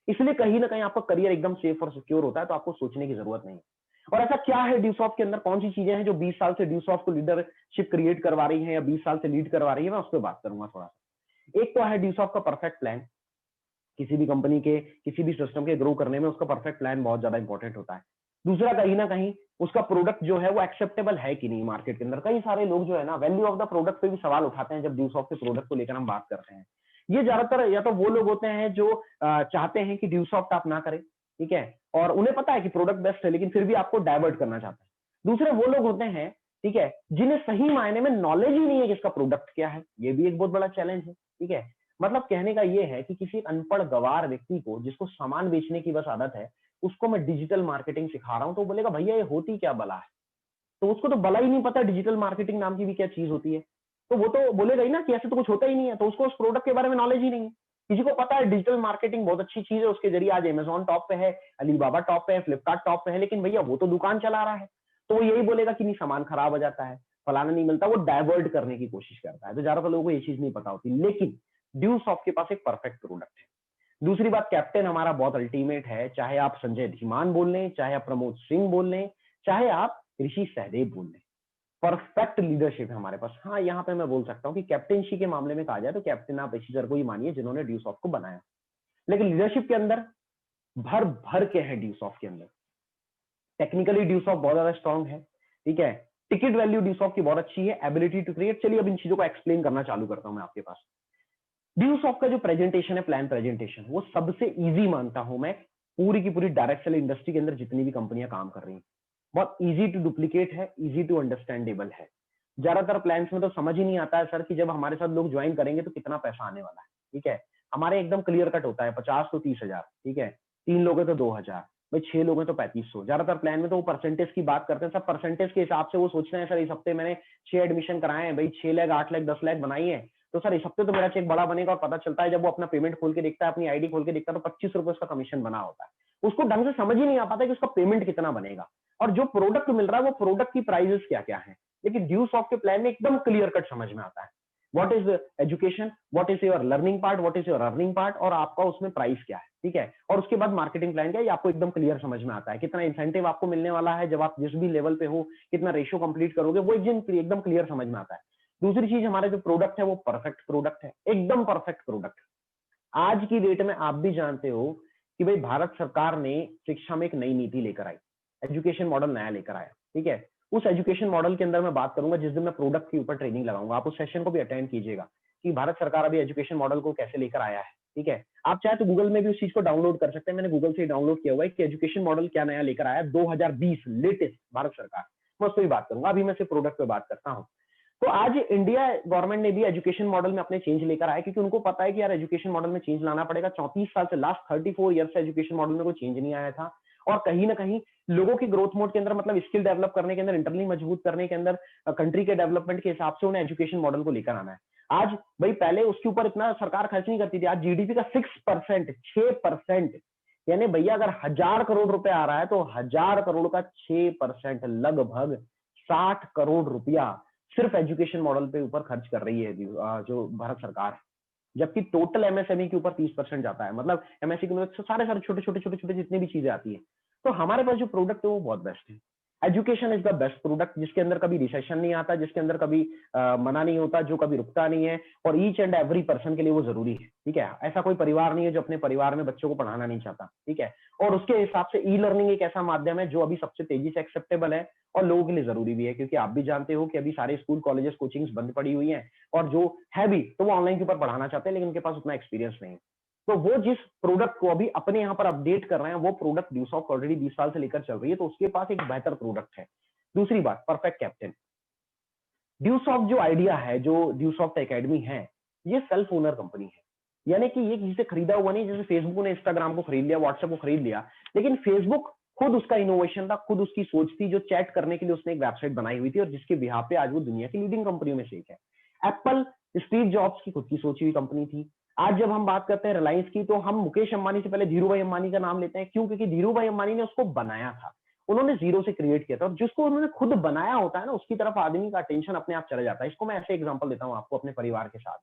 इसलिए कहीं ना कहीं आपका करियर एकदम सेफ और सिक्योर होता है, तो आपको सोचने की जरूरत नहीं है। और ऐसा क्या है ड्यूसॉफ्ट के अंदर, कौन सी चीजें हैं जो 20 साल से ड्यूसॉफ्ट को लीडरशिप क्रिएट करवा रही है या 20 साल से लीड करवा रही है, मैं उस पर बात करूंगा थोड़ा सा। एक तो है ड्यूसॉफ्ट का परफेक्ट प्लान। किसी भी कंपनी के, किसी भी सिस्टम के ग्रो करने में उसका परफेक्ट प्लान बहुत ज्यादा इंपॉर्टेंट होता है। दूसरा, कहीं ना कहीं उसका प्रोडक्ट जो है वो एक्सेप्टेबल है कि नहीं मार्केट के अंदर। कई सारे लोग जो है ना, वैल्यू ऑफ द प्रोडक्ट पे भी सवाल उठाते हैं जब ड्यूसॉफ्ट के प्रोडक्ट को लेकर हम बात करते हैं। ये ज्यादातर या तो वो लोग होते हैं जो चाहते हैं कि ड्यूसॉफ्ट आप ना करें, ठीक है, और उन्हें पता है कि प्रोडक्ट बेस्ट है, लेकिन फिर भी आपको डाइवर्ट करना चाहते हैं। दूसरे वो लोग होते हैं, ठीक है, जिन्हें सही मायने में नॉलेज ही नहीं है कि इसका प्रोडक्ट क्या है। ये भी एक बहुत बड़ा चैलेंज है, ठीक है। मतलब कहने का ये है कि किसी अनपढ़ गवार व्यक्ति को, जिसको सामान बेचने की बस आदत है, उसको मैं डिजिटल मार्केटिंग सिखा रहा हूं, तो बोलेगा भैया ये होती क्या बला है। तो उसको तो बला ही नहीं पता डिजिटल मार्केटिंग नाम की भी क्या चीज होती है। तो वो तो बोलेगा ही ना कि ऐसे तो कुछ होता ही नहीं है, तो उसको उस प्रोडक्ट के बारे में नॉलेज ही नहीं है। किसी को पता है डिजिटल मार्केटिंग बहुत अच्छी चीज है, उसके जरिए आज अमेजॉन टॉप पे है, अलीबाबा टॉप पे है, फ्लिपकार्ट टॉप पे है, लेकिन भैया वो तो दुकान चला रहा है। तो वो यही बोलेगा कि नहीं सामान खराब हो जाता है, फलाना नहीं मिलता, वो डाइवर्ट करने की कोशिश करता है। तो ज्यादातर लोगों को ये चीज नहीं पता होती। लेकिन ड्यूसॉफ्ट के पास एक परफेक्ट प्रोडक्ट है। दूसरी बात, कैप्टन हमारा बहुत अल्टीमेट है। चाहे आप संजय धीमान बोल लें, चाहे आप प्रमोद सिंह बोल लें, चाहे आप ऋषि सहदेव बोल लें, परफेक्ट लीडरशिप है हमारे पास। हाँ, यहाँ पे मैं बोल सकता हूँ कि कैप्टनशी के मामले में कहा जाए तो कैप्टन आप ऋषि सर को ही मानिए, जिन्होंने ड्यूसॉफ्ट को बनाया। लेकिन लीडरशिप के अंदर भर भर के है ड्यूसॉफ्ट के अंदर। टेक्निकली ड्यूसॉफ्ट बहुत ज्यादा स्ट्रांग है, ठीक है। टिकट वैल्यू ड्यूसॉफ्ट की बहुत अच्छी है, एबिलिटी टू क्रिएट। चलिए अब इन चीजों को एक्सप्लेन करना चालू करता हूं मैं आपके पास। ड्यूसॉफ्ट का जो प्रेजेंटेशन है, प्लान प्रेजेंटेशन, वो सबसे इजी मानता हूं मैं पूरी की पूरी डायरेक्ट सेल इंडस्ट्री के अंदर जितनी भी कंपनियां काम कर रही हैं। बहुत इजी टू डुप्लीकेट है, इजी टू अंडरस्टैंडेबल है। ज्यादातर प्लान्स में तो समझ ही नहीं आता है सर कि जब हमारे साथ लोग ज्वाइन करेंगे तो कितना पैसा आने वाला है, ठीक है। हमारे एकदम क्लियर कट होता है, 50 तो 30,000, ठीक है, 3 लोग हैं तो 2,000, भाई 6 लोग हैं तो 3500। ज्यादातर प्लान में तो वो परसेंटेज की बात करते हैं, सब परसेंटेज के हिसाब से वो सोचते हैं सर इस हफ्ते मैंने 6 एडमिशन कराए हैं, भाई 6 लाख 8 लाख 10 लाख बनाई है, तो सर इस हफ्ते तो मेरा चेक बड़ा बनेगा। और पता चलता है जब वो अपना पेमेंट खोल के देखता है, अपनी आईडी खोल के देखता है, तो 25 रुपए उसका कमीशन बना होता है। उसको ढंग से समझ ही नहीं आ पाता कि उसका पेमेंट कितना बनेगा और जो प्रोडक्ट मिल रहा है वो प्रोडक्ट की प्राइजेस क्या क्या है। लेकिन ड्यूसॉफ्ट के प्लान में एकदम क्लियर कट समझ में आता है, what is education, what is your learning part, what is your earning part, और आपका उसमें प्राइस क्या है, ठीक है। और उसके बाद मार्केटिंग प्लान क्या है, ये आपको एकदम क्लियर समझ में आता है। कितना इंसेंटिव आपको मिलने वाला है जब आप जिस भी लेवल पे हो, कितना रेशियो कंप्लीट करोगे, वो एकदम क्लियर समझ में आता है। दूसरी चीज, हमारे जो प्रोडक्ट है वो परफेक्ट प्रोडक्ट है, एकदम परफेक्ट प्रोडक्ट। आज की डेट में आप भी जानते हो कि भाई भारत सरकार ने शिक्षा में एक नई नीति लेकर आई, एजुकेशन मॉडल नया लेकर आया, ठीक है। उस एजुकेशन मॉडल के अंदर मैं बात करूंगा जिस दिन मैं प्रोडक्ट के ऊपर ट्रेनिंग लगाऊंगा। आप उस सेशन को भी अटेंड कीजिएगा कि भारत सरकार अभी एजुकेशन मॉडल को कैसे लेकर आया है, ठीक है। आप चाहे तो गूगल में भी उस चीज को डाउनलोड कर सकते हैं, मैंने गूगल से डाउनलोड किया हुआ है कि एजुकेशन मॉडल क्या नया लेकर आया 2020 लेटेस्ट भारत सरकार। मैं उस पर भी बात करूंगा, अभी मैं सिर्फ प्रोडक्ट पे बात करता हूँ। तो आज इंडिया गवर्नमेंट ने भी एजुकेशन मॉडल में अपने चेंज लेकर आया, क्योंकि उनको पता है कि यार एजुकेशन मॉडल में चेंज लाना पड़ेगा। 34 साल से, लास्ट 34 ईयर से एजुकेशन मॉडल में कोई चेंज नहीं आया था। और कहीं ना कहीं लोगों की ग्रोथ मोड के अंदर, मतलब स्किल डेवलप करने के अंदर, इंटरनली मजबूत करने के अंदर, कंट्री के डेवलपमेंट के हिसाब से उन्हें एजुकेशन मॉडल को लेकर आना है। आज भाई पहले उसके ऊपर इतना सरकार खर्च नहीं करती थी, आज जीडीपी का 6%, 6%, यानी भैया अगर 1000 करोड़ रुपए आ रहा है तो 1000 करोड़ का 6%, लगभग 60 करोड़ रुपया सिर्फ एजुकेशन मॉडल पे ऊपर खर्च कर रही है जो भारत सरकार है, जबकि टोटल एमएसएमई के ऊपर 30% जाता है। मतलब एमएसई की मदद से सारे सारे छोटे छोटे छोटे छोटे जितनी भी चीजें आती है। तो हमारे पास जो प्रोडक्ट है वो बहुत बेस्ट है। Education is the best product, जिसके अंदर कभी रिसेशन नहीं आता, जिसके अंदर कभी मना नहीं होता, जो कभी रुकता नहीं है, और ईच एंड एवरी पर्सन के लिए वो जरूरी है। ठीक है, ऐसा कोई परिवार नहीं है जो अपने परिवार में बच्चों को पढ़ाना नहीं चाहता। ठीक है, और उसके हिसाब से ई लर्निंग एक ऐसा माध्यम है जो अभी सबसे तेजी से एक्सेप्टेबल है और लोगों के लिए जरूरी भी है, क्योंकि आप भी जानते हो कि अभी सारे स्कूल कॉलेजेस कोचिंग्स बंद पड़ी हुई हैं, और जो है भी तो वो ऑनलाइन के ऊपर पढ़ाना चाहते हैं, लेकिन उनके पास उतना एक्सपीरियंस नहीं है। तो वो जिस प्रोडक्ट को अभी अपने यहाँ पर अपडेट कर रहे हैं, वो प्रोडक्ट ड्यूसॉफ्ट ऑलरेडी 20 साल से लेकर चल रही है, तो उसके पास एक बेहतर प्रोडक्ट है। दूसरी बात, परफेक्ट कैप्टन। ड्यूसॉफ्ट जो आइडिया है, जो ड्यूसॉफ्ट एकेडमी है, ये सेल्फ ओनर कंपनी है। यानी कि ये किसी से खरीदा हुआ नहीं, जैसे फेसबुक ने इंस्टाग्राम को खरीद लिया, व्हाट्सएप को खरीद लिया, लेकिन फेसबुक खुद उसका इनोवेशन था, खुद उसकी सोच थी, जो चैट करने के लिए उसने एक वेबसाइट बनाई हुई थी, और जिसके बिहाफ पे आज वो दुनिया की लीडिंग कंपनियों में से एक है। एप्पल स्टीव जॉब्स की खुद की सोची हुई कंपनी थी। आज जब हम बात करते हैं रिलायंस की, तो हम मुकेश अंबानी से पहले धीरू भाई अंबानी का नाम लेते हैं। क्यों? क्योंकि धीरू भाई अंबानी ने उसको बनाया था, उन्होंने जीरो से क्रिएट किया था, और जिसको उन्होंने खुद बनाया होता है ना, उसकी तरफ आदमी का अटेंशन अपने आप चला जाता है। इसको मैं ऐसे एग्जांपल देता हूं आपको अपने परिवार के साथ,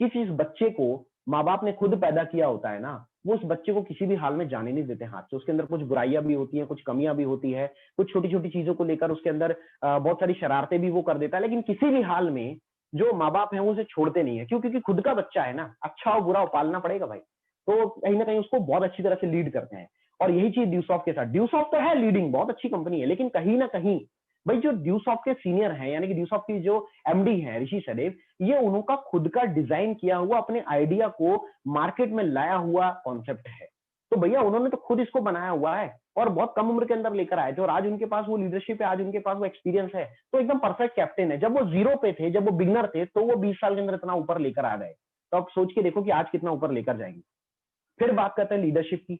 कि जिस बच्चे को माँ बाप ने खुद पैदा किया होता है ना, वो उस बच्चे को किसी भी हाल में जाने नहीं देते हाथ से। उसके अंदर कुछ बुराइयां भी होती हैं, कुछ कमियां भी होती है, कुछ छोटी छोटी चीजों को लेकर उसके अंदर बहुत सारी शरारतें भी वो कर देता है, लेकिन किसी भी हाल में जो माँ बाप है वो उसे छोड़ते नहीं है। क्यों? क्योंकि खुद का बच्चा है ना, अच्छा हो बुरा हो पालना पड़ेगा भाई। तो कहीं ना कहीं उसको बहुत अच्छी तरह से लीड करते हैं, और यही चीज ड्यूसॉफ्ट के साथ। ड्यूसॉफ्ट तो है लीडिंग, बहुत अच्छी कंपनी है, लेकिन कहीं ना कहीं भाई जो ड्यूसॉफ्ट के सीनियर हैं, यानी कि ड्यूसॉफ्ट की जो एमडी है ऋषि सदेव, ये उनका खुद का डिजाइन किया हुआ, अपने आइडिया को मार्केट में लाया हुआ कॉन्सेप्ट है। तो भैया उन्होंने तो खुद इसको बनाया हुआ है, और बहुत कम उम्र के अंदर लेकर आए थे, और आज उनके पास वो लीडरशिप है, आज उनके पास वो एक्सपीरियंस है। तो एकदम परफेक्ट कैप्टन है। जब वो जीरो पे थे, जब वो बिगनर थे, तो वो 20 साल के अंदर इतना ऊपर लेकर आ गए। तो आप सोच के देखो कि आज कितना ऊपर लेकर जाएंगे। फिर बात करते हैं लीडरशिप की।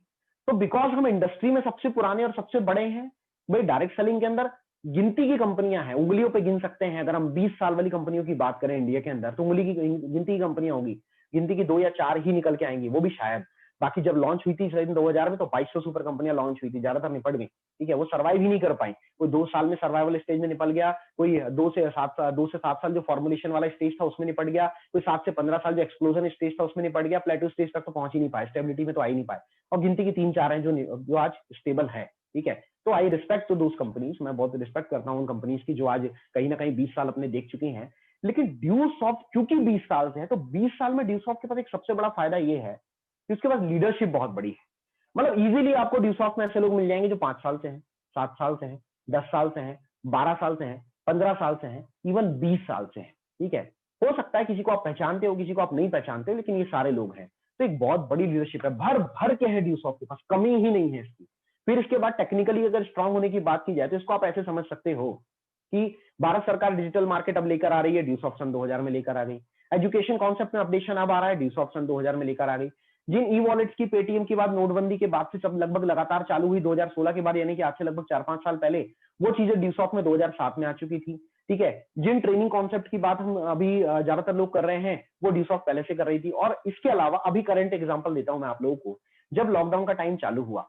तो बिकॉज हम इंडस्ट्री में सबसे पुराने और सबसे बड़े हैं, भाई डायरेक्ट सेलिंग के अंदर गिनती की कंपनियां हैं, उंगलियों पे गिन सकते हैं। अगर हम 20 साल वाली कंपनियों की बात करें इंडिया के अंदर, तो उंगली की गिनती की कंपनियां होंगी, गिनती की 2 या 4 ही निकल के आएंगी, वो भी शायद। बाकी जब लॉन्च हुई थी 2000 में, तो 2200 सुपर कंपनियां लॉन्च हुई थी, ज्यादातर निपट गई। ठीक है, वो सर्वाइव ही नहीं कर पाई। कोई 2 साल में सर्वाइवल स्टेज में निपट गया, कोई 2 से 7 साल जो फॉर्मुलेशन वाला स्टेज था उसमें निपट गया, कोई 7 से 15 साल जो एक्सप्लोजन स्टेज था उसमें निपट गया, प्लेटो स्टेज तक तो पहुंच ही नहीं पाए, स्टेबिलिटी में तो आ ही नहीं पाए। और गिनती की 3-4 हैं जो आज स्टेबल है। ठीक है, तो I respect to those companies, मैं बहुत रिस्पेक्ट करता हूं उन कंपनीज की जो आज कहीं ना कहीं 20 साल अपने देख चुकी हैं। लेकिन ड्यूसॉफ्ट क्योंकि 20 साल से है, तो 20 साल में ड्यूसॉफ्ट के पास एक सबसे बड़ा फायदा ये है कि उसके पास लीडरशिप बहुत बड़ी है। मतलब इजीली आपको ड्यूसॉफ्ट में ऐसे लोग मिल जाएंगे जो 5 साल से हैं, 7 साल से हैं, 10 साल से हैं, 12 साल से हैं, 15 साल से हैं, इवन 20 साल से हैं। ठीक है, हो सकता है किसी को आप पहचानते हो, किसी को आप नहीं पहचानते हो, लेकिन ये सारे लोग हैं। तो एक बहुत बड़ी लीडरशिप है, भर भर के है ड्यूसॉफ्ट के पास, कमी ही नहीं है इसकी। फिर इसके बाद टेक्निकली अगर स्ट्रांग होने की बात की जाए, तो इसको आप ऐसे समझ सकते हो कि भारत सरकार डिजिटल मार्केट अब लेकर आ रही है, ड्यूसॉफ्ट सन 2000 में लेकर आ गई। एजुकेशन कॉन्सेप्ट में अपडेशन अब आ रहा है, ड्यूसॉफ्ट सन 2000 में लेकर आ गई। जिन ई वॉलेट्स की पेटीएम की बात नोटबंदी के बाद से सब लगभग लगातार चालू हुई 2016 के बाद, यानी कि आज से लगभग 4-5 साल पहले, वो चीजें ड्यूसॉफ्ट में 2007 में आ चुकी थी। ठीक है, जिन ट्रेनिंग कॉन्सेप्ट की बात हम अभी ज्यादातर लोग कर रहे हैं, वो ड्यूसॉफ्ट पहले से कर रही थी। और इसके अलावा अभी करंट एग्जांपल देता हूं मैं आप लोगों को। जब लॉकडाउन का टाइम चालू हुआ,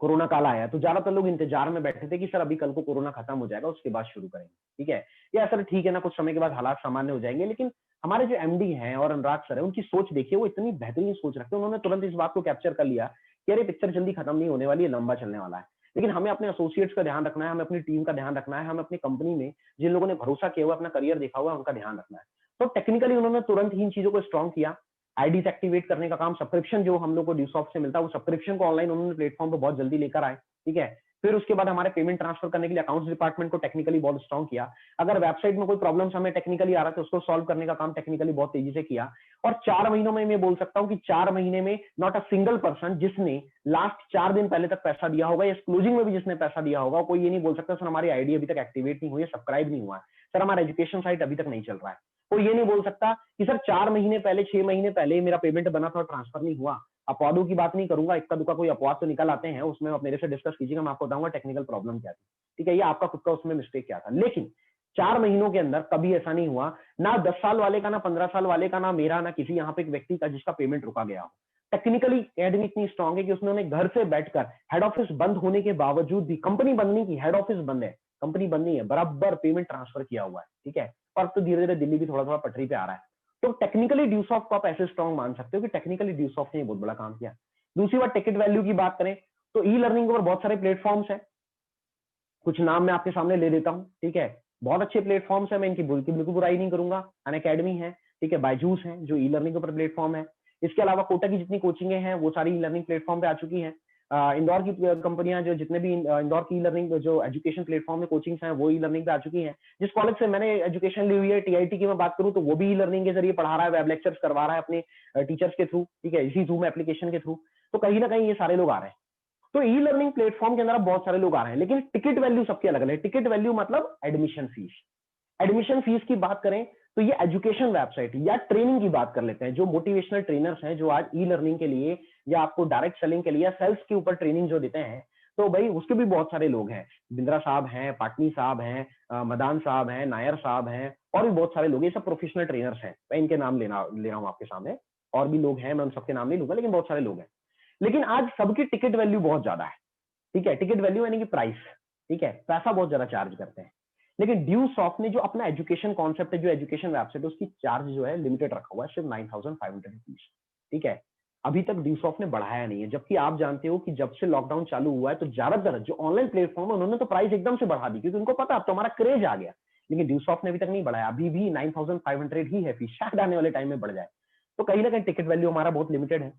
कोरोना काल आया, तो ज्यादातर लोग इंतजार में बैठे थे कि सर अभी कल को कोरोना खत्म हो जाएगा, उसके बाद शुरू करेंगे। ठीक है, या सर ठीक है ना, कुछ समय के बाद हालात सामान्य हो जाएंगे। लेकिन हमारे जो एमडी हैं और अनुराग सर है, उनकी सोच देखिए, वो इतनी बेहतरीन सोच रखते हैं। उन्होंने तुरंत इस बात को कैप्चर कर लिया कि अरे पिक्चर जल्दी खत्म नहीं होने वाली है, लंबा चलने वाला है। लेकिन हमें अपने एसोसिएट्स का ध्यान रखना है, हमें अपनी टीम का ध्यान रखना है, हमें अपनी कंपनी में जिन लोगों ने भरोसा किया हुआ, अपना करियर देखा हुआ, उनका ध्यान रखना है। तो टेक्निकली उन्होंने तुरंत ही इन चीजों को स्ट्रॉन्ग किया। आईडीज एक्टिवेट करने का काम, सब्सक्रिप्शन जो हम लोग को ड्यूसॉफ्ट से मिलता है, वो सब्सक्रिप्शन को ऑनलाइन उन्होंने प्लेटफॉर्म पर बहुत जल्दी लेकर आए। ठीक है, फिर उसके बाद हमारे पेमेंट ट्रांसफर करने के लिए अकाउंट्स डिपार्टमेंट को टेक्निकली बहुत स्ट्रॉन्ग किया। अगर वेबसाइट में कोई प्रॉब्लम्स हमें टेक्निकली आ रहा है, तो उसको सॉल्व करने का काम टेक्निकली बहुत तेजी से किया। और 4 महीनों में मैं बोल सकता हूं कि 4 महीने में नॉट अ सिंगल पर्सन जिसने लास्ट 4 दिन पहले तक पैसा दिया होगा, या क्लोजिंग में भी जिसने पैसा दिया होगा, कोई ये नहीं बोल सकता सर हमारी आईडी अभी तक एक्टिवेट नहीं हुई है, सब्सक्राइब नहीं हुआ है, सर हमारा एजुकेशन साइट अभी तक नहीं चल रहा है। कोई ये नहीं बोल सकता कि सर 4 महीने पहले, 6 महीने पहले मेरा पेमेंट बना था और ट्रांसफर नहीं हुआ। अपवादों की बात नहीं करूंगा, इक्का दुक्का कोई अपवाद तो निकल आते हैं, उसमें आप मेरे से डिस्कस कीजिएगा, मैं आपको बताऊंगा टेक्निकल प्रॉब्लम क्या थी। ठीक है, ये आपका खुद का उसमें मिस्टेक क्या था। लेकिन 4 महीनों के अंदर कभी ऐसा नहीं हुआ, ना 10 साल वाले का, ना 15 साल वाले का, ना मेरा, ना किसी यहाँ पे एक व्यक्ति का जिसका पेमेंट रुका गया हो। टेक्निकली एकेडमी इतनी स्ट्रांग है कि उसने घर से बैठकर, हेड ऑफिस बंद होने के बावजूद भी, कंपनी बंद नहीं की, हेड ऑफिस बंद है, कंपनी बंद नहीं है, बराबर पेमेंट ट्रांसफर किया हुआ है, ठीक है। और अब तो धीरे धीरे दिल्ली भी थोड़ा थोड़ा पटरी पे आ रहा है। तो टेक्निकली ड्यूसॉफ्ट को आप ऐसे स्ट्रॉन्ग मान सकते हो कि टेक्निकली ड्यूसॉफ्ट ने बहुत बड़ा काम किया। दूसरी बात, टिकट वैल्यू की बात करें तो ई लर्निंग के ऊपर बहुत सारे प्लेटफॉर्म्स हैं, कुछ नाम मैं आपके सामने ले देता हूं, ठीक है। बहुत अच्छे प्लेटफॉर्म्स हैं, मैं इनकी बिल्कुल बुराई नहीं करूंगा। अनअकैडमी है, ठीक है, बायजूस है जो ई लर्निंग के ऊपर प्लेटफॉर्म है। इसके अलावा कोटा की जितनी कोचिंगें हैं वो सारी ई लर्निंग प्लेटफॉर्म पे आ चुकी हैं। इंदौर की कंपनियां जो जितने भी इंदौर की ई लर्निंग जो एजुकेशन प्लेटफॉर्म में कोचिंग्स हैं वो ई लर्निंग पे आ चुकी हैं। जिस कॉलेज से मैंने एजुकेशन ली हुई है टीआईटी की मैं बात करूं तो वो भी ई लर्निंग के जरिए पढ़ा रहा है, वेब लेक्चर्स करवा रहा है अपने टीचर्स के थ्रू, ठीक है, इसी जूम एप्लीकेशन के थ्रू। तो कहीं ना कहीं ये सारे लोग आ रहे हैं। तो ई लर्निंग प्लेटफॉर्म के अंदर बहुत सारे लोग आ रहे हैं, लेकिन टिकट वैल्यू सबकी अलग अलग है। टिकट वैल्यू मतलब एडमिशन फीस। एडमिशन फीस की बात करें तो ये एजुकेशन वेबसाइट या ट्रेनिंग की बात कर लेते हैं, जो मोटिवेशनल ट्रेनर्स हैं जो आज ई लर्निंग के लिए या आपको डायरेक्ट सेलिंग के लिए या सेल्स के ऊपर ट्रेनिंग जो देते हैं, तो भाई उसके भी बहुत सारे लोग हैं। बिंद्रा साहब हैं, पाटनी साहब हैं, मदान साहब हैं, नायर साहब हैं, और भी बहुत सारे लोग, ये सब प्रोफेशनल ट्रेनर्स हैं। मैं इनके नाम ले रहा हूं आपके सामने, और भी लोग हैं, मैं उन सबके नाम नहीं लूंगा, लेकिन बहुत सारे लोग हैं। लेकिन आज सबकी टिकट वैल्यू बहुत ज्यादा है, ठीक है। टिकट वैल्यू यानी कि प्राइस, ठीक है, पैसा बहुत ज्यादा चार्ज करते हैं। लेकिन ड्यू सॉफ्ट ने जो अपना एजुकेशन कॉन्सेप्ट है, जो एजुकेशन वेबसाइट है, उसकी चार्ज जो है लिमिटेड रखा हुआ है, सिर्फ 9,500 रुपीज, ठीक है। अभी तक ड्यू सॉफ्ट ने बढ़ाया नहीं है, जबकि आप जानते हो कि जब से लॉकडाउन चालू हुआ है तो ज्यादातर जो ऑनलाइन प्लेटफॉर्म है उन्होंने तो प्राइस एकदम से बढ़ा दी, क्योंकि उनको पता अब तो हमारा क्रेज आ गया। लेकिन ड्यू सॉफ्ट ने अभी तक नहीं बढ़ाया, अभी भी 9,500 ही है फीस, शायद आने वाले टाइम में बढ़ जाए। तो कहीं ना कहीं टिकट वैल्यू हमारा बहुत लिमिटेड है।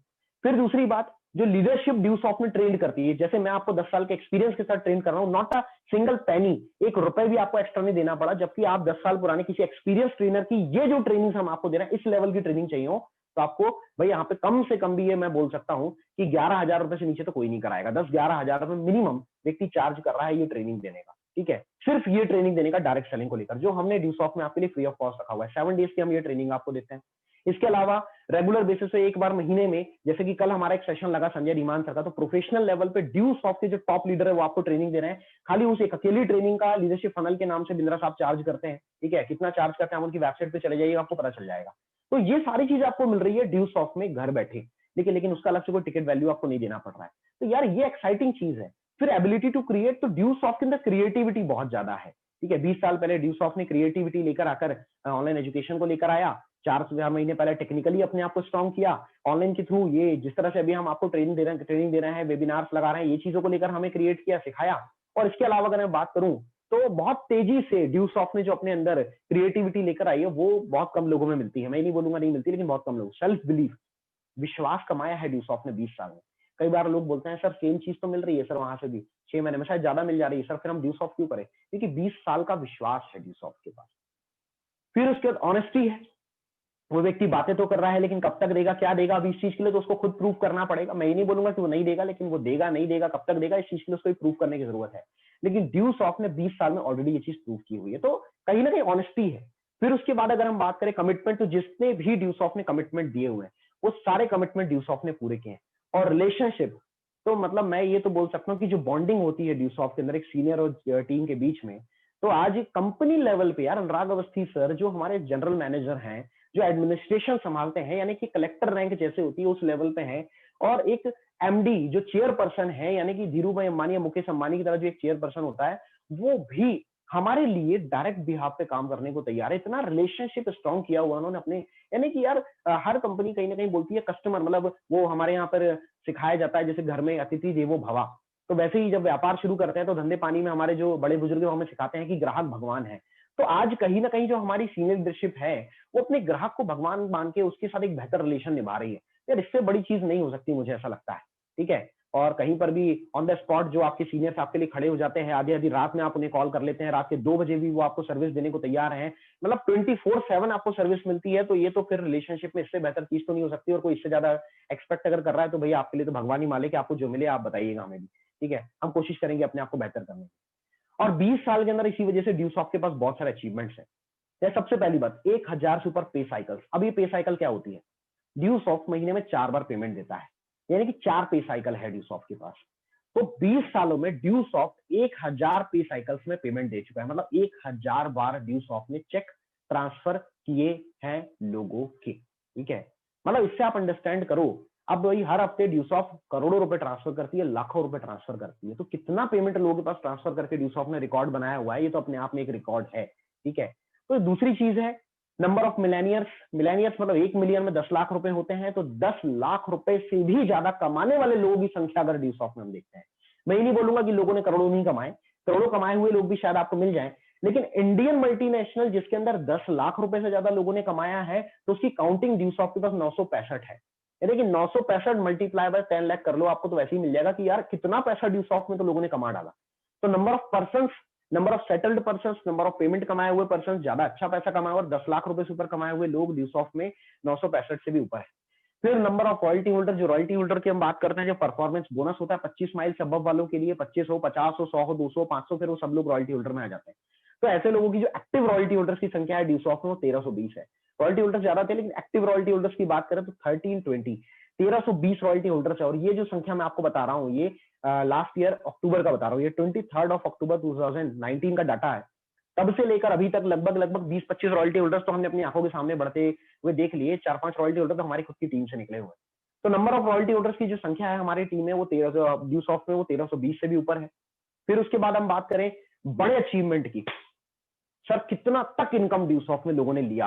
फिर दूसरी बात, जो लीडरशिप ड्यू सॉफ्ट में ट्रेंड करती है, जैसे मैं आपको 10 साल के एक्सपीरियंस के साथ ट्रेन कर रहा हूं, नॉट अ सिंगल पेनी, एक रुपए भी आपको एक्स्ट्रा नहीं देना पड़ा, जबकि आप 10 साल पुराने किसी एक्सपीरियंस ट्रेनर की ये जो ट्रेनिंग हम आपको दे रहे हैं, इस लेवल की ट्रेनिंग चाहिए हो तो आपको भाई यहाँ पे कम से कम भी ये मैं बोल सकता हूं कि 11,000 रुपए से नीचे तो कोई नहीं कराएगा। 10-11,000 रुपए मिनिमम व्यक्ति चार्ज कर रहा है ये ट्रेनिंग देने का, ठीक है, सिर्फ ये ट्रेनिंग देने का डायरेक्ट सेलिंग को लेकर, जो हमने ड्यू सॉफ्ट में आपके लिए फ्री ऑफ कॉस्ट रखा हुआ है। 7 डेज की हम ये ट्रेनिंग आपको देते हैं। इसके अलावा रेगुलर बेसिस पे एक बार महीने में, जैसे कि कल हमारा एक सेशन लगा संजय रीमान सर का, तो प्रोफेशनल लेवल पे ड्यू सॉफ्ट के जो टॉप लीडर है वो आपको ट्रेनिंग दे रहे हैं। खाली उस एक अकेली ट्रेनिंग का लीडरशिप फनल के नाम से बिंद्रा साहब चार्ज करते हैं, ठीक है। कितना चार्ज करते हैं हम उनकी वेबसाइट पे चले जाइए, आपको पता चल जाएगा। तो ये सारी चीज आपको मिल रही है ड्यू सॉफ्ट में घर बैठे, लेकिन उसका अलग से कोई टिकट वैल्यू आपको नहीं देना पड़ रहा है। तो यार ये एक्साइटिंग चीज है। फिर एबिलिटी टू क्रिएट, तो ड्यू सॉफ्ट के अंदर क्रिएटिविटी बहुत ज्यादा है, ठीक है। 20 साल पहले ड्यू सॉफ्ट ने क्रिएटिविटी लेकर आकर ऑनलाइन एजुकेशन को लेकर आया। 4 महीने पहले टेक्निकली अपने आप को स्ट्रॉन्ग किया ऑनलाइन के थ्रू। ये जिस तरह से अभी हम आपको ट्रेनिंग दे रहे हैं, वेबिनार्स लगा रहे हैं, ये चीजों को लेकर हमें क्रिएट किया, सिखाया। और इसके अलावा अगर मैं बात करूं तो बहुत तेजी से ड्यू सॉफ्ट ने जो अपने अंदर क्रिएटिविटी लेकर आई है वो बहुत कम लोगों में मिलती है। मैं नहीं बोलूंगा नहीं मिलती, लेकिन बहुत कम लोग, सेल्फ बिलीफ, विश्वास कमाया है ड्यू सॉफ्ट ने 20 साल में। कई बार लोग बोलते हैं सर सेम चीज तो मिल रही है सर वहां से भी 6 महीने में, शायद ज्यादा मिल जा रही है सर, फिर हम ड्यू सॉफ्ट क्यों करें? क्योंकि 20 साल का विश्वास है ड्यू सॉफ्ट के पास। फिर उसके बाद ऑनेस्टी है। वो व्यक्ति बातें तो कर रहा है, लेकिन कब तक देगा, क्या देगा, अभी इस चीज के लिए तो उसको खुद प्रूव करना पड़ेगा। मैं ये नहीं बोलूंगा कि वो नहीं देगा, लेकिन वो देगा नहीं देगा, कब तक देगा, इस चीज के लिए उसको प्रूव करने की जरूरत है। लेकिन ड्यू सॉफ्ट ने 20 साल में ऑलरेडी ये चीज प्रूव की हुई है, तो कहीं ना कहीं ऑनेस्टी है। फिर उसके बाद अगर हम बात करें कमिटमेंट, तो जितने भी ड्यू सॉफ्ट ने कमिटमेंट दिए हुए हैं वो सारे कमिटमेंट ड्यू सॉफ्ट ने पूरे किए हैं। और रिलेशनशिप, तो मतलब मैं ये तो बोल सकता हूँ कि जो बॉन्डिंग होती है ड्यू सॉफ्ट के अंदर एक सीनियर और टीम के बीच में, तो आज कंपनी लेवल पे यार अनुराग अवस्थी सर जो हमारे जनरल मैनेजर हैं, जो एडमिनिस्ट्रेशन संभालते हैं, यानी कि कलेक्टर रैंक जैसे होती है उस लेवल पे है, और एक एमडी जो चेयरपर्सन है, यानी कि धीरू भाई अंबानी या मुकेश अंबानी की तरह जो एक चेयरपर्सन होता है, वो भी हमारे लिए डायरेक्ट बिहाफ पे काम करने को तैयार है। इतना रिलेशनशिप स्ट्रॉन्ग किया हुआ उन्होंने अपने, यानी कि यार हर कंपनी कहीं ना कहीं बोलती है कस्टमर, मतलब वो हमारे यहाँ पर सिखाया जाता है जैसे घर में अतिथि देवो भवा, तो वैसे ही जब व्यापार शुरू करते हैं तो धंधे पानी में हमारे जो बड़े बुजुर्ग हमें सिखाते हैं कि ग्राहक भगवान है। तो आज कहीं ना कहीं जो हमारी सीनियर लीडरशिप है वो अपने ग्राहक को भगवान मान के उसके साथ एक बेहतर रिलेशन निभा रही है। यार इससे बड़ी चीज नहीं हो सकती, मुझे ऐसा लगता है, ठीक है। और कहीं पर भी ऑन द स्पॉट जो आपके सीनियर्स आपके लिए खड़े हो जाते हैं, आधी आधी रात में आप उन्हें कॉल कर लेते हैं, रात के 2 बजे भी वो आपको सर्विस देने को तैयार हैं, मतलब 24/7 आपको सर्विस मिलती है, तो ये तो फिर रिलेशनशिप में इससे बेहतर चीज तो नहीं हो सकती। और कोई इससे ज्यादा एक्सपेक्ट अगर कर रहा है तो भैया आपके लिए तो भगवान ही मालिक है, आपको जो मिले आप बताइएगा हमें भी, ठीक है। हम कोशिश करेंगे अपने आप को बेहतर करने की। और 20 साल के अंदर इसी वजह से ड्यू सॉफ्ट के पास बहुत सारे अचीवमेंट्स हैं। सबसे पहली बात, 1000 से ऊपर पे साइकिल्स। अब ये पे साइकिल क्या होती है? ड्यू सॉफ्ट महीने में 4 बार पेमेंट देता है, यानी कि 4 पे साइकिल है ड्यू सॉफ्ट के पास। तो 20 सालों में ड्यू सॉफ्ट 1000 पे साइकिल्स में पेमेंट दे चुका है, मतलब 1000 बार ड्यू सॉफ्ट ने चेक ट्रांसफर किए हैं लोगों के, ठीक है। मतलब इससे आप अंडरस्टैंड करो अब वही हर हफ्ते ड्यूसॉफ्ट करोड़ों रुपए ट्रांसफर करती है, लाखों रुपए ट्रांसफर करती है, तो कितना पेमेंट लोगों के पास ट्रांसफर करके ड्यूसॉफ्ट ने रिकॉर्ड बनाया हुआ है, ये तो अपने आप में एक रिकॉर्ड है। ठीक है, तो दूसरी चीज है नंबर ऑफ मिलेनियर्स। मिलेनियर्स मतलब 1 मिलियन में 10 लाख रुपए होते हैं, तो 10 लाख रुपए से भी ज्यादा कमाने वाले लोगों की संख्या अगर ड्यूसॉफ्ट में हम देखते हैं, मैं ये नहीं बोलूंगा कि लोगों ने करोड़ों नहीं कमाए, करोड़ों कमाए हुए लोग भी शायद आपको मिल जाए, लेकिन इंडियन मल्टीनेशनल जिसके अंदर 10 लाख रुपए से ज्यादा लोगों ने कमाया है, तो उसकी काउंटिंग ड्यूसॉफ्ट के पास 965 है। यानी कि 965 मल्टीप्लाई बाय 10 लाख कर लो, आपको तो वैसे ही मिल जाएगा कि यार कितना पैसा ड्यूसॉफ्ट में तो लोगों ने कमा डाला। तो number of person, number of settled person, number of payment कमाए हुए पर्सन ज्यादा अच्छा पैसा कमाए, और 10 लाख रुपए से ऊपर कमाए हुए लोग ड्यूसॉफ्ट में 965 से भी ऊपर है। फिर नंबर ऑफ रॉयल्टी होल्डर, जो रॉयल्टी होल्डर की हम बात करते हैं, जो परफॉर्मेंस बोनस होता है 25 माइल से अबव वालों के लिए 25 हो, 50 हो, 100 हो, 200, 500, फिर वो सब लोग रॉयल्टी होल्डर में आ जाते हैं। तो ऐसे लोगों की जो एक्टिव रॉयल्टी होल्डर्स की संख्या है ड्यूसॉफ्ट में वो 1320 है। रॉयल्टी होल्डर्स ज्यादा थे, लेकिन एक्टिव रॉयल्टी होल्डर्स की बात करें तो 1320 रॉयल्टी होल्डर्स है। और ये जो संख्या मैं आपको बता रहा हूँ, ये लास्ट ईयर अक्टूबर का बता रहा हूँ, ये 23 अक्टूबर 2019 का डाटा है। तब से लेकर अभी तक लगभग 20-25 रॉयल्टी होल्डर्स तो हमने अपनी आंखों के सामने बढ़ते हुए देख लिए। 4-5 रॉयल्टी होल्डर तो हमारी खुद की टीम से निकले हुए। तो नंबर ऑफ रॉयल्टी होल्डर्स की जो संख्या है हमारी टीम में, वो 13 ड्यूसॉफ्ट में वो 1320 से भी ऊपर है। फिर उसके बाद हम बात करें बड़े अचीवमेंट की, सर कितना तक इनकम ड्यूसॉफ्ट में लोगों ने लिया,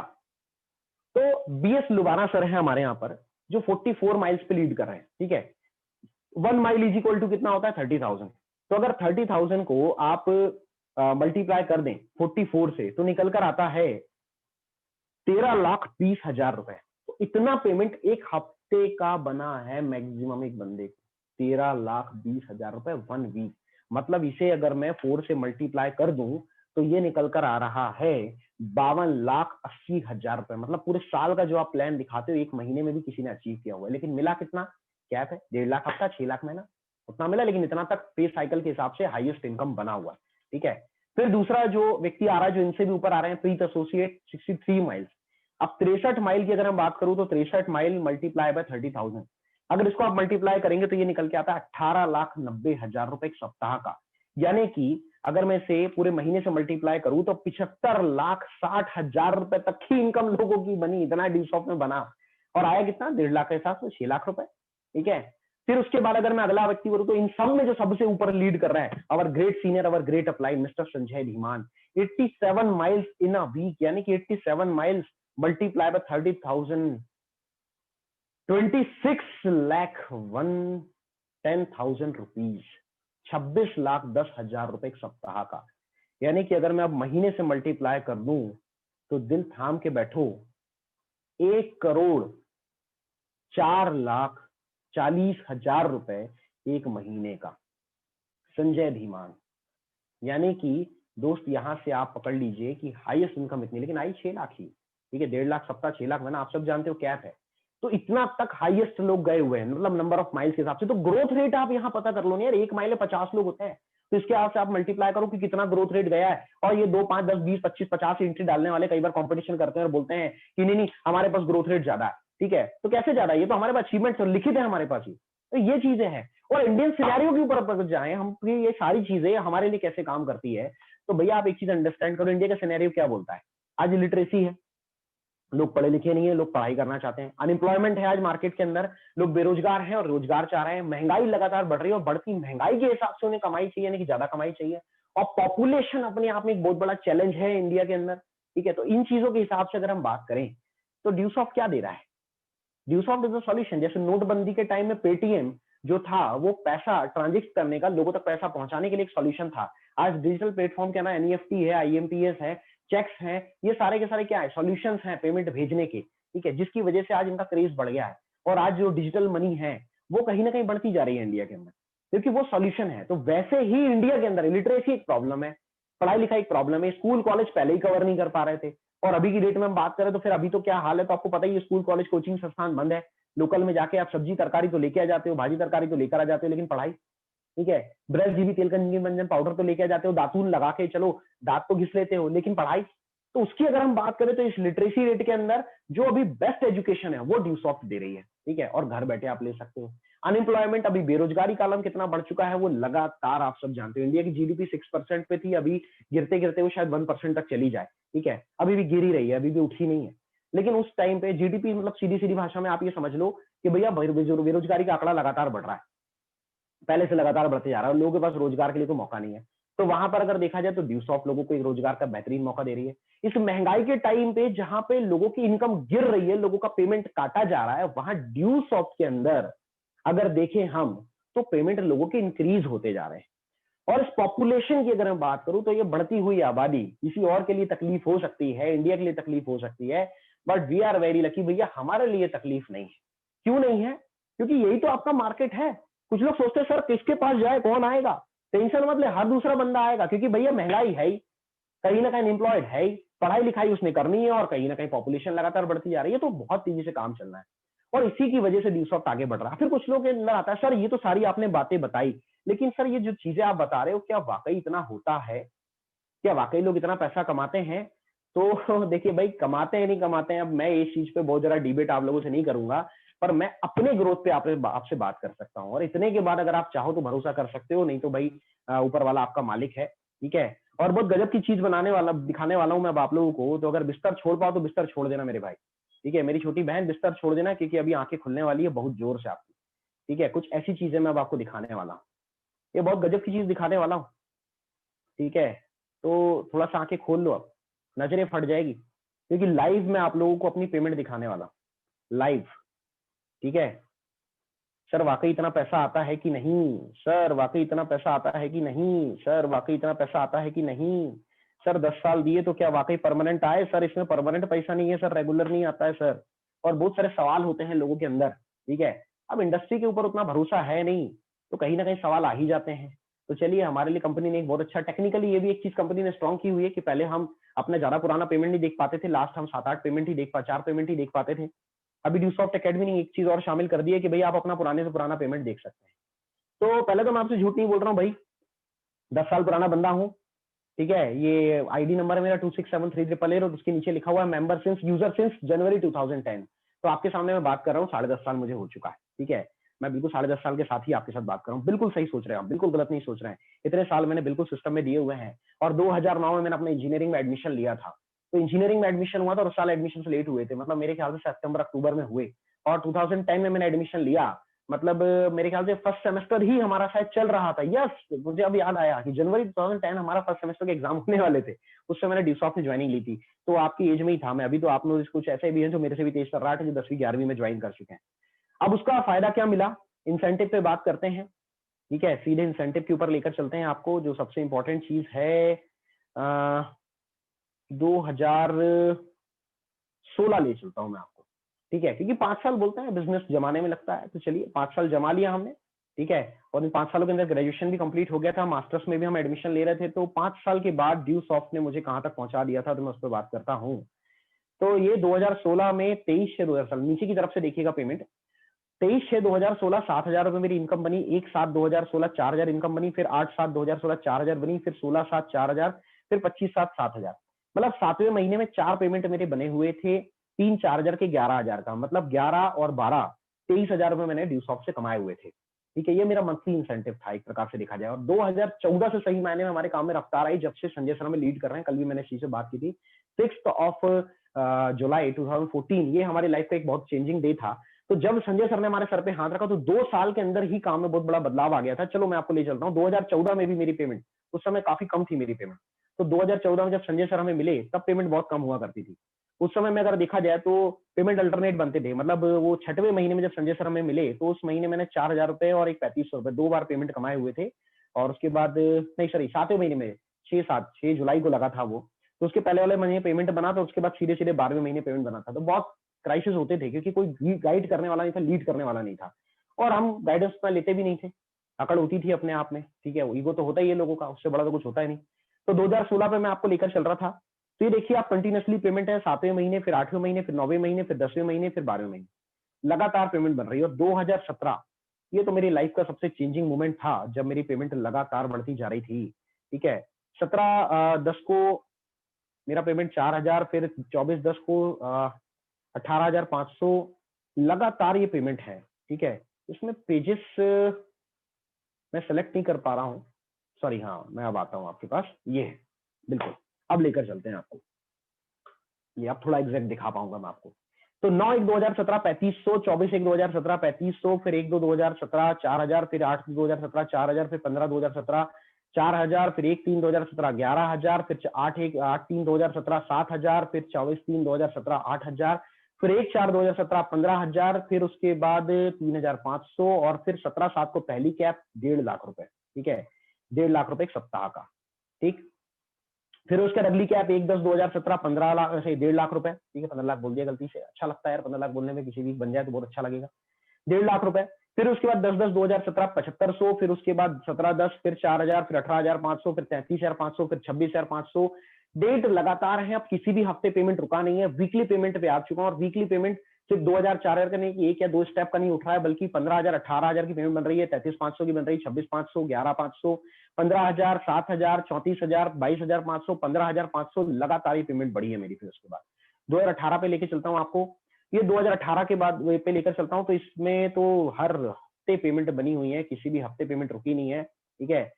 तो बीएस लुबाना सर है हमारे यहाँ पर, जो 44 माइल्स पे लीड कर रहे हैं। ठीक है, 1 माइल इज इक्वल टू कितना होता है 30,000। तो अगर 30,000 को आप मल्टीप्लाई कर दें 44 से, तो निकल कर आता है 13,20,000 रुपए। तो इतना पेमेंट एक हफ्ते का बना है मैक्सिमम एक बंदे को, 13,20,000 रुपए 1 वीक। मतलब इसे अगर मैं 4 से मल्टीप्लाई कर दूं तो ये निकल कर आ रहा है 52,80,000 रुपए। मतलब पूरे साल का जो आप प्लान दिखाते हो, एक महीने में भी किसी ने अचीव किया हुआ है। लेकिन मिला कितना, कैप है 1.5 लाख हफ्ता, 6 लाख महीना, उतना मिला, लेकिन इतना तक पे साइकिल के हिसाब से हाईएस्ट इनकम बना हुआ है। ठीक है, फिर दूसरा जो व्यक्ति आ रहा है, जो इनसे भी ऊपर आ रहे हैं, प्रीत एसोसिएट 63 माइल्स। अब 63 माइल की अगर हम बात करूं तो 63 माइल मल्टीप्लाई बाय 30,000, अगर इसको आप मल्टीप्लाई करेंगे तो ये निकल के आता है 18,90,000 रुपए एक सप्ताह का। यानी कि अगर मैं इसे पूरे महीने से मल्टीप्लाई करूं तो 75,60,000 रुपए तक की इनकम लोगों की बनी। इतना ड्यूसॉफ्ट में बना, और आया कितना 1.5 लाख के हिसाब से 6 लाख रुपए। ठीक है, फिर उसके बाद अगर मैं अगला व्यक्ति करूं तो इन सब में जो सबसे ऊपर लीड कर रहा है, our great senior, our great apply, mister Sanjay Dhiman, 87 miles in a week. यानी कि 87 माइल्स मल्टीप्लाई बाय 30,000, 26,10,000 रुपीज, 26,10,000 रुपए एक सप्ताह का। यानी कि अगर मैं अब महीने से मल्टीप्लाई कर दूं तो दिल थाम के बैठो, 1,04,40,000 रुपए एक महीने का, संजय धीमान। यानी कि दोस्त यहां से आप पकड़ लीजिए कि हाईएस्ट इनकम इतनी, लेकिन आई 6 लाख ही। ठीक है, 1.5 लाख सप्ताह, 6 लाख महीना, आप सब जानते हो कैप है। तो इतना तक हाईएस्ट लोग गए हुए हैं, मतलब नंबर ऑफ माइल्स के हिसाब से। तो ग्रोथ रेट आप यहाँ पता कर लो ना यार, 1 माइल में 50 लोग होते हैं, तो इसके हिसाब से आप मल्टीप्लाई करो कि कितना ग्रोथ रेट गया है। और ये 2, 5, 10, 20, 25, 50 एंट्री डालने वाले कई बार कंपटीशन करते हैं और बोलते हैं कि नहीं हमारे पास ग्रोथ रेट ज्यादा है। ठीक है, तो कैसे ज्यादा है, ये तो हमारे पास अचीवमेंट लिखित है हमारे पास ही। तो ये चीजें हैं, और इंडियन सिनेरियो के ऊपर अगर जाए हम, ये सारी चीजें हमारे लिए कैसे काम करती है, तो भैया आप एक चीज अंडरस्टैंड करो, इंडिया का सिनेरियो क्या बोलता है। आज लिटरेसी है, लोग पढ़े लिखे नहीं है, लोग पढ़ाई करना चाहते हैं। अनएम्प्लॉयमेंट है आज मार्केट के अंदर, लोग बेरोजगार हैं और रोजगार चाह रहे हैं। महंगाई लगातार बढ़ रही है, और बढ़ती महंगाई के हिसाब से उन्हें कमाई चाहिए, यानी कि ज्यादा कमाई चाहिए। और पॉपुलेशन अपने आप में एक बहुत बड़ा चैलेंज है इंडिया के अंदर। ठीक है, तो इन चीजों के हिसाब से अगर हम बात करें तो ड्यूसॉफ्ट क्या दे रहा है, ड्यूसॉफ्ट इज द सॉल्यूशन। जैसे नोटबंदी के टाइम में पेटीएम जो था वो पैसा ट्रांजेक्ट करने का, लोगों तक पैसा पहुंचाने के लिए एक सॉल्यूशन था। आज डिजिटल प्लेटफॉर्म के ना एनईएफटी है, आईएमपीएस है, चेक्स हैं, ये सारे के सारे क्या है, सॉल्यूशंस हैं पेमेंट भेजने के। ठीक है, जिसकी वजह से आज इनका क्रेज बढ़ गया है, और आज जो डिजिटल मनी है वो कहीं ना कहीं बढ़ती जा रही है इंडिया के अंदर, क्योंकि वो सॉल्यूशन है। तो वैसे ही इंडिया के अंदर लिटरेसी एक प्रॉब्लम है, पढ़ाई लिखाई एक प्रॉब्लम है, स्कूल कॉलेज पहले ही कवर नहीं कर पा रहे थे। और अभी की डेट में हम बात करें तो फिर अभी तो क्या हाल है, तो आपको पता ही है, स्कूल कॉलेज कोचिंग संस्थान बंद है। लोकल में जाके आप सब्जी तरकारी तो लेके आ जाते हो, भाजी तरकारी तो लेकर आ जाते हो, लेकिन पढ़ाई, ठीक है, ब्रश जीबी तेल कंजन मंजन पाउडर तो लेके आ जाते हो, दातून लगा के चलो दांत तो घिस लेते हो, लेकिन पढ़ाई। तो उसकी अगर हम बात करें तो इस लिटरेसी रेट के अंदर जो अभी बेस्ट एजुकेशन है वो ड्यूसॉफ्ट दे रही है। ठीक है, और घर बैठे आप ले सकते हो। अनएम्प्लॉयमेंट, अभी बेरोजगारी का आलम कितना बढ़ चुका है वो लगातार आप सब जानते हो। इंडिया की जीडीपी 6% पे थी, अभी गिरते गिरते वो शायद 1% तक चली जाए। ठीक है, अभी भी गिर ही रही है, अभी भी उठी नहीं है। लेकिन उस टाइम पे जीडीपी, मतलब सीधी सीधी भाषा में आप ये समझ लो कि भैया बेरोजगारी का आंकड़ा लगातार बढ़ रहा है, पहले से लगातार बढ़ते जा रहा है, लोगों के पास रोजगार के लिए तो मौका नहीं है। तो वहां पर अगर देखा जाए तो ड्यूसॉफ्ट लोगों को एक रोजगार का बेहतरीन मौका दे रही है। इस महंगाई के टाइम पे जहां पे लोगों की इनकम गिर रही है, लोगों का पेमेंट काटा जा रहा है, वहां ड्यूसॉफ्ट के अंदर अगर देखें हम तो पेमेंट लोगों के इंक्रीज होते जा रहे हैं। और इस पॉपुलेशन की अगर मैं बात करूं तो ये बढ़ती हुई आबादी किसी और के लिए तकलीफ हो सकती है, इंडिया के लिए तकलीफ हो सकती है, but we are very lucky भैया, हमारे लिए तकलीफ नहीं है। क्यों नहीं है? क्योंकि यही तो आपका मार्केट है। कुछ लोग सोचते हैं सर किसके पास जाए, कौन आएगा? टेंशन मत ले, हर दूसरा बंदा आएगा, क्योंकि भैया महंगाई है ही, कहीं ना कहीं अनएम्प्लॉयड है ही, पढ़ाई लिखाई उसने करनी है, और कहीं ना कहीं पॉपुलेशन लगातार बढ़ती जा रही है, तो बहुत तेजी से काम चलना है। और इसी की वजह से ड्यूसॉफ्ट आगे बढ़ रहा है। फिर कुछ लोग के अंदर आता है, सर ये तो सारी आपने बातें बताई, लेकिन सर ये जो चीजें आप बता रहे हो क्या वाकई इतना होता है? क्या वाकई लोग इतना पैसा कमाते हैं? तो देखिए भाई, कमाते हैं नहीं कमाते हैं, अब मैं इस चीज पे बहुत ज्यादा डिबेट आप लोगों से नहीं करूंगा, पर मैं अपने ग्रोथ पे आपसे बात कर सकता हूँ। और इतने के बाद अगर आप चाहो तो भरोसा कर सकते हो, नहीं तो भाई ऊपर वाला आपका मालिक है, ठीक है। और बहुत गजब की चीज बनाने वाला दिखाने वाला हूँ मैं अब आप लोगों को, तो अगर बिस्तर छोड़ पाओ तो बिस्तर छोड़ देना मेरे भाई, ठीक है। मेरी छोटी बहन, बिस्तर छोड़ देना, क्योंकि अभी आंखें खुलने वाली है बहुत जोर से आपकी, ठीक है। कुछ ऐसी चीजें मैं अब आपको दिखाने वाला हूँ, ये बहुत गजब की चीज दिखाने वाला हूँ, ठीक है। तो थोड़ा सा आंखें खोल लो, अब नजरें फट जाएगी, क्योंकि लाइव मैं आप लोगों को अपनी पेमेंट दिखाने वाला हूं, लाइव, ठीक है। सर वाकई इतना पैसा आता है कि नहीं? सर वाकई इतना पैसा आता है कि नहीं? सर वाकई इतना पैसा आता है कि नहीं? सर 10 साल दिए तो क्या वाकई परमानेंट आए? सर इसमें परमानेंट पैसा नहीं है सर, रेगुलर नहीं आता है सर। और बहुत सारे सवाल होते हैं लोगों के अंदर, ठीक है। अब इंडस्ट्री के ऊपर उतना भरोसा है नहीं, तो कहीं ना कहीं सवाल आ ही जाते हैं। तो चलिए, हमारे लिए कंपनी ने एक बहुत अच्छा, टेक्निकली ये भी एक चीज कंपनी ने स्ट्रॉन्ग की हुई है कि पहले हम अपना ज्यादा पुराना पेमेंट नहीं देख पाते थे, लास्ट हम 7-8 पेमेंट ही देख 4 पेमेंट ही देख पाते थे। अभी ड्यूसॉफ्ट एकेडमी ने एक चीज और शामिल कर दी है कि भाई आप अपना पुराने से पुराना पेमेंट देख सकते हैं। तो पहले तो मैं आपसे झूठ नहीं बोल रहा हूँ भाई, 10 साल पुराना बंदा हूँ, ठीक है। ये आईडी नंबर है मेरा 267388 और उसके नीचे लिखा हुआ है member since user since January 2010। तो आपके सामने मैं बात कर रहा हूँ, 10.5 साल मुझे हो चुका है, ठीक है। मैं बिल्कुल 10.5 साल के साथ ही आपके साथ बात कर रहा हूँ। बिल्कुल सही सोच रहे हैं आप, बिल्कुल गलत नहीं सोच रहे हैं। इतने साल मैंने बिल्कुल सिस्टम में दिए हुए हैं। और 2009 में मैंने अपने इंजीनियरिंग में एडमिशन लिया था, तो इंजीनियरिंग में एडमिशन हुआ था, और उस साल एडमिशन से लेट हुए थे, मतलब मेरे ख्याल से सितंबर अक्टूबर में हुए। और 2010 में मैंने एडमिशन लिया, मतलब मेरे ख्याल से फर्स्ट सेमेस्टर ही हमारा शायद चल रहा था। यस, मुझे अब याद आया कि जनवरी 2010 हमारा फर्स्ट सेमेस्टर के एग्जाम होने वाले थे। उससे मैंने ड्यूसॉफ्ट में ज्वाइनिंग ली थी, तो आपकी एज में ही था मैं। अभी तो आप लोग कुछ ऐसे भी हैं जो मेरे से भी तेज कर रहा है, जो 10वीं 11वीं में ज्वाइन कर चुके हैं। अब उसका फायदा क्या मिला, इंसेंटिव पे बात करते हैं, ठीक है। सीधे इंसेंटिव के ऊपर लेकर चलते हैं आपको। जो सबसे इंपॉर्टेंट चीज है, 2016 ले चलता हूं मैं आपको, ठीक है, क्योंकि 5 साल बोलते हैं बिजनेस जमाने में लगता है। तो चलिए, 5 साल जमा लिया हमने, ठीक है। और इन 5 सालों के अंदर ग्रेजुएशन भी कंप्लीट हो गया था, मास्टर्स में भी हम एडमिशन ले रहे थे। तो 5 साल के बाद ड्यूसॉफ्ट ने मुझे कहां तक पहुंचा दिया था, तो मैं उस पर बात करता हूं। तो ये 2016 में 23/6/2016, नीचे की तरफ से देखिएगा पेमेंट, 23/6/2016 7,000 रुपए मेरी इनकम बनी। 1/7/2016 4,000 इनकम बनी, फिर 8/7/2016 4,000 बनी, फिर 16/7 4,000, फिर 25/7 7,000। मतलब 7वें महीने में 4 पेमेंट मेरे बने हुए थे, 3 4,000 के 11,000 का, मतलब 11 और 12 23,000 रुपए मैंने ड्यूसॉफ्ट से कमाए हुए थे, ठीक है। ये मेरा मंथली इंसेंटिव था एक प्रकार से देखा जाए। और 2014 से सही मायने में हमारे काम में रफ्तार आई, जब से संजय सर में लीड कर रहे हैं। कल भी मैंने इसी से बात की थी, 6 जुलाई 2014, ये हमारी लाइफ का एक बहुत चेंजिंग डे था। तो जब संजय सर ने हमारे सर पे हाथ रखा, तो 2 साल के अंदर ही काम में बहुत बड़ा बदलाव आ गया था। चलो मैं आपको ले चलता हूँ, 2014 में भी मेरी पेमेंट, उस समय काफी कम थी मेरी पेमेंट। तो 2014 में जब संजय सर हमें मिले, तब पेमेंट बहुत कम हुआ करती थी। उस समय में अगर देखा जाए तो पेमेंट अल्टरनेट बनते थे, मतलब वो 6वें महीने में जब संजय सर हमें मिले, तो उस महीने मैंने 4,000 रुपए और एक 3,500 रुपए 2 बार पेमेंट कमाए हुए थे। और उसके बाद नहीं, सॉरी, 7वें महीने में 6 जुलाई को लगा था वो। तो उसके पहले वाले महीने पेमेंट बना था, उसके बाद सीधे सीधे 12वें महीने पेमेंट बना था। तो बहुत क्राइसिस होते थे, क्योंकि कोई गाइड करने वाला नहीं था, लीड करने वाला नहीं था, और हम गाइडेंस में लेते भी नहीं थे। अकड़ होती थी अपने आप में, ठीक है। ईगो तो होता ही है लोगों का, उससे बड़ा तो कुछ होता ही नहीं। तो 2016 पे मैं आपको लेकर चल रहा था। तो ये देखिए आप, कंटिन्यूसली पेमेंट है, 7वें महीने, फिर 8वें महीने, फिर 9वें महीने, फिर 10वें महीने, फिर 12वें महीने, लगातार पेमेंट बन रही है। और 2017, ये तो मेरी लाइफ का सबसे चेंजिंग मोमेंट था, जब मेरी पेमेंट लगातार बढ़ती जा रही थी, ठीक है। 17/10 को मेरा पेमेंट 4,000, फिर 24/10 को 18,500, लगातार ये पेमेंट है, ठीक है। इसमें पेजेस मैं सेलेक्ट नहीं कर पा रहा हूँ, सॉरी। हाँ, मैं अब आता हूँ आपके पास, ये है, बिल्कुल। अब लेकर चलते हैं आपको, ये अब थोड़ा एग्जैक्ट दिखा पाऊंगा मैं आपको। तो 9/1/2017 3500, 24/1/2017 3500, फिर 1/2/2017 4000, फिर 8/2/2017 4000, फिर 15/2017 4000, फिर 1/3/2017 11,000, फिर 8/3/2017 7,000, फिर 24/3/2017 8,000, फिर 1/4/2017 15,000, फिर उसके बाद 3,500 और फिर 17/7 को पहली कैप 1.5 लाख रुपए। ठीक है, 1.5 लाख रुपए एक सप्ताह का। ठीक, फिर उसके बाद अगली कैप 1/10/2017 15 लाख से 1.5 लाख रुपए। ठीक है, 15 लाख बोल दिया गलती से, अच्छा लगता है यार 15 लाख बोलने में, किसी भी बन जाए तो बहुत अच्छा लगेगा। 1.5 लाख रुपए, फिर उसके बाद 10/10/2017 7500, फिर उसके बाद 17/10, फिर 4,000, फिर 18,500, फिर 33,500, फिर 26,500। डेट लगातार है, अब किसी भी हफ्ते पेमेंट रुका नहीं है, वीकली पेमेंट पे आ चुका हूं और वीकली पेमेंट सिर्फ 2,000 4,000 का नहीं कि 1 या 2 स्टेप का नहीं उठ रहा है, बल्कि 15,000 18,000 की पेमेंट बन रही है, 33,500 की बन रही है, 26,500 11,500 15,000 7,000 34,000 22,500 15,500 लगातार ही पेमेंट बढ़ी है मेरी। फिर उसके बाद 2018 पे लेके चलता हूँ आपको, ये 2018 के बाद पे लेकर चलता हूँ, तो इसमें तो हर हफ्ते पेमेंट बनी हुई है, किसी भी हफ्ते पेमेंट रुकी नहीं है। ठीक है,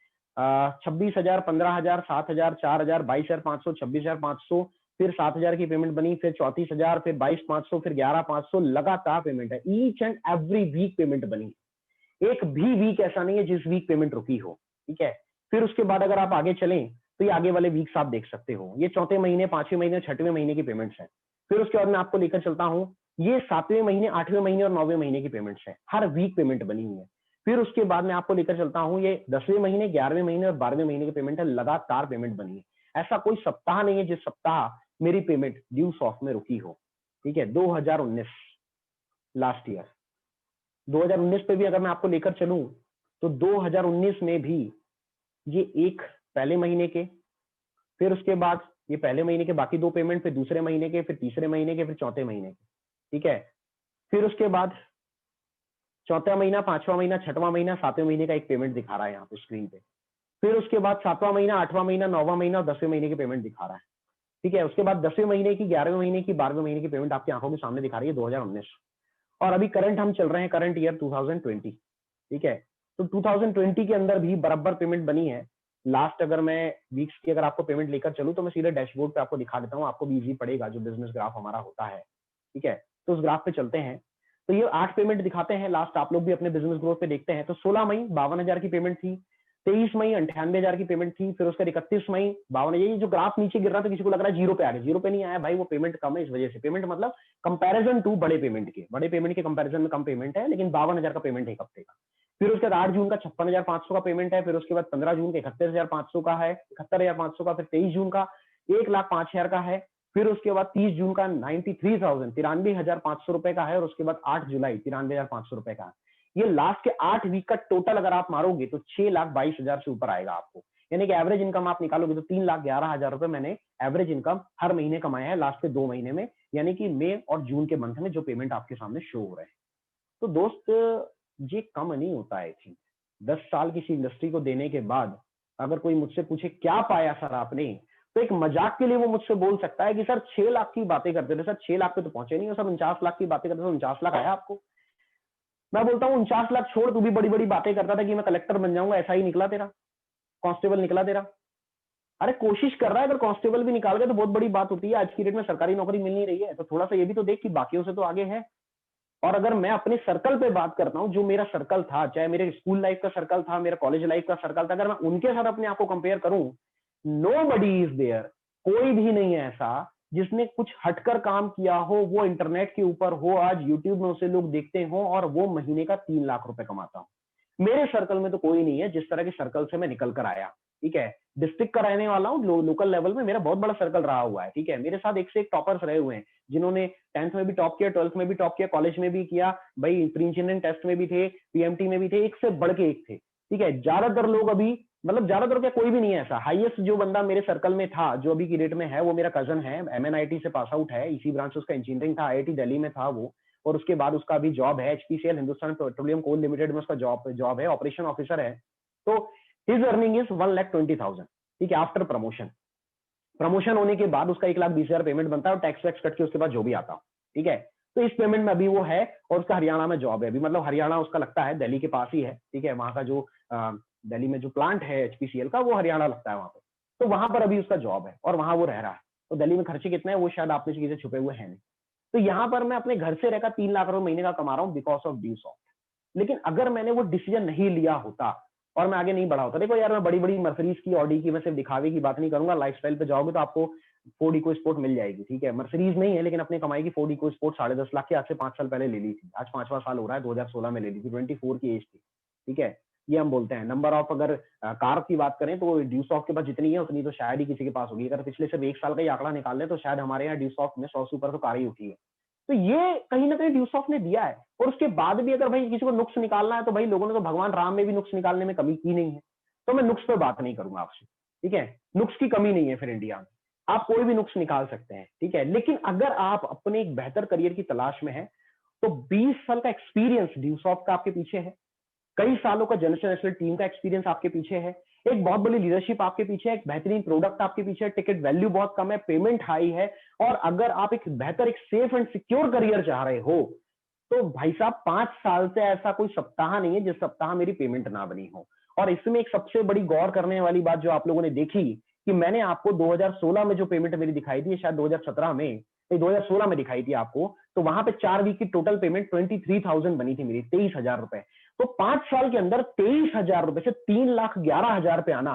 26,000 15,000 7,000 4,000 22,500 26,500, फिर 7,000 की पेमेंट बनी, फिर 34,000, फिर 22,500, फिर 11,500, लगातार पेमेंट है, each and every week payment बनी, एक भी वीक ऐसा नहीं है जिस वीक पेमेंट रुकी हो। ठीक है, फिर उसके बाद अगर आप आगे चलें तो ये आगे वाले वीक्स आप देख सकते हो, ये चौथे महीने 5वें महीने 6वें महीने की पेमेंट्स हैं। फिर उसके बाद मैं आपको लेकर चलता हूं, ये 7वें महीने 8वें महीने और 9वें महीने की पेमेंट्स है, हर वीक पेमेंट बनी हुई है। फिर उसके बाद मैं आपको लेकर चलता हूं, ये 10वें महीने 11वें महीने और 12वें महीने की पेमेंट है, लगातार पेमेंट बनी है, ऐसा कोई सप्ताह नहीं है जिस सप्ताह मेरी पेमेंट ड्यूस ऑफ में रुकी हो। ठीक है, 2019 लास्ट ईयर 2019 पे भी अगर मैं आपको लेकर चलूं तो 2019 में भी ये एक पहले महीने के, फिर उसके बाद ये पहले महीने के बाकी 2 पेमेंट, फिर दूसरे महीने के, फिर तीसरे महीने के, फिर चौथे महीने के। ठीक है, फिर उसके बाद चौथा महीना 5वां महीना 6वां महीना 7वें महीने का एक पेमेंट दिखा रहा है यहाँ पे स्क्रीन पे। फिर उसके बाद 7वां महीना 8वां महीना 9वां महीना और 10वें महीने की पेमेंट दिखा रहा है। ठीक है, उसके बाद 10वें महीने की 11वें महीने की 12वें महीने की पेमेंट आपकी आंखों के सामने दिखा रही है 2019। और अभी करंट हम चल रहे हैं, करंट ईयर 2020। ठीक है, तो 2020 के अंदर भी बराबर पेमेंट बनी है। लास्ट अगर मैं वीक्स की अगर आपको पेमेंट लेकर चलूं तो मैं सीधे डैशबोर्ड पे आपको दिखा देता हूं, आपको भी इजी पड़ेगा, जो बिजनेस ग्राफ हमारा होता है। ठीक है, तो उस ग्राफ पे चलते हैं, तो ये 8 पेमेंट दिखाते हैं लास्ट, आप लोग भी अपने बिजनेस ग्रोथ पे देखते हैं। तो 16 मई 52,000 की पेमेंट थी, 23 मई 98,000 की पेमेंट थी, फिर उसके 31 मई 52। ये जो ग्राफ नीचे गिर रहा था किसी को लग रहा है जीरो पे आ गया, जीरो पे नहीं आया भाई, वो पेमेंट कम है इस वजह से। पेमेंट मतलब कंपैरिजन टू बड़े पेमेंट के कंपैरिजन में कम पेमेंट है, लेकिन 52,000 का पेमेंट है एक हफ्ते का। फिर उसके बाद 8 जून का 56,500 का पेमेंट है, फिर उसके बाद 15 जून का 31,500 का है, 71,500 का, फिर 23 जून का 1,05,000 का है, फिर उसके बाद 30 जून का 93,500 रुपए का है, और उसके बाद 8 जुलाई 93,500 रुपए का है। ये लास्ट के 8 वीक का टोटल अगर आप मारोगे तो 6,22,000 से ऊपर आएगा आपको, यानी कि एवरेज इनकम आप निकालोगे तो 3,11,000 रुपए मैंने एवरेज इनकम हर महीने कमाया है लास्ट के 2 महीने में, यानी कि मई और जून के मंथ में जो पेमेंट आपके सामने शो हो रहे हैं। तो दोस्त ये कम नहीं होता है, 10 साल किसी इंडस्ट्री को देने के बाद अगर कोई मुझसे पूछे क्या पाया सर आपने, तो एक मजाक के लिए वो मुझसे बोल सकता है कि सर 6 लाख की बातें करते थे, सर 6 लाख पे तो पहुंचे नहीं हो सर, 49 लाख की बातें करते थे, 49 लाख आया आपको। मैं बोलता हूँ 49 लाख छोड़, तू भी बड़ी बड़ी बातें करता था कि मैं कलेक्टर बन जाऊंगा, ऐसा ही निकला तेरा, कांस्टेबल निकला तेरा। अरे कोशिश कर रहा है, अगर कांस्टेबल भी निकाल गए तो बहुत बड़ी बात होती है, आज की डेट में सरकारी नौकरी मिल नहीं रही है, तो थोड़ा सा ये भी तो देख कि बाकियों से तो आगे है। और अगर मैं अपने सर्कल पे बात करता हूं, जो मेरा सर्कल था, चाहे मेरे स्कूल लाइफ का सर्कल था, मेरा कॉलेज लाइफ का सर्कल था, अगर मैं उनके साथ अपने आप को कंपेयर करूं, नोबडी इज देयर, कोई भी नहीं है ऐसा जिसने कुछ हटकर काम किया हो, वो इंटरनेट के ऊपर हो, आज यूट्यूब में उसे लोग देखते हो और वो महीने का 3 लाख रुपए कमाता हो। मेरे सर्कल में तो कोई नहीं है जिस तरह के सर्कल से मैं निकल कर आया। ठीक है, डिस्ट्रिक्ट का रहने वाला हूँ, लोकल लेवल में मेरा बहुत बड़ा सर्कल रहा हुआ है। ठीक है, मेरे साथ एक से एक टॉपर्स रहे हुए हैं, जिन्होंने 10th में भी टॉप किया, 12th में भी टॉप किया, कॉलेज में भी किया, भाई प्री इंजीनियरिंग टेस्ट में भी थे, पीएमटी में भी थे, एक से बढ़ के एक थे। ठीक है, ज्यादातर लोग अभी, मतलब ज्यादातर क्या, कोई भी नहीं है ऐसा। हाईएस्ट जो बंदा मेरे सर्कल में था, जो अभी की डेट में है, वो मेरा कजन है, एमएनआईटी से पास आउट है, इसी ब्रांच से उसका इंजीनियरिंग था, आईआईटी दिल्ली में था वो, और उसके बाद उसका अभी जॉब है एचपीसीएल हिंदुस्तान पेट्रोलियम कोल लिमिटेड में, उसका जॉब है, ऑपरेशन ऑफिसर है। तो हिज अर्निंग इज 1,20,000। ठीक है, आफ्टर प्रमोशन होने के बाद उसका 1,20,000 पेमेंट बनता है, और टैक्स वैक्स कट के उसके बाद जो भी आता है। ठीक है, तो इस पेमेंट में अभी वो है, और उसका हरियाणा में जॉब है अभी, मतलब हरियाणा उसका लगता है, दिल्ली के पास ही है। ठीक है, वहां का जो दिल्ली में जो प्लांट है एचपीसीएल का, वो हरियाणा लगता है वहां पे, तो वहां पर अभी उसका जॉब है और वहां वो रह रहा है। तो दिल्ली में खर्चे कितने हैं वो शायद आप में से किसी छुपे हुए हैं नहीं। तो यहाँ पर मैं अपने घर से रहकर 3 लाख रुपए महीने का कमा रहा हूँ बिकॉज ऑफ ड्यूसॉफ्ट। लेकिन अगर मैंने वो डिसीजन नहीं लिया होता और मैं आगे नहीं बढ़ा होता, देखो यार मैं बड़ी बड़ी मर्सिडीज की, ऑडी की, मैं सिर्फ दिखावे की बात नहीं करूंगा, लाइफस्टाइल पे जाओगे तो आपको फोर्ड इको स्पोर्ट मिल जाएगी, ठीक है, मर्सिडीज नहीं है लेकिन अपने कमाई की फोर्ड इको स्पोर्ट 10.5 लाख की आज से 5 साल पहले ले ली थी, आज 5वां साल हो रहा है, 2016 में ले ली थी, 24 की एज थी, ठीक है। ये हम बोलते हैं नंबर ऑफ, अगर कार की बात करें तो ड्यूसॉफ्ट के पास जितनी है उतनी तो शायद ही किसी के पास होगी। अगर पिछले सिर्फ 1 साल का ही आंकड़ा निकाल ले तो शायद हमारे यहाँ ड्यूसॉफ्ट में 100 से ऊपर तो कार ही उठी है। तो ये कहीं ना कहीं ड्यूसॉफ्ट ने दिया है, और उसके बाद भी अगर भाई किसी को नुक्स निकालना है तो भाई लोगों ने तो भगवान राम में भी नुक्स निकालने में कमी की नहीं है, तो मैं नुक्स पे बात नहीं करूंगा आपसे, ठीक है। नुक्स की कमी नहीं है फिर इंडिया में, आप कोई भी नुक्स निकाल सकते हैं, ठीक है। लेकिन अगर आप अपने एक बेहतर करियर की तलाश में हैं तो 20 साल का एक्सपीरियंस ड्यूसॉफ्ट का आपके पीछे है, कई सालों का जनरेशनल टीम का एक्सपीरियंस आपके पीछे है, एक बहुत बड़ी लीडरशिप आपके पीछे है, एक बेहतरीन प्रोडक्ट आपके पीछे है, टिकट वैल्यू बहुत कम है, पेमेंट हाई है, और अगर आप एक बेहतर, एक सेफ एंड सिक्योर करियर चाह रहे हो तो भाई साहब 5 साल से ऐसा कोई सप्ताह नहीं है जिस सप्ताह मेरी पेमेंट ना बनी हो। और इसमें एक सबसे बड़ी गौर करने वाली बात जो आप लोगों ने देखी कि मैंने आपको 2016 में जो पेमेंट मेरी दिखाई थी, शायद 2017 में, 2016 में दिखाई थी आपको, तो वहां पे 4 वीक की टोटल पेमेंट 23,000 बनी थी मेरी, 23,000 रुपए। तो 5 साल के अंदर 23,000 रुपए से 3,11,000 पे आना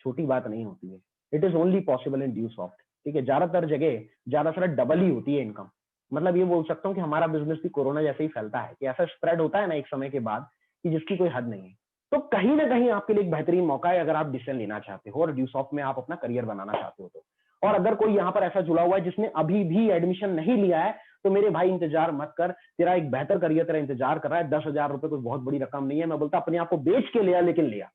छोटी बात नहीं होती है। It is only possible in Dusoft, ठीक है। ज्यादातर जगह ज्यादातर डबल ही होती है इनकम। मतलब ये बोल सकता हूँ कि हमारा बिजनेस भी कोरोना जैसे ही फैलता है, कि ऐसा स्प्रेड होता है ना एक समय के बाद कि जिसकी कोई हद नहीं है। तो कहीं ना कहीं आपके लिए एक बेहतरीन मौका है अगर आप डिसीजन लेना चाहते हो और ड्यूसॉफ्ट में आप अपना करियर बनाना चाहते हो तो। और अगर कोई यहाँ पर ऐसा जुड़ा हुआ है जिसने अभी भी एडमिशन नहीं लिया है तो मेरे भाई इंतजार मत कर, तेरा एक बेहतर करियर तेरा इंतजार कर रहा है। 10,000 रुपए कोई बहुत बड़ी रकम नहीं है, मैं बोलता अपने आप को बेच के लिया, लेकिन लिया।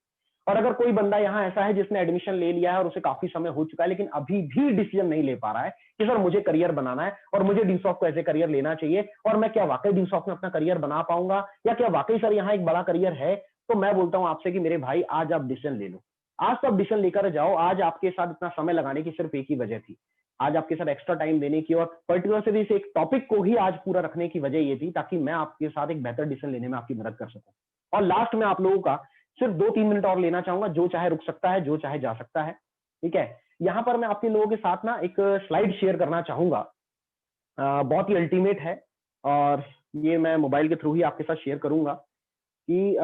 और अगर कोई बंदा यहाँ ऐसा है जिसने एडमिशन ले लिया है और उसे काफी समय हो चुका है लेकिन अभी भी डिसीजन नहीं ले पा रहा है कि सर मुझे करियर बनाना है और मुझे ड्यूसॉफ्ट को ऐसे करियर लेना चाहिए, और मैं क्या वाकई ड्यूसॉफ्ट में अपना करियर बना पाऊंगा, या क्या वाकई सर यहाँ एक बड़ा करियर है, तो मैं बोलता हूँ आपसे कि मेरे भाई आज आप डिसीजन ले लो। आज तो आप डिसीजन लेकर जाओ। आज आपके साथ इतना समय लगाने की सिर्फ एक ही वजह थी, आज आपके साथ एक्स्ट्रा टाइम देने की और पर्टिकुलर से इस एक टॉपिक को ही आज पूरा रखने की वजह ये थी ताकि मैं आपके साथ एक बेहतर डिसीजन लेने में आपकी मदद कर सकूं। और लास्ट में आप लोगों का सिर्फ 2-3 मिनट और लेना चाहूंगा, जो चाहे रुक सकता है, जो चाहे जा सकता है, ठीक है। यहाँ पर मैं आपके लोगों के साथ ना एक स्लाइड शेयर करना चाहूंगा, बहुत ही अल्टीमेट है, और ये मैं मोबाइल के थ्रू ही आपके साथ शेयर करूंगा कि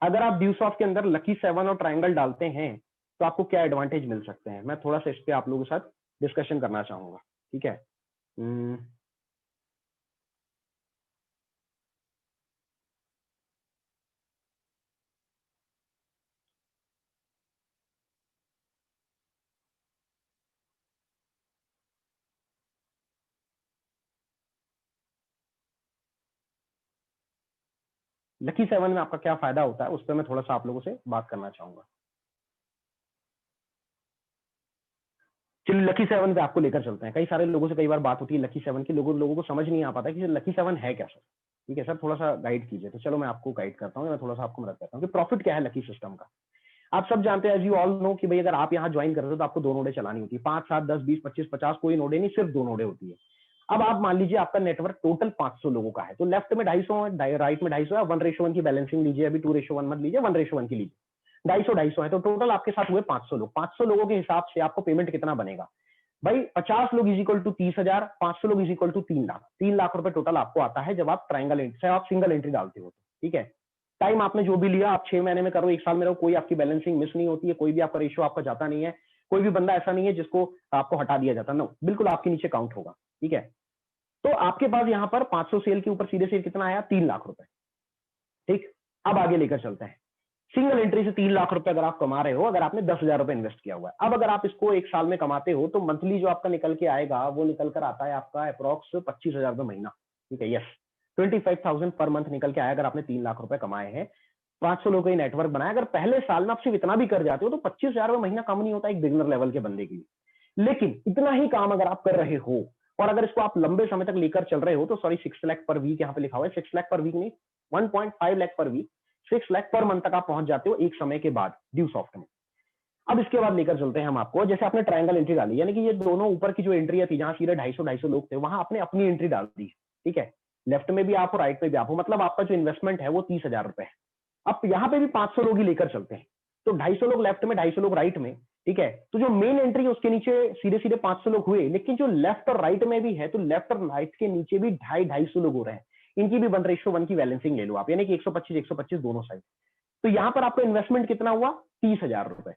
अगर आप ड्यूसॉफ्ट के अंदर लकी 7 और ट्रायंगल डालते हैं तो आपको क्या एडवांटेज मिल सकते हैं। मैं थोड़ा सा इस पे आप लोगों के साथ डिस्कशन करना चाहूंगा, ठीक है। लकी 7 में आपका क्या फायदा होता है उस पर मैं थोड़ा सा आप लोगों से बात करना चाहूंगा। चलिए लकी 7 पे आपको लेकर चलते हैं। कई सारे लोगों से कई बार बात होती है लकी 7 की, लोगों को समझ नहीं आ पाता कि लकी 7 है क्या सर, ठीक है सर, थोड़ा सा गाइड कीजिए। तो चलो मैं आपको गाइड करता हूँ, मैं थोड़ा सा आपको मदद करता हूँ कि प्रॉफिट क्या है लकी सिस्टम का। आप सब जानते हैं, एज यू ऑल नो, कि भाई अगर आप यहाँ ज्वाइन करते हो तो आपको 2 नोडे चलानी होती है। 5, 7, 10, 20, 25, 50 कोई नोडे नहीं, सिर्फ 2 नोडे होती है। अब आप मान लीजिए आपका नेटवर्क टोटल 500 लोगों का है, तो लेफ्ट में 250, राइट में 250 है, 1:1 की बैलेंसिंग लीजिए, अभी 2:1 मत लीजिए, 1:1 की लीजिए। 250 है तो टोटल आपके साथ हुए 500 लोग। 500 लोगों के हिसाब से आपको पेमेंट कितना बनेगा भाई? 50 लोग इज इक्वल टू 30,000, 500 लोग is equal to 3 lakh. 3 lakh रुपए टोटल आपको आता है जब आप ट्रायंगल एंट्री से आप सिंगल एंट्री डालते हो, ठीक है। टाइम आपने जो भी लिया, आप 6 महीने में करो, 1 साल में रहो, कोई आपकी बैलेंसिंग मिस नहीं होती है, कोई भी आपका रेशियो आपका जाता नहीं है, कोई भी बंदा ऐसा नहीं है जिसको आपको हटा दिया जाता, नो, बिल्कुल आपके नीचे काउंट होगा, ठीक है। तो आपके पास यहाँ पर 500 सेल के ऊपर सीधे सेल कितना आया? 3 लाख रुपए, ठीक। अब आगे लेकर चलते हैं। सिंगल एंट्री से 3 लाख रुपए अगर आप कमा रहे हो, अगर आपने 10,000 रुपए इन्वेस्ट किया हुआ है, अब अगर आप इसको 1 साल में कमाते हो तो मंथली जो आपका निकल के आएगा वो निकल कर आता है आपका अप्रॉक्स 25,000 रुपए महीना, ठीक है। यस, 25,000 पर मंथ निकल के आया अगर आपने 3 लाख रुपए कमाए हैं, 500 लोगों का नेटवर्क बनाया। अगर पहले साल में आप सिर्फ इतना भी कर जाते हो तो 25,000 रुपए महीना कम नहीं होता एक बिगिनर लेवल के बंदे के लिए। लेकिन इतना ही काम अगर आप कर रहे हो और अगर इसको आप लंबे समय तक लेकर चल रहे हो तो, सॉरी 6 लाख पर वीक यहाँ पे लिखा हुआ है, 6 लाख पर वीक नहीं, 1.5 लाख पर वीक, 6 लाख पर मंथ तक आप पहुंच जाते हो एक समय के बाद ड्यूसॉफ्ट में। अब इसके बाद लेकर चलते हैं हम आपको, जैसे आपने ट्रायंगल एंट्री डाली, यानी कि ये दोनों ऊपर की जो एंट्री थी जहां सीधे 250 लोग थे, वहां आपने अपनी एंट्री डाल दी, ठीक है। लेफ्ट में भी आप हो, राइट में भी आप हो, मतलब आपका जो इन्वेस्टमेंट है वो 30,000 रुपए है। अब यहाँ पे भी 500 लोग ही लेकर चलते हैं, तो 250 लोग लेफ्ट में, 250 लोग राइट में, ठीक है। तो जो मेन एंट्री है उसके नीचे सीधे सीधे 500 लोग हुए, लेकिन जो लेफ्ट और राइट में भी है, तो लेफ्ट और राइट के नीचे भी 250 लोग हो रहे हैं। इनकी भी 1:1 की बैलेंसिंग ले लो आप, यानी कि 125 दोनों साइड। तो यहां पर आपका इन्वेस्टमेंट कितना हुआ? 30,000 रुपए।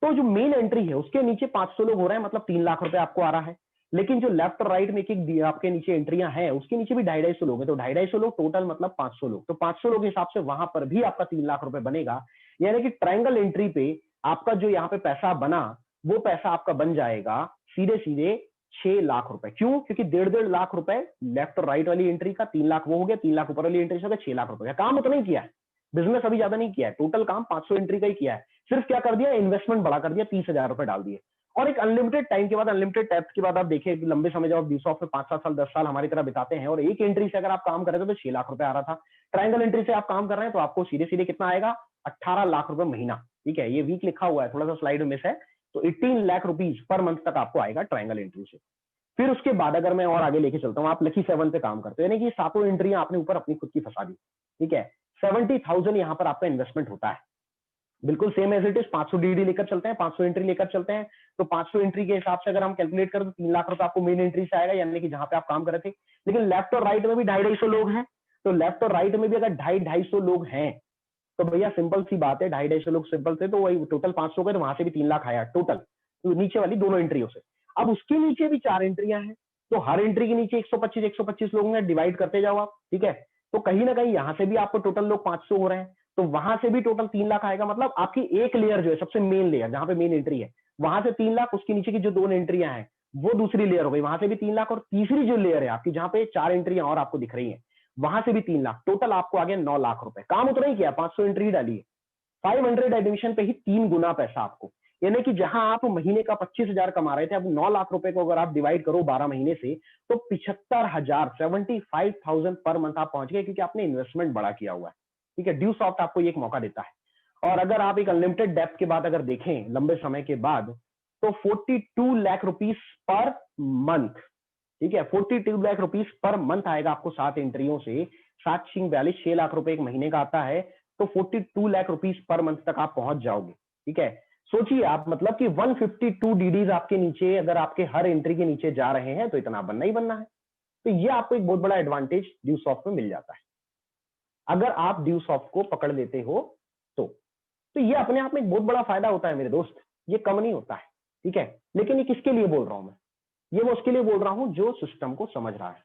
तो जो मेन एंट्री है उसके नीचे 500 लोग हो रहे हैं, मतलब 3 लाख रुपए आपको आ रहा है। लेकिन जो लेफ्ट और राइट में एक आपके नीचे एंट्रियां हैं, उसके नीचे भी 250 लोग हैं, तो 250 लोग टोटल मतलब 500 लोग। तो 500 लोग के हिसाब से वहां पर भी आपका 3 लाख रुपए बनेगा। यानी कि ट्रायंगल एंट्री पे आपका जो यहाँ पे पैसा बना, वो पैसा आपका बन जाएगा सीधे सीधे 6 लाख रुपए। क्यों? क्योंकि 1.5 लाख रुपए लेफ्ट और राइट वाली एंट्री का, 3 लाख वो हो गया, 3 लाख ऊपर वाली एंट्री से हो गया, 6 लाख रुपए का काम उतना ही किया है। बिजनेस अभी ज्यादा नहीं किया है, टोटल काम 500 एंट्री का ही किया है। सिर्फ क्या कर दिया? इन्वेस्टमेंट बड़ा कर दिया, 30,000 रुपए डाल दिए। और एक अनलिमिटेड टाइम के बाद, अनलिमिटेड टैप्स के बाद आप देखिए, लंबे समय जब आप ड्यूसॉफ्ट में 5-7 साल 10 साल हमारी तरह बिताते हैं, और एक एंट्री से अगर आप काम कर रहे थे तो 6 लाख रुपए आ रहा था। ट्रायंगल एंट्री से आप काम कर रहे हैं तो आपको सीधे सीधे कितना आएगा? 18 लाख रुपए महीना। ठीक है, ये वीक लिखा हुआ है, थोड़ा सा स्लाइड में मिस है। तो 18 लाख रुपीज पर मंथ तक आपको आएगा ट्रायंगल एंट्री से। फिर उसके बाद अगर मैं और आगे लेके चलता हूँ, आप लकी 7 पे काम करते हो, यानी कि सातों एंट्रियां आपने ऊपर अपनी खुद की फंसा दी। ठीक है, 70,000 यहां पर आपका इन्वेस्टमेंट होता है। बिल्कुल same as it is, 500 DD लेकर चलते हैं, 500 एंट्री लेकर चलते हैं। तो 500 एंट्री के हिसाब से अगर हम कैलकुलेट करें तो 3 लाख रुपए आपको मेन एंट्री से आएगा, यानी कि जहां पे आप काम कर रहे थे। लेकिन लेफ्ट और राइट में भी 250 लोग हैं, तो लेफ्ट और राइट में भी अगर 250 लोग हैं, तो भैया सिंपल सी बात है, 250 लोग सिंपल थे तो वही टोटल 500 गए, तो वहां से भी 3 लाख आया टोटल, तो नीचे वाली दोनों एंट्रियों से। अब उसके नीचे भी 4 एंट्रियां हैं, तो हर एंट्री के नीचे 125 लोग हैं, डिवाइड करते जाओ आप। ठीक है, तो कहीं ना कहीं यहां से भी आपको टोटल लोग 500 हो रहे हैं, तो वहां से भी टोटल 3 लाख आएगा। मतलब आपकी एक लेयर जो है, सबसे मेन लेयर जहां पे मेन एंट्री है, वहां से 3 लाख, उसके नीचे की जो 2 एंट्रियां हैं वो दूसरी लेयर हो गई, वहां से भी 3 लाख, और तीसरी जो लेयर है आपकी जहां पे 4 एंट्रियां और आपको दिख रही है, वहां से भी 3 लाख। टोटल आपको आ गया 9 लाख रुपए। काम उतना ही किया, 500 एंट्री ही डाली है। 500 एडमिशन पे ही 3 गुना पैसा आपको, यानी कि जहां आप महीने का 25,000 कमा रहे थे, अब 9 लाख रुपए को अगर आप डिवाइड करो 12 महीने से, तो 75,000 75,000 पर मंथ आप पहुंच गए, क्योंकि आपने इन्वेस्टमेंट बड़ा किया हुआ है। ठीक है, ड्यूसॉफ्ट आपको एक मौका देता है। और अगर आप एक अनलिमिटेड डेप्थ के बाद अगर देखें लंबे समय के बाद, तो 42 लाख रुपीस पर मंथ। ठीक है, 42 लाख रुपीस पर मंथ आएगा आपको 7 एंट्रियों से। 7-42 6 लाख रुपए एक महीने का आता है, तो 42 लाख रुपीस पर मंथ तक आप पहुंच जाओगे। ठीक है, सोचिए आप, मतलब कि 152 डीडीज आपके नीचे, अगर आपके हर एंट्री के नीचे जा रहे हैं, तो इतना बनना ही बनना है। तो ये आपको एक बहुत बड़ा एडवांटेज ड्यूसॉफ्ट में मिल जाता है, अगर आप ड्यूसॉफ्ट को पकड़ लेते हो तो ये अपने आप में एक बहुत बड़ा फायदा होता है मेरे दोस्त, ये कम नहीं होता है। ठीक है, लेकिन ये किसके लिए बोल रहा हूं मैं? ये वो उसके लिए बोल रहा हूं जो सिस्टम को समझ रहा है।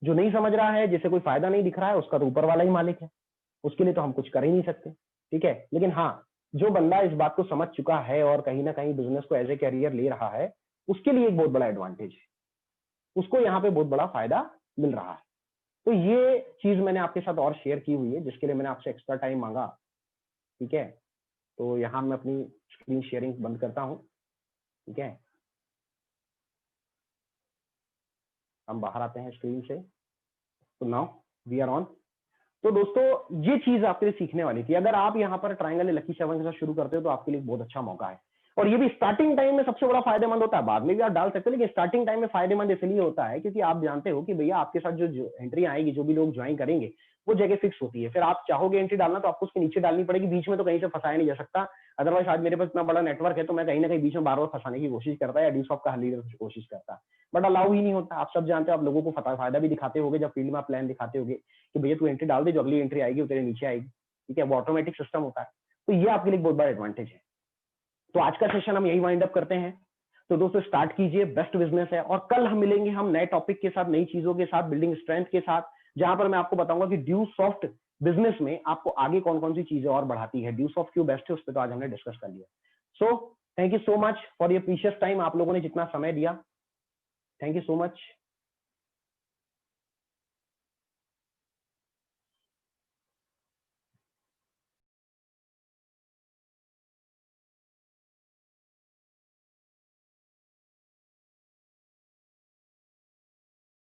जो नहीं समझ रहा है, जिसे कोई फायदा नहीं दिख रहा है, उसका तो ऊपर वाला ही मालिक है, उसके लिए तो हम कुछ कर ही नहीं सकते। ठीक है, लेकिन हाँ, जो बंदा इस बात को समझ चुका है और कहीं ना कहीं बिजनेस को एज ए कैरियर ले रहा है, उसके लिए एक बहुत बड़ा एडवांटेज है, उसको यहाँ पे बहुत बड़ा फायदा मिल रहा है। तो ये चीज मैंने आपके साथ और शेयर की हुई है, जिसके लिए मैंने आपसे एक्स्ट्रा टाइम मांगा। ठीक है, तो यहाँ मैं अपनी स्क्रीन शेयरिंग बंद करता हूँ। ठीक है, हम बाहर आते हैं स्क्रीन से। तो नाउ वी आर ऑन। तो दोस्तों, ये चीज आपके लिए सीखने वाली थी। अगर आप यहाँ पर ट्रायंगल लकी 7 के साथ शुरू करते हो, तो आपके लिए बहुत अच्छा मौका है। और ये भी स्टार्टिंग टाइम में सबसे बड़ा फायदेमंद होता है, बाद में भी आप डाल सकते हो, लेकिन स्टार्टिंग टाइम में फायदेमंद इसलिए होता है क्योंकि आप जानते हो कि भैया आपके साथ जो एंट्री आएगी, जो भी लोग ज्वाइन करेंगे, वो जगह फिक्स होती है। फिर आप चाहोगे एंट्री डालना, तो आपको उसके नीचे डालनी पड़ेगी, बीच में तो कहीं से फंसाया नहीं जा सकता। अदरवाइज आज मेरे पास इतना बड़ा नेटवर्क है, तो मैं कहीं ना कहीं बीच में बार बार फंसाने की कोशिश करता है, या ड्यूसॉफ्ट का हल करने की कोशिश करता है, बट अलाउ ही नहीं होता। आप सब जानते हो, आप लोगों को फायदा भी दिखाते होगे, जब फील्ड में आप प्लान दिखाते होगे कि भैया तू एंट्री डाल दे, जो अगली एंट्री आएगी वो तेरे नीचे आएगी। ठीक है, वो ऑटोमेटिक सिस्टम होता है। तो ये आपके लिए बहुत बड़ा एडवांटेज है। तो आज का सेशन हम यही वाइंड अप करते हैं। तो दोस्तों, स्टार्ट कीजिए, बेस्ट बिजनेस है। और कल हम मिलेंगे हम नए टॉपिक के साथ, नई चीजों के साथ, बिल्डिंग स्ट्रेंथ के साथ, जहां पर मैं आपको बताऊंगा कि ड्यूसॉफ्ट बिजनेस में आपको आगे कौन कौन सी चीजें और बढ़ाती है। ड्यूसॉफ्ट क्यों बेस्ट है, उस पर तो आज हमने डिस्कस कर लिया। So thank you so much for your precious time. आप लोगों ने जितना समय दिया, थैंक यू सो मच।